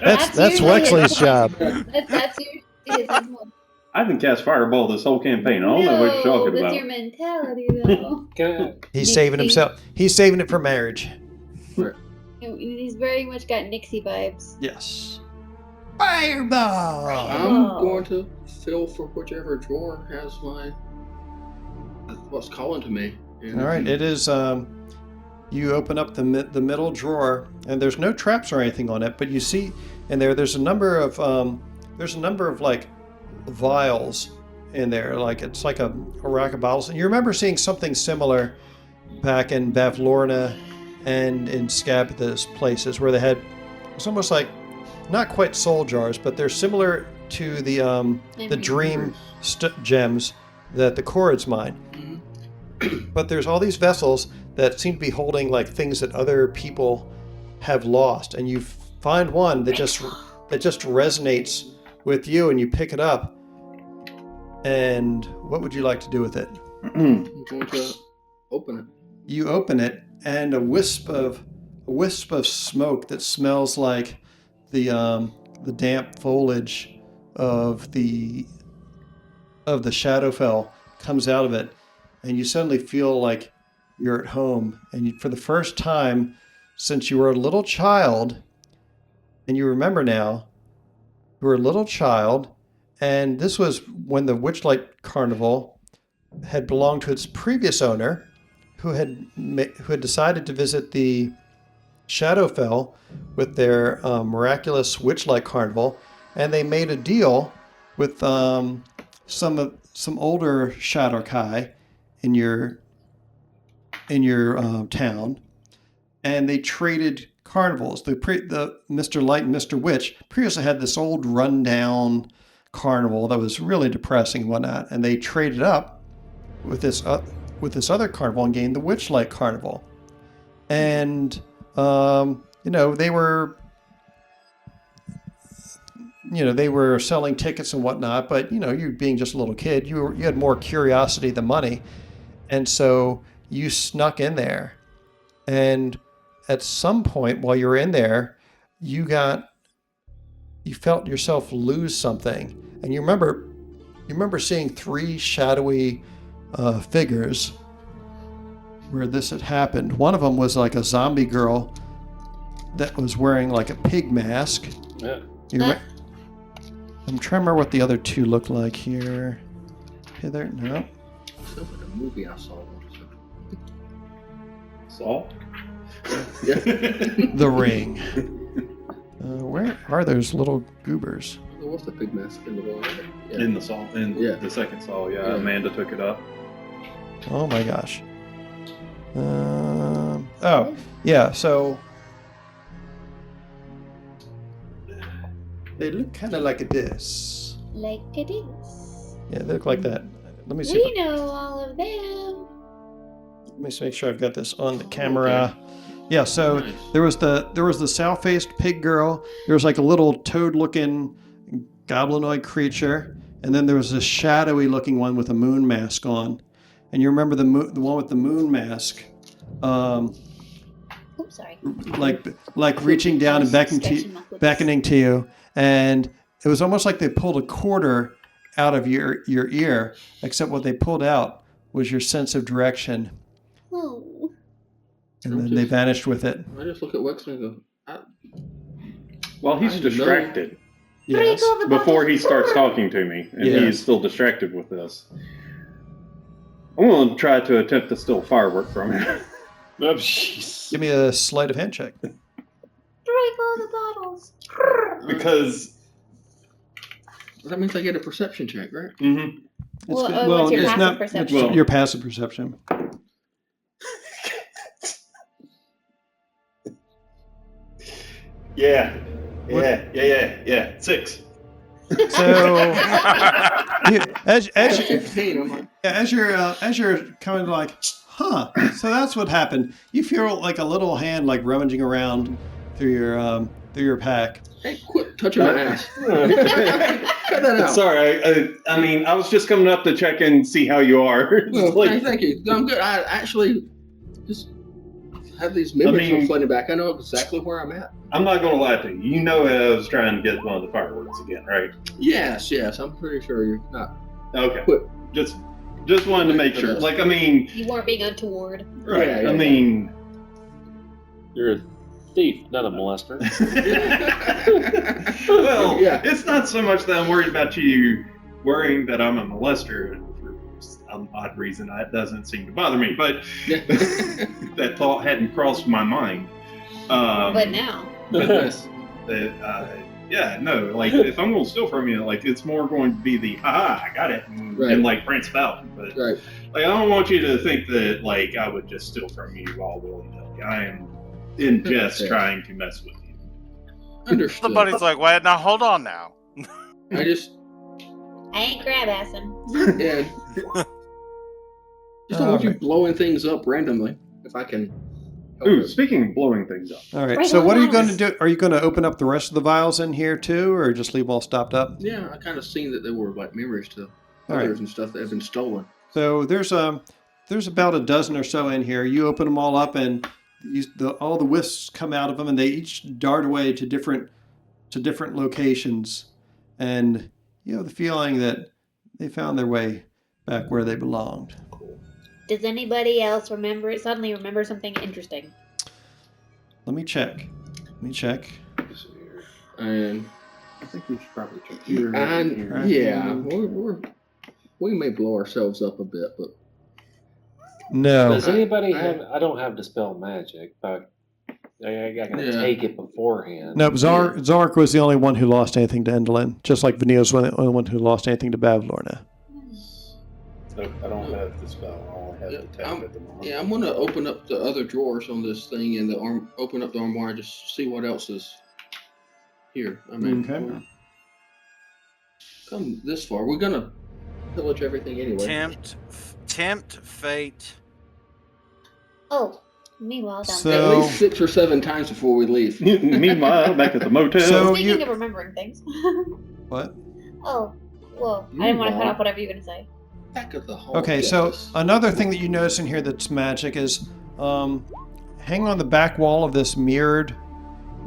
C: That's
D: usually
C: Wexley's job.
D: That's usually his MO.
A: I can cast Fireball this whole campaign. I don't know what you're talking
D: that's
A: about.
D: your mentality, though.
C: He's saving himself. He's saving it for marriage.
D: He's very much got Nixie vibes.
C: Yes. Fireball.
B: I'm going to feel for whichever drawer has what's calling to me.
C: All right. It is. You open up the middle drawer, and there's no traps or anything on it, but you see in there. There's a number of like vials in there. Like it's like a rack of bottles. And you remember seeing something similar back in Bavlorna and in Scabthas places where they had. It's almost like not quite soul jars, but they're similar to the dream gems that the Korrids mine. But there's all these vessels that seem to be holding like things that other people have lost, and you find one that just resonates with you, and you pick it up. And what would you like to do with it?
B: I'm going to open it.
C: You open it, and a wisp of smoke that smells like the damp foliage of the Shadowfell comes out of it, and you suddenly feel like you're at home. And for the first time since you were a little child, and you remember now, you were a little child, and this was when the Witchlight Carnival had belonged to its previous owner, who had decided to visit the Shadowfell with their miraculous Witchlight Carnival, and they made a deal with some older Shadowkai in your town, and they traded carnivals. The Mr. Light and Mr. Witch previously had this old rundown carnival that was really depressing and whatnot, and they traded up with this other carnival and gained the Witchlight Carnival. And they were selling tickets and whatnot, but you being just a little kid, you had more curiosity than money, and so you snuck in there. And at some point while you were in there, you felt yourself lose something, and you remember seeing three shadowy figures where this had happened. One of them was like a zombie girl that was wearing like a pig mask.
F: Yeah.
C: I'm trying to remember what the other two look like here. Hither, no.
B: Sounds like a movie I saw once.
A: Saw?
B: Yeah.
C: The Ring. Where are those little goobers?
B: What's the pig mask in the wall? Yeah.
A: In the saw, the second saw, yeah. Amanda took it up.
C: Oh my gosh. Oh, yeah, so they look kind of like this.
D: Like it is.
C: Yeah, they look like that. Let me see.
D: We know all of them.
C: Let me just make sure I've got this on the camera.
B: Okay.
C: Yeah, so
B: Nice.
C: there was the sow-faced pig girl. There was like a little toad-looking goblinoid creature, and then there was this shadowy-looking one with a moon mask on. and you remember the one with the moon mask,
D: Oops, sorry.
C: like reaching down and beckoning to you, and it was almost like they pulled a quarter out of your ear, except what they pulled out was your sense of direction.
D: Oh.
C: And then they vanished with it.
B: I just look at Wexley and go,
A: Well, he's distracted
C: Yes.
A: before he starts talking to me, and he's still distracted with this. I'm going to try to attempt to steal firework from him.
F: Oh, jeez.
C: Give me a sleight of hand check.
D: Break all the bottles.
A: Because...
B: that means I get a perception check, right?
A: Mm-hmm.
D: What's your passive perception?
C: Well, your passive perception.
A: Yeah. 6.
C: So, as you're kind of like, huh? So that's what happened. You feel like a little hand like rummaging around through your pack.
B: Hey, quit touching my ass. Cut that out.
A: Sorry, I mean, I was just coming up to check and see how you are.
B: Well, thank you. I'm good. I actually just have these memories flooding back. I know exactly where I'm at.
A: I'm not going to lie to you. You know I was trying to get one of the fireworks again, right?
B: Yes. I'm pretty sure you're not.
A: Okay.
B: Quit.
A: Just wanted to make sure. Like, I mean...
D: You weren't being untoward.
A: Right. I mean...
F: You're a thief, not a molester.
A: Well, it's not so much that I'm worried about you worrying that I'm a molester. For some odd reason, that doesn't seem to bother me. But that thought hadn't crossed my mind.
D: But now.
A: But no, like, if I'm going to steal from you, like, it's more going to be the, haha, I got it, and like, Prince Falcon. But, like, I don't want you to think that, like, I would just steal from you all willy-nilly. I am in jest trying to mess with you.
B: Understood.
J: Somebody's like, wait, now hold on now.
B: I
D: ain't grab-assing.
B: Yeah. Just don't want you blowing things up randomly, if I can.
A: Ooh, speaking of blowing things up.
C: All right. So what are you going to do? Are you going to open up the rest of the vials in here too, or just leave them all stopped up?
B: Yeah, I kind of seen that there were like memories to others and stuff that have been stolen.
C: So there's about a dozen or so in here. You open them all up, and all the wisps come out of them, and they each dart away to different locations, and you have the feeling that they found their way back where they belonged.
D: Does anybody else suddenly remember something interesting?
C: Let me check.
B: And
A: I think we should probably check here.
B: And yeah, we may blow ourselves up a bit, but
C: no.
F: Does anybody have? I don't have Dispel Magic, but I gotta take it beforehand.
C: No, Zark was the only one who lost anything to Endolin, just like Vanille's the only one who lost anything to Bavlorna.
A: So I don't have the spell. I only have the tap at the moment.
B: Yeah, I'm gonna open up the other drawers on this thing and open up the armoire, just see what else is here. I mean, come this far, we're gonna pillage everything anyway.
J: Tempt fate.
D: Oh, meanwhile,
B: At least 6 or 7 times before we leave.
A: Meanwhile, back at the motel.
C: So
D: Speaking of remembering things.
C: What?
D: Oh, well, I didn't want to cut off whatever you were going to say.
B: Back of the hall.
C: Okay, so another thing that you notice in here that's magic is hanging on the back wall of this mirrored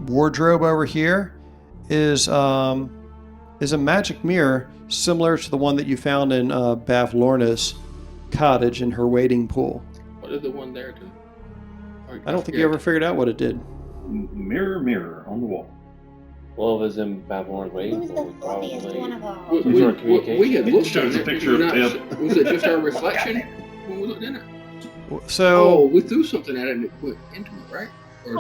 C: wardrobe over here is a magic mirror similar to the one that you found in Bavlorna's cottage in her wading pool.
B: What did the one there do?
C: I don't think you ever figured out what it did.
A: Mirror, mirror on the wall.
F: Well, it was in Babylon waiting
D: Who's
F: for
D: the
F: me,
D: funniest
F: probably.
D: one of all?
B: We had looked
A: shows
B: at
A: a
B: it.
A: picture of
B: Not, was it just our reflection when we looked in it?
C: So
B: we threw something at it and it went into it, right?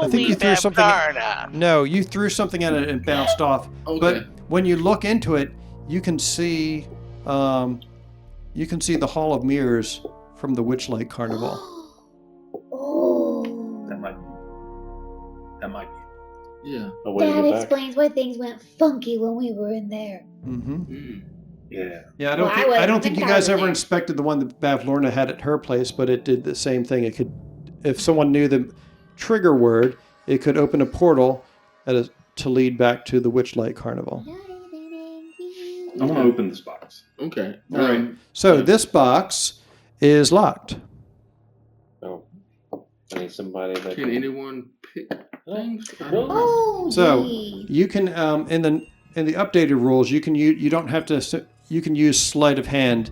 C: I think you threw something. No, you threw something at it and bounced off.
B: Okay.
C: But when you look into it, you can see the Hall of Mirrors from the Witchlight Carnival.
D: Oh.
A: That might be.
B: Yeah.
D: That explains why things went funky when we were in there.
C: Mm-hmm.
A: Yeah.
C: Yeah, I don't think you guys ever inspected the one that Bavlorna had at her place, but it did the same thing. It could, if someone knew the trigger word, it could open a portal to lead back to the Witchlight Carnival.
A: I'm gonna open this box.
B: Okay.
C: All right. So this box is locked.
F: So, I need somebody that
B: Can anyone pick things?
D: Oh,
C: So
D: yay.
C: you can in the updated rules you can you don't have to you can use sleight of hand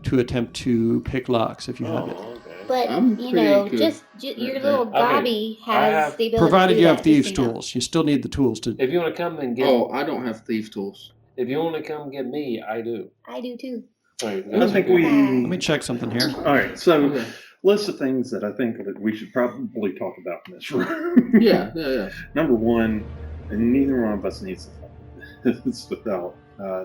C: to attempt to pick locks if you have it.
F: okay.
D: But
B: I'm
D: you
B: pretty
D: know,
B: good.
D: just your little
F: Okay.
D: gobby
F: I
D: has
F: have-
D: the ability
C: Provided
D: to do
C: you have
D: that,
C: thieves
D: just so you know.
C: tools, you still need the tools to.
F: If you want to come and get,
B: Oh, I don't have thief tools.
F: if you want to come get me, I do.
D: I do too.
F: Right,
A: I think we.
C: Let me check something here.
A: All right, so
B: Okay.
A: list of things that I think that we should probably talk about in this room.
B: Yeah.
A: Number one, and neither one of us needs to talk this without.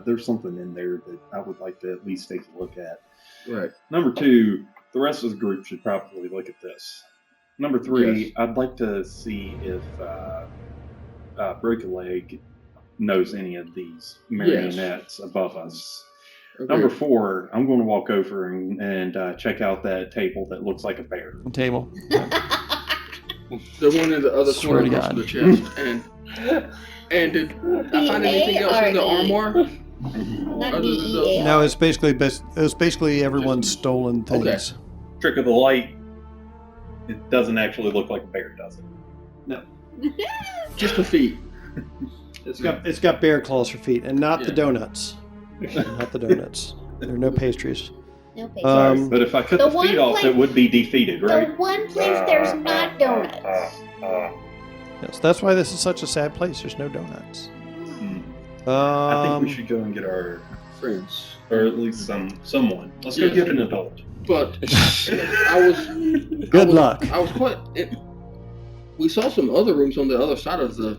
A: There's something in there that I would like to at least take a look at.
B: Right.
A: Number two, the rest of the group should probably look at this. Number three,
B: Yes.
A: I'd like to see if Break a Leg knows any of these marionettes above us.
B: Okay.
A: Number four, I'm going to walk over and check out that table that looks like a bear.
C: Table.
B: The one in the other
C: Swear
B: corner
C: to
B: of
C: God.
B: the chest. And did I find anything else in the armoire?
D: Not
B: Other than
D: DEAR.
C: No, it's basically everyone's stolen things.
A: Trick of the light, it doesn't actually look like a bear, does it?
B: Just the feet.
C: It's got bear claws for feet, and not the donuts. Not the donuts. There are no pastries.
D: No pastries.
A: Sorry, but if I cut
D: The
A: the,
D: one
A: feet off,
D: place-
A: it would be defeated,
D: The
A: right?
D: one place there's not donuts.
C: Yes, that's why this is such a sad place. There's no donuts.
A: I think we should go and get our
B: Friends.
A: or at least someone. Let's go
B: Yeah.
A: get an adult.
B: But I was
C: Good luck.
B: I was quite. We saw some other rooms on the other side of the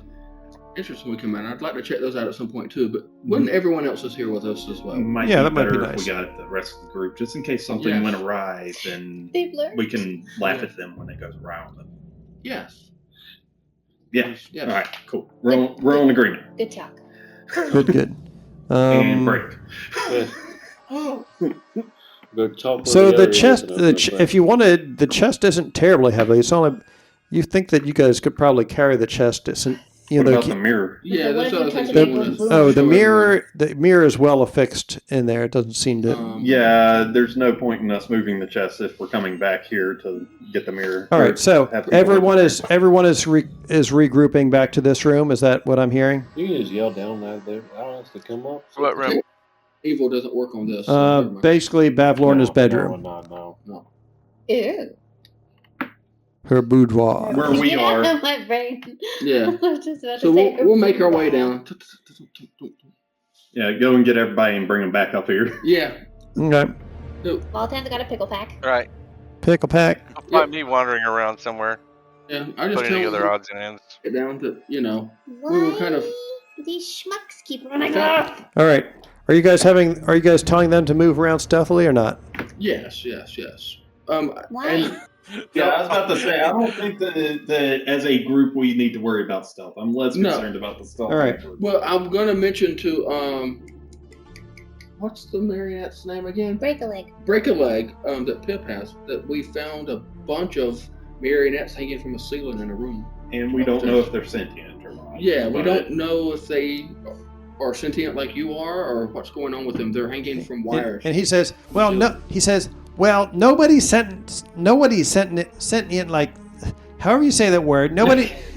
B: entrance when we come in. I'd like to check those out at some point too. But when everyone else is here with us as well.
A: Might
C: Yeah,
A: be
C: that might be
A: better if
C: nice.
A: we got the rest of the group, just in case something
B: Yes.
A: went awry. Then
D: They've learned.
A: we can laugh at them when it goes around.
B: Yes.
A: Yeah.
B: Yes.
A: All right. Cool. We're on agreement.
D: Good talk.
C: Good.
A: And break.
F: Go talk with
C: So the
F: other
C: chest,
F: residents,
C: if you wanted, the chest isn't terribly heavy. It's only. You think that you guys could probably carry the chest? You
A: What
C: know,
A: about the mirror?
B: Yeah,
D: What
B: that's
D: if
B: what I
D: you
B: was
D: touch
B: thinking.
D: it
B: I
D: with
B: wanna
D: a
C: oh,
B: show everyone.
C: the mirror is well affixed in there. It doesn't seem to.
A: Yeah, there's no point in us moving the chest if we're coming back here to get the mirror.
C: All right, so
A: Have people
C: everyone
A: look.
C: is regrouping back to this room. Is that what I'm hearing?
F: You can just yell down that there. I don't have to come up.
E: What room?
B: Evil doesn't work on this. so never mind.
C: Basically, Bavlorna's bedroom,
F: No.
D: Ew.
C: her boudoir.
A: Where we
D: Get
A: are.
D: out of my brain.
B: Yeah.
D: I was just about
B: So
D: to say
B: we'll make our way down.
A: Yeah, go and get everybody and bring them back up here.
B: Yeah.
C: Okay,
D: All times I got a pickle pack.
E: All right.
C: pickle pack.
E: I'll find me wandering around somewhere,
B: Yeah. I just
E: putting
B: tell
E: together
B: them
E: odds and ends.
B: get down to
D: Why
B: we were kind of
D: do these schmucks keep running off?
C: All right. Are you guys telling them to move around stealthily or not?
B: yes.
D: Why?
B: And
A: Yeah, I was about to say, I don't think that as a group we need to worry about stealth. I'm less
B: No.
A: concerned about the stealth.
C: All right.
B: well, I'm gonna mention to what's the marionette's name again?
D: Break a leg.
B: Break a Leg, that Pip has, that we found a bunch of marionettes hanging from a ceiling in a room.
A: And we don't know if they're sentient or not.
B: Yeah, we
A: But
B: don't know if they are sentient like you are or what's going on with them. They're hanging from wires.
C: And he says, "Well, no." He says, "Well, nobody's sentient like, however you say that word.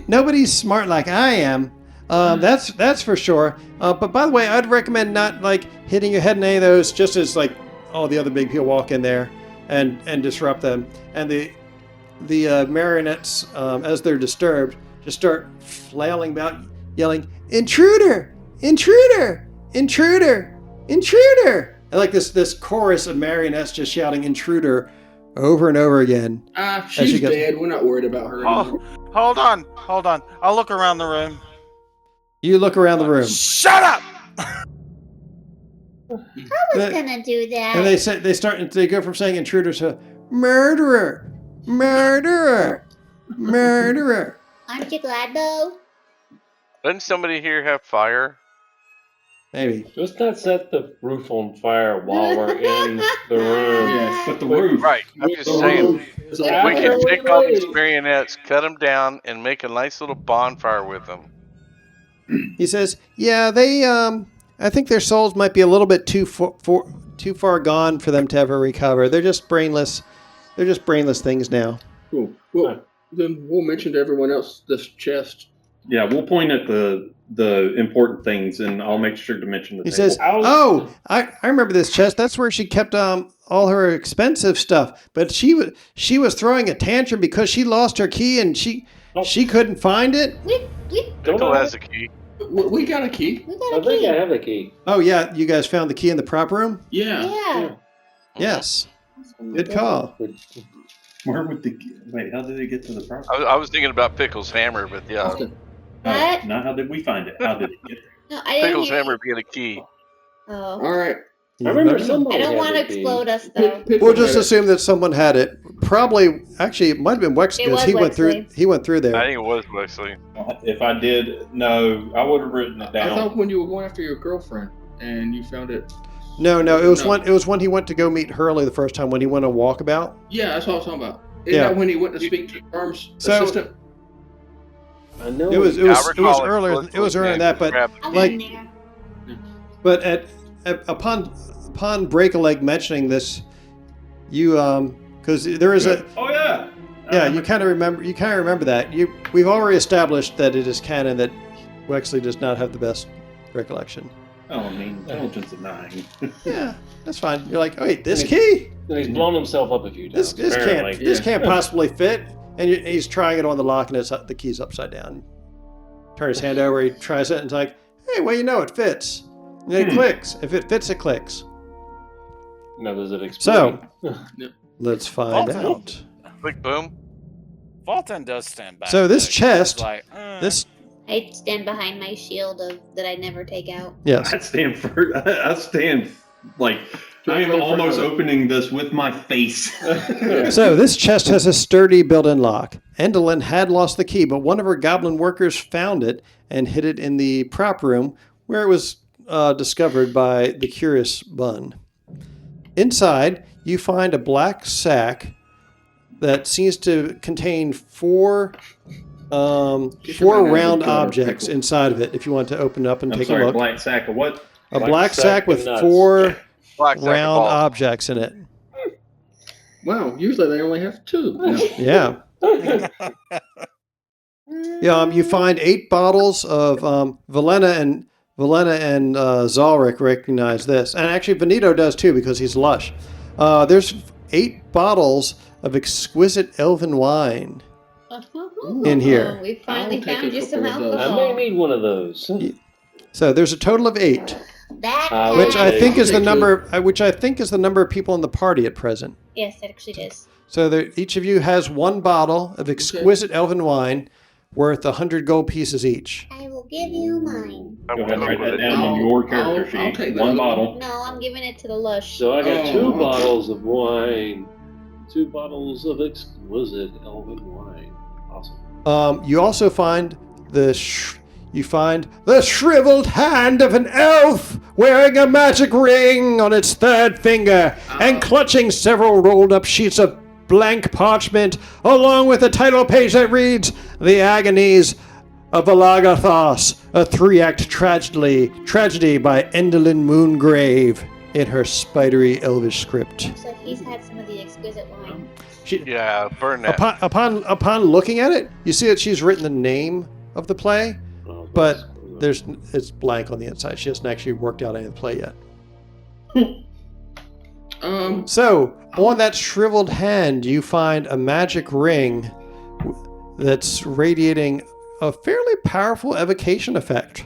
C: Nobody's smart like I am. That's for sure. But by the way, I'd recommend not like hitting your head in any of those, just as like all the other big people walk in there and disrupt them. And the marionettes, as they're disturbed, just start flailing about, yelling, 'Intruder! Intruder! Intruder! Intruder!' And like this chorus of marionettes just shouting 'Intruder' over and over again.
B: She's
C: she goes-
B: dead. We're not worried about her anymore.
H: Oh, hold on. I'll look around the room.
C: You look around the room.
H: Shut up!
D: I was gonna do that.
C: And they go from saying intruder to murderer, murderer, murderer.
D: Aren't you glad though?
E: Doesn't somebody here have fire?
C: Maybe.
F: Let's not set the roof on fire while we're in the room.
B: Yes,
A: But the roof.
E: Right. I'm just saying.
B: It's
E: We
B: like-
E: can take all these marionettes, cut them down, and make a nice little bonfire with them.
C: He says, "Yeah, they. I think their souls might be a little bit too too far gone for them to ever recover. They're just brainless. They're just brainless things now.
B: Cool. Well, then we'll mention to everyone else this chest.
A: Yeah, we'll point at the important things, and I'll make sure to mention the
C: He
A: table.
C: says, "Oh, I remember this chest. That's where she kept all her expensive stuff. But she was throwing a tantrum because she lost her key and she couldn't find it."
E: Pickle has a key.
B: We got a key.
F: I think I have a key.
C: Oh yeah, you guys found the key in the prop room?
B: Yeah.
C: Yes. Good call.
A: Where would wait? How did it get to the property?
E: I was thinking about Pickle's hammer, but yeah.
D: What?
A: Now, how did we find it? How did it get there?
D: No, I didn't
E: Pickle's
D: hear
E: hammer being a key.
D: Oh.
B: All right.
F: I remember somebody.
D: I don't
F: had
D: want to
F: the key.
D: explode us though.
C: We'll just assume that someone had it. Probably, actually, it might have been Wex because he went through. He went through
E: I
C: there.
E: think it was Wesley.
A: If I did, no, I would have written it
B: I
A: down.
B: thought when you were going after your girlfriend and you found it.
C: No, it was one. It was when he went to go meet Hurley the first time when he went on walkabout.
B: Yeah, that's what I was talking about. Isn't that when he went to speak to Arm's assistant?
F: I know.
C: It was earlier. It was earlier than that, but like, but upon Break a Leg mentioning this, you because there is a.
A: Oh yeah.
C: Yeah, you kind of remember that. We've already established that it is canon that Wexley does not have the best recollection.
A: Oh, I mean, intelligence of 9.
C: Yeah, that's fine. You're like, oh, wait, this key?
F: He's blown himself up a few times.
C: This can't possibly fit. And he's trying it on the lock, and the key's upside down. Turn his hand over, he tries it, and it's like, hey, well, it fits. And it clicks. If it fits, it clicks.
F: Now does it explode?
C: So, let's find out.
E: Quick boom.
H: Voltan does stand back.
C: So this
H: though.
C: chest,
H: He's like,
D: I stand behind my shield that I never take out.
C: Yes.
A: I stand like I am almost opening this with my face.
C: So this chest has a sturdy built-in lock. Endolin had lost the key, but one of her goblin workers found it and hid it in the prop room where it was discovered by the curious Bun. Inside, you find a black sack that seems to contain four round objects inside of it. If you want to open it up and take a look.
A: Black sack of what?
C: A black sack with four round objects in it.
B: Wow, usually they only have 2.
C: Yeah. You find 8 bottles of Valena and Zalric recognize this. And actually Benito does too because he's lush. There's 8 bottles of exquisite elven wine in here.
D: We finally found you some
F: I
D: alcohol.
F: may need one of those.
C: So there's a total of 8. Which I think is the number of people in the party at present.
D: Yes, it actually is.
C: So each of you has 1 bottle of exquisite elven wine worth 100 gold pieces each.
D: I will give you mine.
A: Go ahead and write that down on your character sheet.
B: take
A: 1 bottle.
D: No, I'm giving it to the lush.
F: So I got 2 bottles of wine. 2 bottles of exquisite elven wine. Awesome.
C: You also find the shriveled hand of an elf wearing a magic ring on its 3rd finger and clutching several rolled up sheets of blank parchment, along with a title page that reads "The Agonies of Valagathos," a 3-act tragedy by Endolin Moongrave in her spidery elvish script.
D: So he's had some of the exquisite wine.
E: Burn that.
C: Upon looking at it, you see that she's written the name of the play, but it's blank on the inside. She hasn't actually worked out any of the play yet. So, on that shriveled hand, you find a magic ring that's radiating a fairly powerful evocation effect.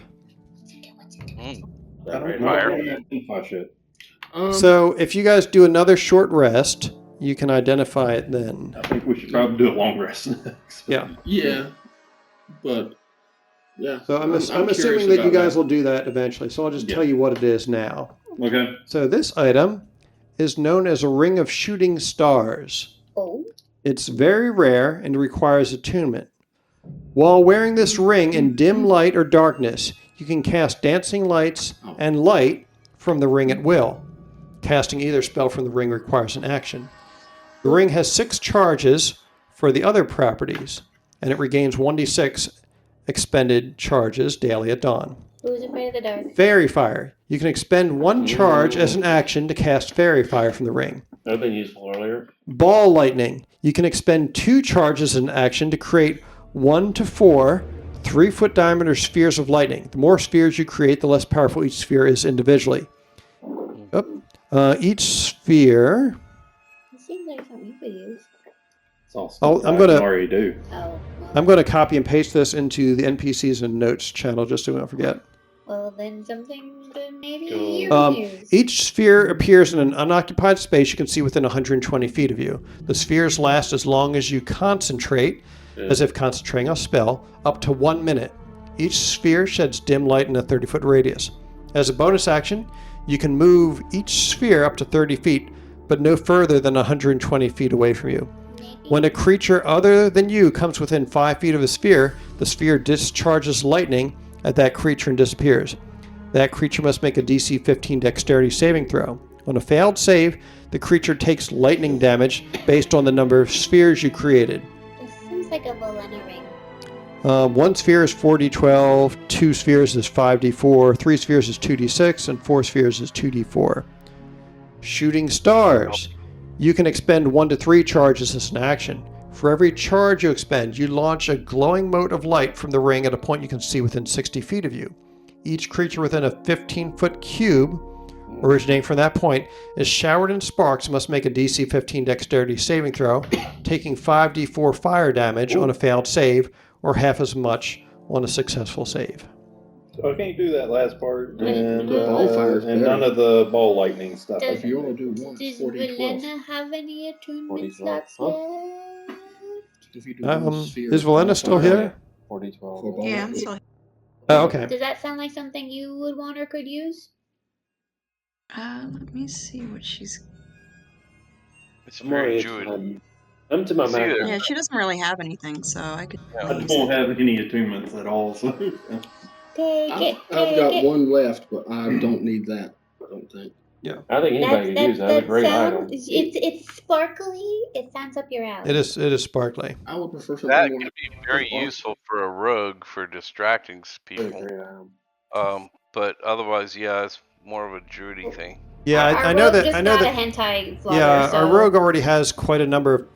C: So, if you guys do another short rest, you can identify it then.
A: I think we should probably do a long rest next.
C: Yeah.
B: Yeah. But, yeah.
C: So, I'm assuming that you guys will do that eventually. So, I'll just tell you what it is now.
A: Okay.
C: So, this item is known as a ring of shooting stars.
D: Oh.
C: It's very rare and requires attunement. While wearing this ring in dim light or darkness, you can cast dancing lights and light from the ring at will. Casting either spell from the ring requires an action. The ring has 6 charges for the other properties, and it regains 1d6 expended charges daily at dawn.
D: Who's afraid of the dark?
C: Fairy Fire. You can expend 1 charge as an action to cast Fairy Fire from the ring.
F: That would have been useful earlier.
C: Ball Lightning. You can expend 2 charges as an action to create 1 to 4 3-foot diameter spheres of lightning. The more spheres you create, the less powerful each sphere is individually. Each sphere...
D: It seems like something you could use.
F: It's all
C: Oh,
F: stuff
C: I'm
F: I
C: gonna-
F: already do.
D: Oh.
C: I'm going to copy and paste this into the NPCs and notes channel just so we don't forget.
D: Well, then something that maybe
F: Cool.
D: you can use.
C: Each sphere appears in an unoccupied space you can see within 120 feet of you. The spheres last as long as you concentrate, as if concentrating on a spell, up to 1 minute. Each sphere sheds dim light in a 30-foot radius. As a bonus action, you can move each sphere up to 30 feet, but no further than 120 feet away from you. When a creature other than you comes within 5 feet of a sphere, the sphere discharges lightning at that creature and disappears. That creature must make a DC 15 dexterity saving throw. On a failed save, the creature takes lightning damage based on the number of spheres you created.
D: This seems like a Valena ring.
C: 1 sphere is 4d12, 2 spheres is 5d4, 3 spheres is 2d6, and 4 spheres is 2d4. Shooting Stars. You can expend 1 to 3 charges as an action. For every charge you expend, you launch a glowing mote of light from the ring at a point you can see within 60 feet of you. Each creature within a 15-foot cube, originating from that point, is showered in sparks and must make a DC 15 dexterity saving throw, taking 5d4 fire damage on a failed save, or half as much on a successful save.
A: So I can't do that last part, and
B: The ball fire's
A: and
B: better.
A: none of the ball lightning stuff.
D: Does-
B: If you want to do one,
D: Does
B: 40, 12.
D: Valena have any attunement
F: 40,
D: slots
F: huh?
D: left?
B: If you do one sphere,
C: Is Valena still here?
F: 40, 12.
B: For ball
K: Yeah, I'm
B: lightning.
K: still.
C: Oh, okay.
D: Does that sound like something you would want or could use?
K: Let me see what she's.
E: It's
F: I'm already
E: very
F: interested.
E: Druid.
F: I'm to my
E: See
F: max.
E: there.
K: Yeah, she doesn't really have anything, so I could.
A: I just won't have any attunements at all. So.
D: Take it.
B: I've
D: take
B: got
D: it.
B: one left, but I don't need that. I don't think.
F: I think anybody could use that. That's a great item.
D: It's sparkly. It sounds up your alley.
C: It is sparkly.
B: I would prefer something
E: That
B: more.
E: could be very useful for a rogue for distracting
F: That's a
E: people.
F: great item.
E: But otherwise, yeah, it's more of a druidy thing.
C: Yeah,
D: Our
C: I know
D: rogue
C: that.
D: just
C: I know
D: got
C: that.
D: a hentai flogger,
C: Yeah,
D: so
C: our rogue already has quite a number of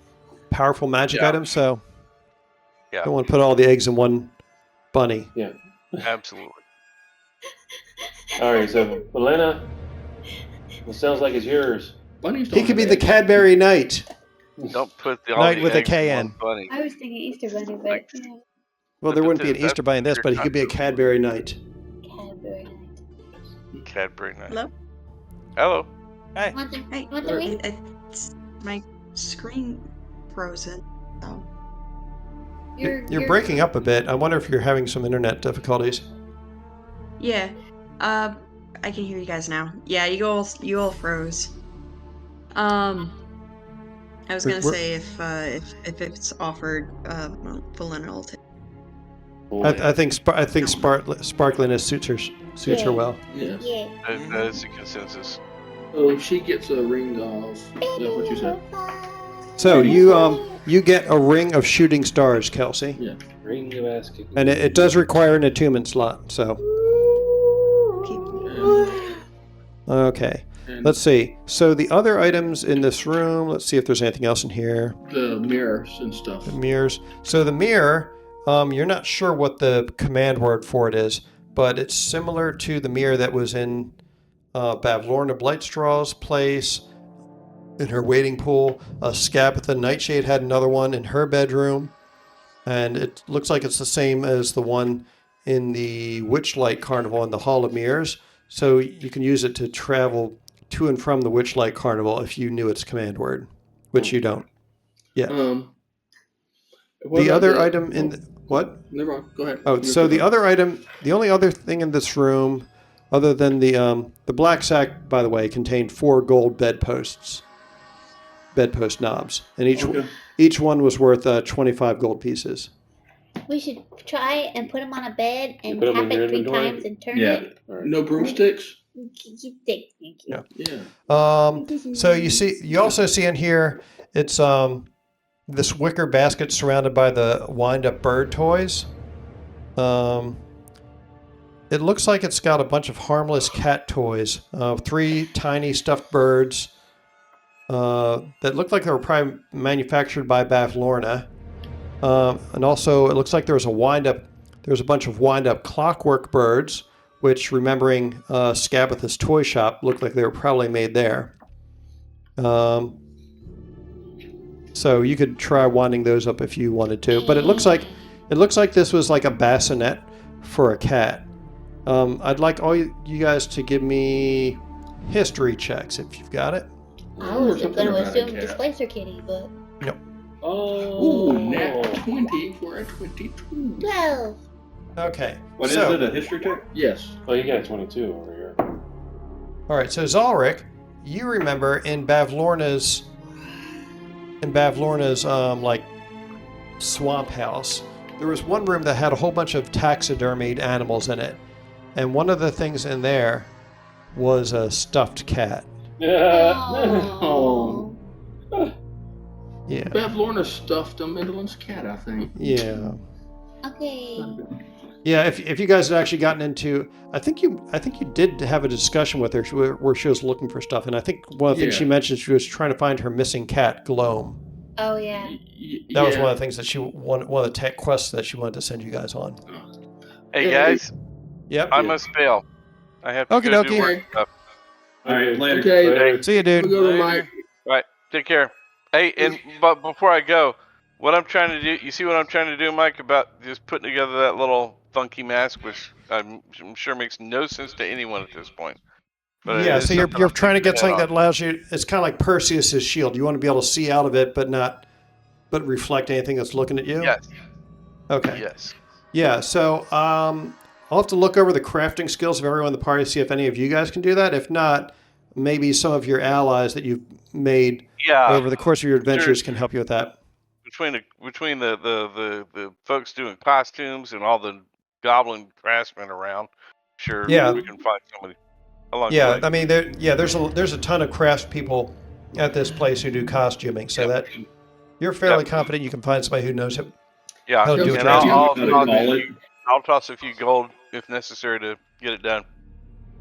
C: powerful magic
E: Yeah.
C: items, so
E: Yeah,
C: don't want to put all the eggs in one bunny.
E: absolutely.
F: All right, so Valena, it sounds like it's yours.
B: Bunnies don't
C: He could be
B: have
C: the
B: eggs.
C: Cadbury Knight.
E: Don't put the
C: Knight
E: all
C: with
E: the
C: a
E: eggs in
C: KN.
E: one bunny.
D: I was thinking Easter bunny, but
E: Like-
D: you know,
C: Well, there
E: But
C: wouldn't be an
E: that's
C: Easter bunny in this, but he could be a Cadbury Knight.
D: Cadbury night.
E: Cadbury Knight.
K: Hello?
E: Hello.
J: Hey.
D: Want the,
K: Hey,
D: want the ring?
K: it's my screen frozen. So
C: You're breaking up a bit. I wonder if you're having some internet difficulties.
K: yeah, I can hear you guys now. Yeah, you all froze. I was gonna
C: We're-
K: say if it's offered, Valena will take.
C: I think sparkliness suits her well.
B: Yes.
D: Yeah.
E: That is the consensus.
B: So if she gets a ring of. Is that what you said?
C: So you get a ring of shooting stars, Kelsey,
B: Yeah.
F: Ring of ass kicking.
C: and it does require an attunement slot. So okay,
B: And
C: let's see. So the other items in this room. Let's see if there's anything else in here.
B: the mirrors and stuff.
C: The mirrors. So the mirror, you're not sure what the command word for it is, but it's similar to the mirror that was in Bavlorna Blightstraw's place, in her waiting pool. Scabbatha Nightshade had another one in her bedroom, and it looks like it's the same as the one in the Witchlight Carnival in the Hall of Mirrors. So you can use it to travel to and from the Witchlight Carnival if you knew its command word, which you don't. Yeah.
B: What
C: The
B: about
C: other item in what?
B: Never mind. Go ahead.
C: Oh, so the other item, the only other thing in this room, other than the black sack, by the way, contained 4 gold bedpost knobs, and each one was worth 25 gold pieces.
D: We should try and put him on a bed and
F: put 'em
D: tap
F: in your
D: it 3
F: inventory?
D: times and turn
A: Yeah.
D: it.
B: No broomsticks.
D: Thank you.
C: Yeah.
B: Yeah.
C: So you also see in here, it's this wicker basket surrounded by the wind-up bird toys. It looks like it's got a bunch of harmless cat toys. 3 tiny stuffed birds that look like they were probably manufactured by Bavlorna. And also, it looks like there's a bunch of wind-up clockwork birds, which, remembering Scabatha's toy shop, looked like they were probably made there. So you could try winding those up if you wanted to. But it looks like this was like a bassinet for a cat. I'd like all you guys to give me history checks if you've got it.
D: I was going to assume Displacer Kitty, but...
C: Nope.
F: Oh,
B: Ooh, nat 20 for a 22.
D: 12.
C: Okay.
A: What is it, a history check?
B: Yes.
F: Oh, you got 22 over here.
C: All right, so Zalric, you remember in Bavlorna's like swamp house, there was one room that had a whole bunch of taxidermied animals in it. And one of the things in there was a stuffed cat.
B: Oh.
C: Yeah.
B: Bavlorna stuffed a Mendelin's cat, I think.
C: Yeah.
D: Okay.
C: Yeah, if you guys had actually gotten into, I think you did have a discussion with her where she was looking for stuff, and I think one of the things she mentioned, she was trying to find her missing cat, Gloam.
D: Oh yeah.
C: That was one of the things that one of the tech quests that she wanted to send you guys on.
E: Hey guys.
C: Yep.
E: I must bail. I have to go do work stuff.
A: All right, later.
B: Okay.
C: See you, dude.
B: We'll go to Mike.
E: All right. Take care. Hey, but before I go, what I'm trying to do, you see what I'm trying to do, Mike, about just putting together that little funky mask, which I'm sure makes no sense to anyone at this point. But
C: yeah, so you're trying to get something that allows you. It's kind of like Perseus's shield. You want to be able to see out of it, but reflect anything that's looking at you.
E: Yes.
C: Okay.
E: Yes.
C: Yeah. So I'll have to look over the crafting skills of everyone in the party to see if any of you guys can do that. If not, maybe some of your allies that you've made over the course of your adventures can help you with that.
E: Between the folks doing costumes and all the goblin craftsmen around, sure we can find somebody along the way.
C: I mean, there's a ton of crafts people at this place who do costuming, so that you're fairly confident you can find somebody who knows it.
E: Yeah,
C: how to do
E: and I'll toss a few gold if necessary to get it done.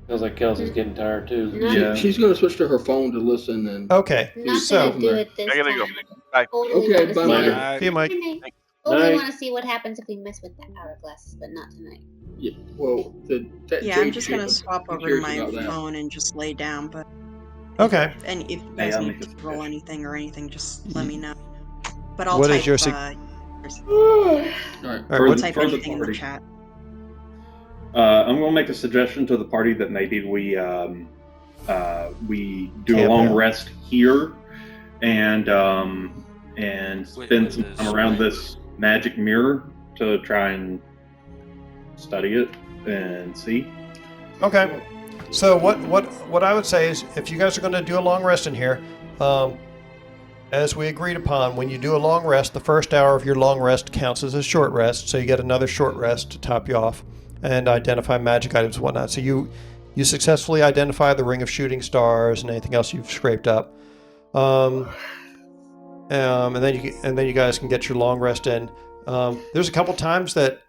F: Feels like Kelsey's getting tired too.
B: Yeah, she's going to switch to her phone to listen. And
C: okay,
D: so do it this
E: I gotta go.
D: time.
E: Bye.
B: Okay, bye, Mike.
C: See you, Mike.
D: Only want to see what happens if we mess with that hourglass, but not tonight.
B: Yeah, well,
K: I'm just going to swap over to my phone and just lay down. But
C: okay.
K: And if you guys need to roll anything or anything, just let me know. But I'll
C: what
K: type,
C: is your
K: I'll type anything in the chat.
A: I'm going to make a suggestion to the party that maybe we do a long rest here and spend some time around this magic mirror to try and study it and see.
C: Okay. So what I would say is, if you guys are going to do a long rest in here, as we agreed upon, when you do a long rest, the first hour of your long rest counts as a short rest, so you get another short rest to top you off and identify magic items and whatnot. So you successfully identify the Ring of Shooting Stars and anything else you've scraped up, and then you guys can get your long rest in. There's a couple times that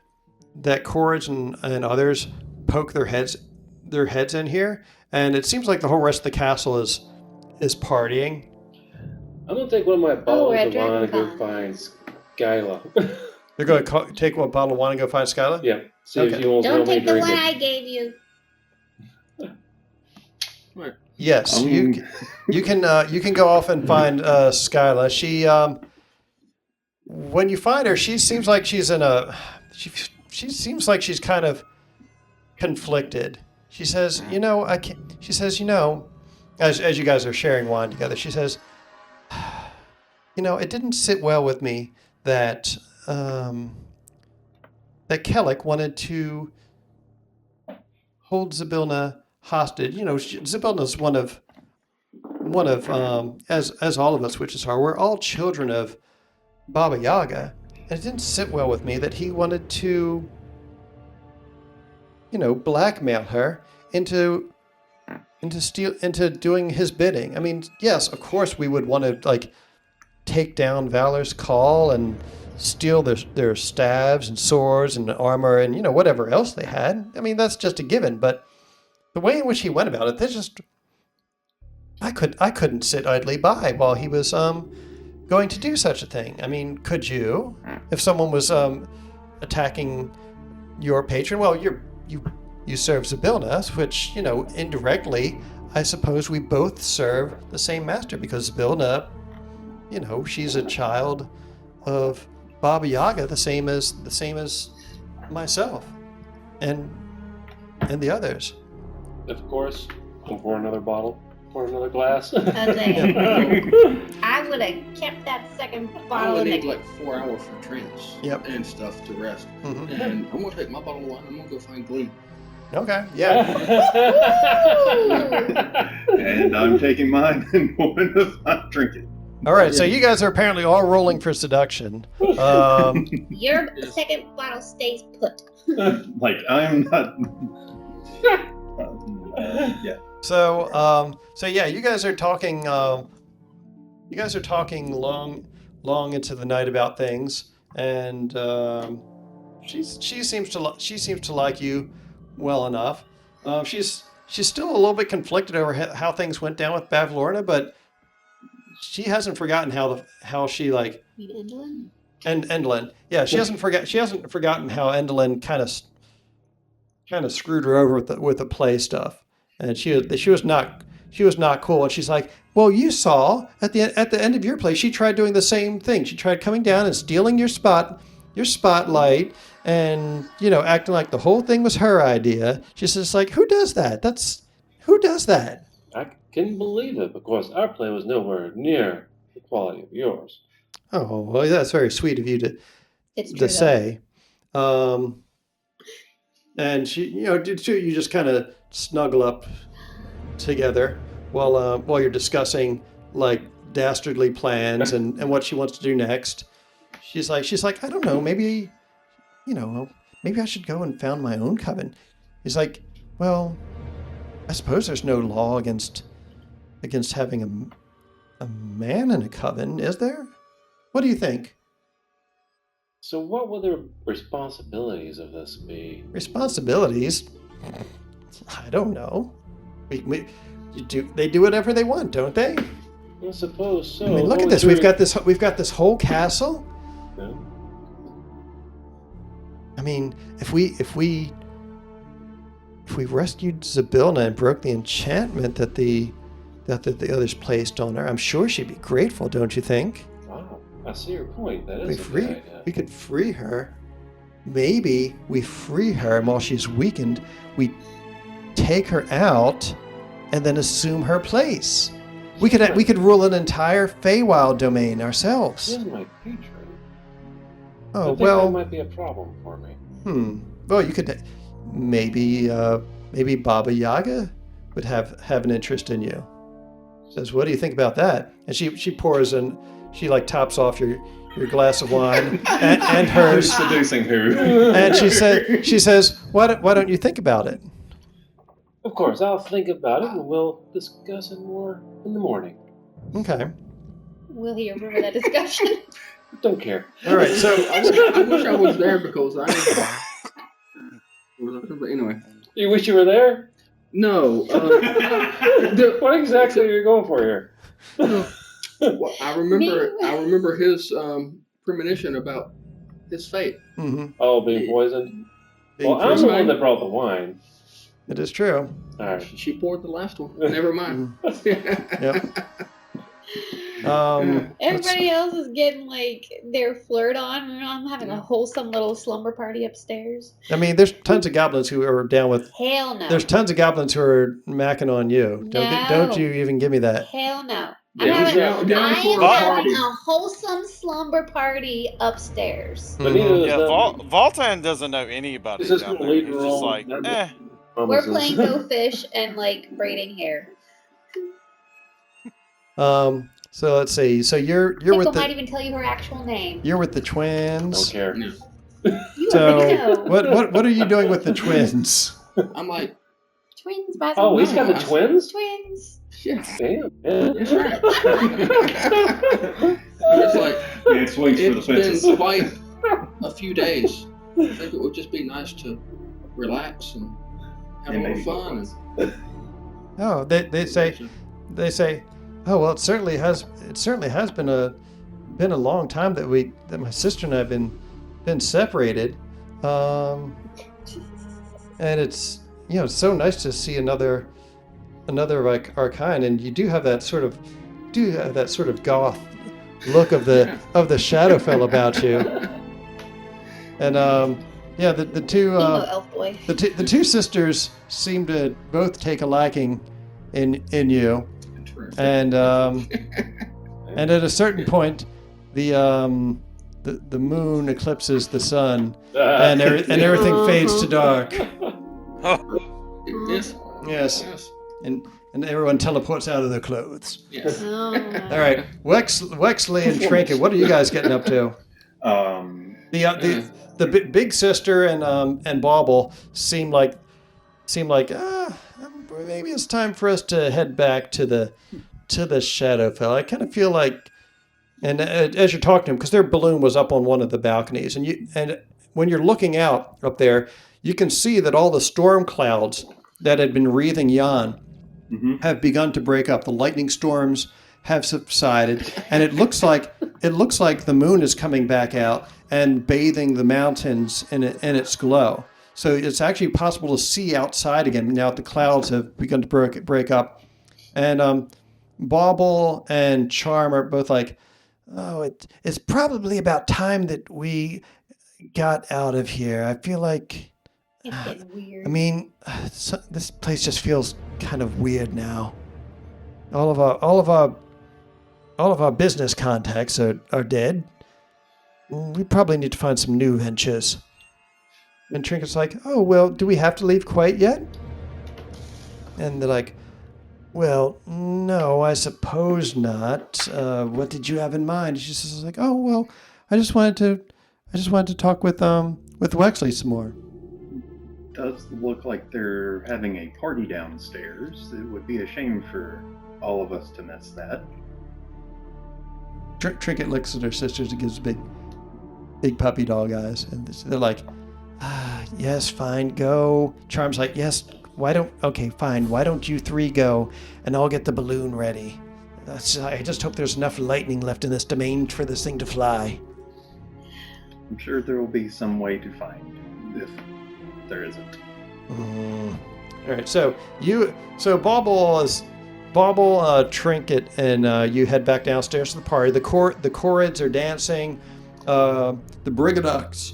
C: Courage and others poke their heads in here, and it seems like the whole rest of the castle is partying.
F: I'm gonna take one of my bottles of wine and go find Skyla.
C: They're going to take one bottle of wine and go find Skyla?
F: Yeah. See if she wants
D: Don't
F: me
D: take the one
F: drinking.
D: I gave you.
C: Yes, you can go off and find Skyla. She when you find her, she seems like she's she seems like she's kind of conflicted. She says, I can't. She says, as you guys are sharing wine together, she says, it didn't sit well with me that Kellic wanted to hold Zybilna hostage. Zybilna's one of as all of us witches are, we're all children of Baba Yaga, and it didn't sit well with me that he wanted to blackmail her into doing his bidding. I mean, yes, of course we would want to take down Valor's call and steal their staves and swords and armor and whatever else they had. I mean, that's just a given. But the way in which he went about it, I couldn't sit idly by while he was going to do such a thing. I mean, could you, if someone was attacking your patron? Well, you serve Zybilna, which indirectly, I suppose we both serve the same master because Zybilna, she's a child of Baba Yaga, the same as myself and the others.
F: Of course. I'll pour another bottle. Pour another glass.
D: I would have kept that second
B: I
D: bottle
B: only
D: in
B: need
D: the
B: like 4 hours for trance and stuff to rest.
C: Mhm.
B: And I'm gonna take my bottle of wine. I'm gonna go find Glee.
C: Okay, yeah.
A: And I'm taking mine and going to drink it.
C: All right, so you guys are apparently all rolling for seduction.
D: Your second bottle stays put.
A: Like I'm not. Yeah.
C: So yeah, you guys are talking. You guys are talking long into the night about things, and she seems to like you well enough. She's still a little bit conflicted over how things went down with Bavlorna, but she hasn't forgotten how she like.
D: You mean Endlin?
C: And Endlin, yeah, she hasn't forgotten how Endlin kind of screwed her over with the play stuff, and she was not cool. And she's like, well, you saw at the end of your play, she tried doing the same thing. She tried coming down and stealing your spotlight, and acting like the whole thing was her idea. She's just like, who does that? Who does that?
F: I couldn't believe it because our play was nowhere near the quality of yours.
C: Oh, well, that's very sweet of you to say. And she, you just kind of snuggle up together while you're discussing like dastardly plans and what she wants to do next. She's like, I don't know, maybe I should go and found my own coven. He's like, well, I suppose there's no law against having a man in a coven, is there? What do you think?
F: So what will the responsibilities of this be?
C: Responsibilities? I don't know. They do whatever they want, don't they?
F: I suppose so.
C: I mean, look at this. We've got this whole castle.
F: Yeah.
C: I mean, if we rescued Zybilna and broke the enchantment that the others placed on her, I'm sure she'd be grateful, don't you think?
F: Wow, I see your point. That is a good idea.
C: We could free her. Maybe we free her, and while she's weakened, we take her out and then assume her place. We could rule an entire Feywild domain ourselves.
F: She's my patron.
C: Oh,
F: I think that might be a problem for me.
C: Well, you could maybe Baba Yaga would have an interest in you. Says, what do you think about that? And she pours and she like tops off your glass of wine and hers.
A: Seducing who?
C: And she says, why don't you think about it?
F: Of course, I'll think about it and we'll discuss it more in the morning.
C: Okay.
D: Will he remember that discussion?
F: Don't care.
C: All right, so
B: I wish I was there because but anyway.
F: You wish you were there?
B: No.
F: What exactly are you going for here?
B: Well, I remember his premonition about his fate.
C: Mm-hmm.
F: Oh, being poisoned? Well, I'm the one that brought the wine.
C: It is true.
F: All right.
B: She poured the last one. Never mind.
C: Yep.
D: Everybody else is getting like their flirt on, and I'm having a wholesome little slumber party upstairs.
C: I mean, there's tons of goblins who are down with.
D: Hell no.
C: There's tons of goblins who are macking on you. Don't you even give me that.
D: Hell no.
B: I'm having
D: a wholesome slumber party upstairs.
C: Mm-hmm.
J: Voltan doesn't know anybody down there. He's just like, eh.
D: We're playing Go Fish and like braiding hair.
C: So let's see. So you're with the.
D: Might even tell you her actual name.
C: You're with the twins.
F: Don't care.
D: You
C: So what are you doing with the twins?
B: I'm like
D: twins. By
F: Oh, he's got the twins.
D: Twins.
B: Yeah.
F: Damn.
B: That's right. It's like
A: Man swings for the
B: it's
A: fences.
B: been quite a few days. I think it would just be nice to relax and have a little fun.
C: Oh, they say, oh well, it certainly has been a long time that my sister and I have been separated, and it's it's so nice to see another like our kind, and you do have that sort of goth look of the Shadowfell about you, and the two
D: elf boy.
C: the two sisters seem to both take a liking in you, and at a certain point, the moon eclipses the sun, and everything fades to dark. Yes. And everyone teleports out of their clothes.
B: Yes.
C: All right, Wexley and Trinket, what are you guys getting up to? The big sister and Bauble seem like maybe it's time for us to head back to the Shadowfell. I kind of feel like, and as you're talking to them, because their balloon was up on one of the balconies, and when you're looking out up there, you can see that all the storm clouds that had been wreathing Jan have begun to break up. The lightning storms have subsided, and it looks like the moon is coming back out and bathing the mountains in its glow. So it's actually possible to see outside again now that the clouds have begun to break up. And Bauble and Charm are both like, oh, it's probably about time that we got out of here. I feel like
D: It's getting weird.
C: I mean, this place just feels kind of weird now. All of our business contacts are dead. We probably need to find some new ventures. And Trinket's like, oh, well, do we have to leave quite yet? And they're like, well, no, I suppose not. What did you have in mind? She's just like, oh, well, I just wanted to talk with Wexley some more.
A: Does look like they're having a party downstairs. It would be a shame for all of us to miss that.
C: Trinket looks at her sisters and gives big puppy dog eyes, and they're like, yes, fine, go. Charm's like, yes, okay, fine, why don't you three go, and I'll get the balloon ready. I just hope there's enough lightning left in this domain for this thing to fly.
A: I'm sure there will be some way to find, if there isn't.
C: All right, so Bauble, Trinket, and you head back downstairs to the party. The Chorids are dancing. The Brigandocs,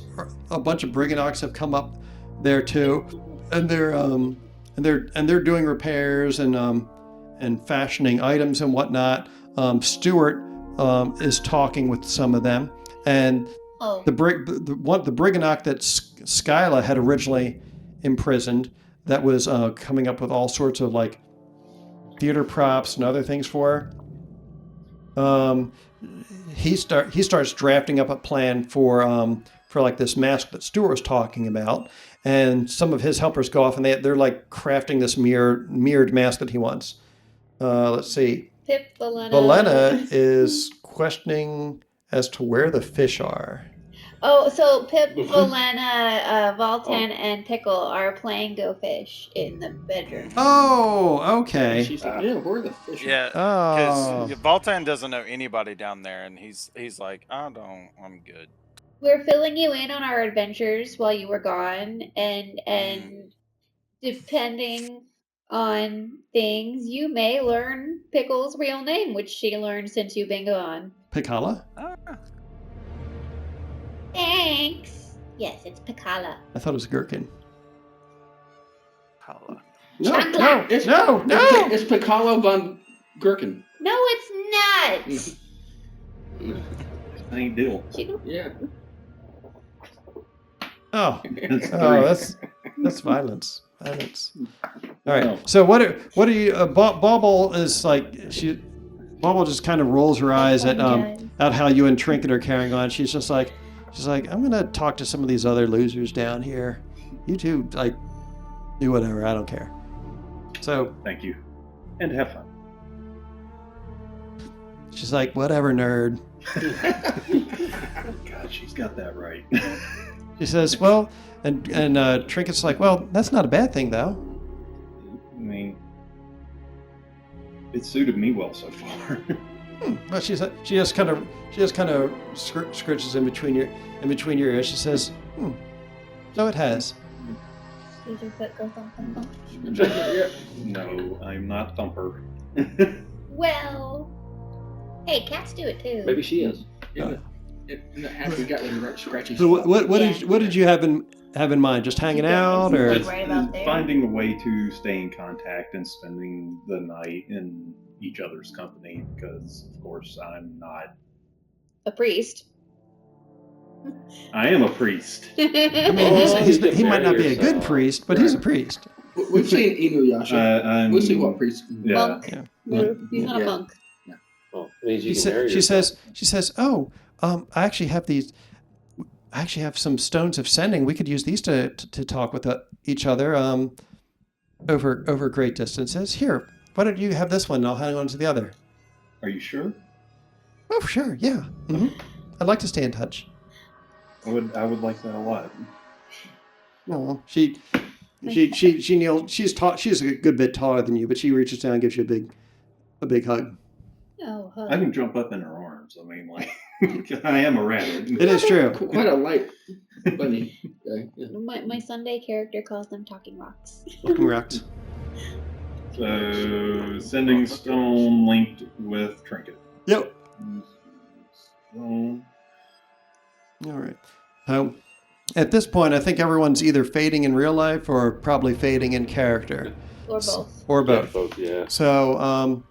C: a bunch of Brigandocs have come up there too, and they're doing repairs and fashioning items and whatnot. Stuart is talking with some of them, and the Brigandoc that Skyla had originally imprisoned, that was coming up with all sorts of like theater props and other things for her. He starts drafting up a plan for like this mask that Stuart was talking about, and some of his helpers go off and they're like crafting this mirrored mask that he wants. Let's see.
D: Pip Valena.
C: Valena is questioning as to where the fish are.
D: Oh, so Pip, Valena, Voltan, and Pickle are playing Go Fish in the bedroom.
C: Oh, okay.
B: She's like, yeah, where are the fish?
H: Yeah, because Voltan doesn't know anybody down there, and he's like, I'm good.
D: We're filling you in on our adventures while you were gone, and depending on things, you may learn Pickle's real name, which she learned since you've been gone.
C: Picala?
D: Thanks. Yes, it's Picala.
C: I thought it was Gherkin.
B: No,
C: It's
B: Picala von Gherkin.
D: No, it's not.
A: Same deal.
B: Yeah.
C: Oh, that's violence. All right. So what are you? Bauble is like Bauble just kind of rolls her eyes at how you and Trinket are carrying on. She's like, I'm gonna talk to some of these other losers down here. You two, like, do whatever. I don't care. So
A: thank you, and have fun.
C: She's like, whatever, nerd.
A: God, she's got that right.
C: She says, well, and Trinket's like, well, that's not a bad thing, though.
A: I mean, it suited me well so far.
C: Well, she just kind of scritches in between your ears. She says, so it has.
D: Did your foot go thump, thump, thump?
A: No, I'm not Thumper.
D: Well, hey, cats do it too.
F: Maybe she is.
B: After you got them scratchy.
C: So what did you have in mind? Just hanging out, or
A: Just
D: Right about there.
A: finding a way to stay in contact and spending the night in each other's company, because of course I'm not.
D: A priest.
A: I am a priest.
C: I mean, he might not be a good
F: yourself.
C: priest, but he's a priest.
B: We've seen Inuyasha. We'll see what priest.
A: Yeah.
D: Monk.
C: Yeah.
D: He's not a monk.
F: Well, it means you can marry
C: She
F: yourself.
C: says, oh, I actually have these. I actually have some stones of sending. We could use these to talk with each other over great distances. Here, why don't you have this one and I'll hang on to the other?
A: Are you sure?
C: Oh, sure, yeah. Mm-hmm. I'd like to stay in touch.
A: I would like that a lot.
C: No, she kneels. She's a good bit taller than you, but she reaches down and gives you a big hug.
D: Oh,
A: I can jump up in her arms. I mean, like, I am a rabbit.
C: It is true.
B: Quite a light bunny guy. Yeah.
D: my Sunday character calls them talking rocks.
C: Correct.
A: So, sending stone linked with trinket.
C: Yep.
A: Stone.
C: All right. So, at this point, I think everyone's either fading in real life or probably fading in character.
D: Or both.
C: Or both.
F: Both, yeah.
C: So,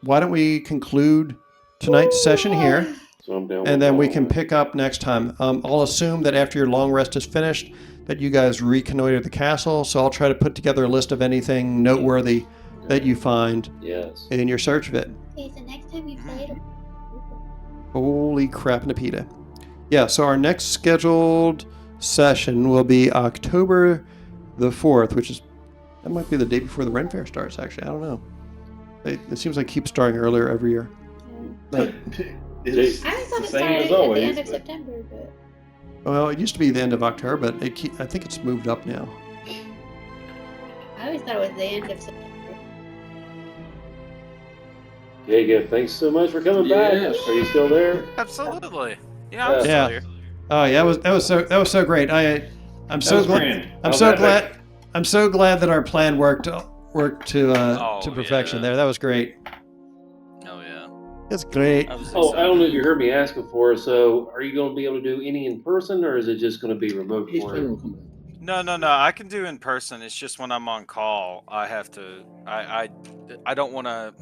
C: why don't we conclude tonight's session here,
F: So I'm down.
C: and
F: with
C: then we
F: all
C: can
F: that.
C: pick up next time. I'll assume that after your long rest is finished, that you guys reconnoiter the castle. So I'll try to put together a list of anything noteworthy that you find
F: Yes.
C: in your search of it.
D: Okay, so next time you play it.
C: Holy crap, Napita. Yeah, so our next scheduled session will be October the 4th, that might be the day before the Ren Fair starts, actually. I don't know. It seems like it keeps starting earlier every year. But,
A: It's
D: I always thought
A: the
D: it
A: same
D: started
A: as
D: at the
A: always.
D: end of
A: but-
D: September, but
C: well, it used to be the end of October, but I think it's moved up now.
D: I always thought it was the end of September.
F: Jacob, thanks so much for coming back.
B: Yes.
F: Are you still there?
J: Absolutely. Yeah, I'm
F: Yeah.
J: still here.
C: Oh yeah, that was so great. I'm so
A: was
C: glad.
A: grand.
C: I'm
A: How's
C: so
A: that
C: glad. I'm so glad that our plan worked to perfection.
J: yeah.
C: There, that was great.
J: Oh yeah.
C: It's great.
J: I was
F: Oh, I don't know if
J: excited.
F: you heard me ask before. So, are you going to be able to do any in person, or is it just going to be remote
B: He's
F: for
B: planning
F: you?
B: on coming.
J: No. I can do in person. It's just when I'm on call, I have to. I don't want to.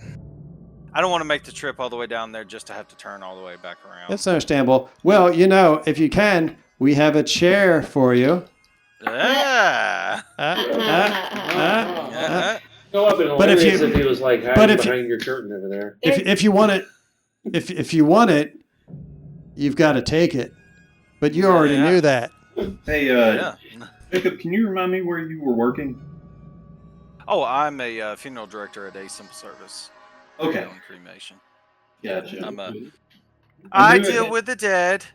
J: I don't want to make the trip all the way down there just to have to turn all the way back around.
C: That's understandable. Well, if you can, we have a chair for you.
J: Yeah.
F: No, I've been
C: But if
F: hilarious
C: you-
F: if he was like
C: but
F: hiding
C: if you-
F: behind your curtain over there.
C: If you want it, if you want it, you've got to take it. But you already
J: Yeah.
C: knew that.
A: Hey,
J: Yeah.
A: Jacob, can you remind me where you were working?
J: Oh, I'm a funeral director at A Simple Service.
A: Okay.
J: On cremation.
A: Gotcha.
J: I
A: knew it
J: deal
A: had-
J: with the dead.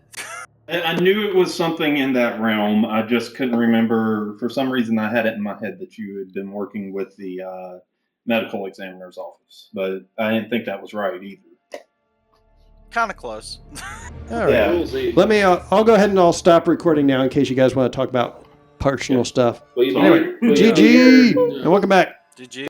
A: I knew it was something in that realm. I just couldn't remember. For some reason, I had it in my head that you had been working with the medical examiner's office, but I didn't think that was right either.
J: Kind of close.
C: All right.
A: Yeah.
F: We'll see.
C: Let me. I'll go ahead and I'll stop recording now in case you guys want to talk about personal stuff.
F: Will you be
C: Anyway,
F: here? Will you be
C: GG,
F: here?
C: and welcome back.
J: GG.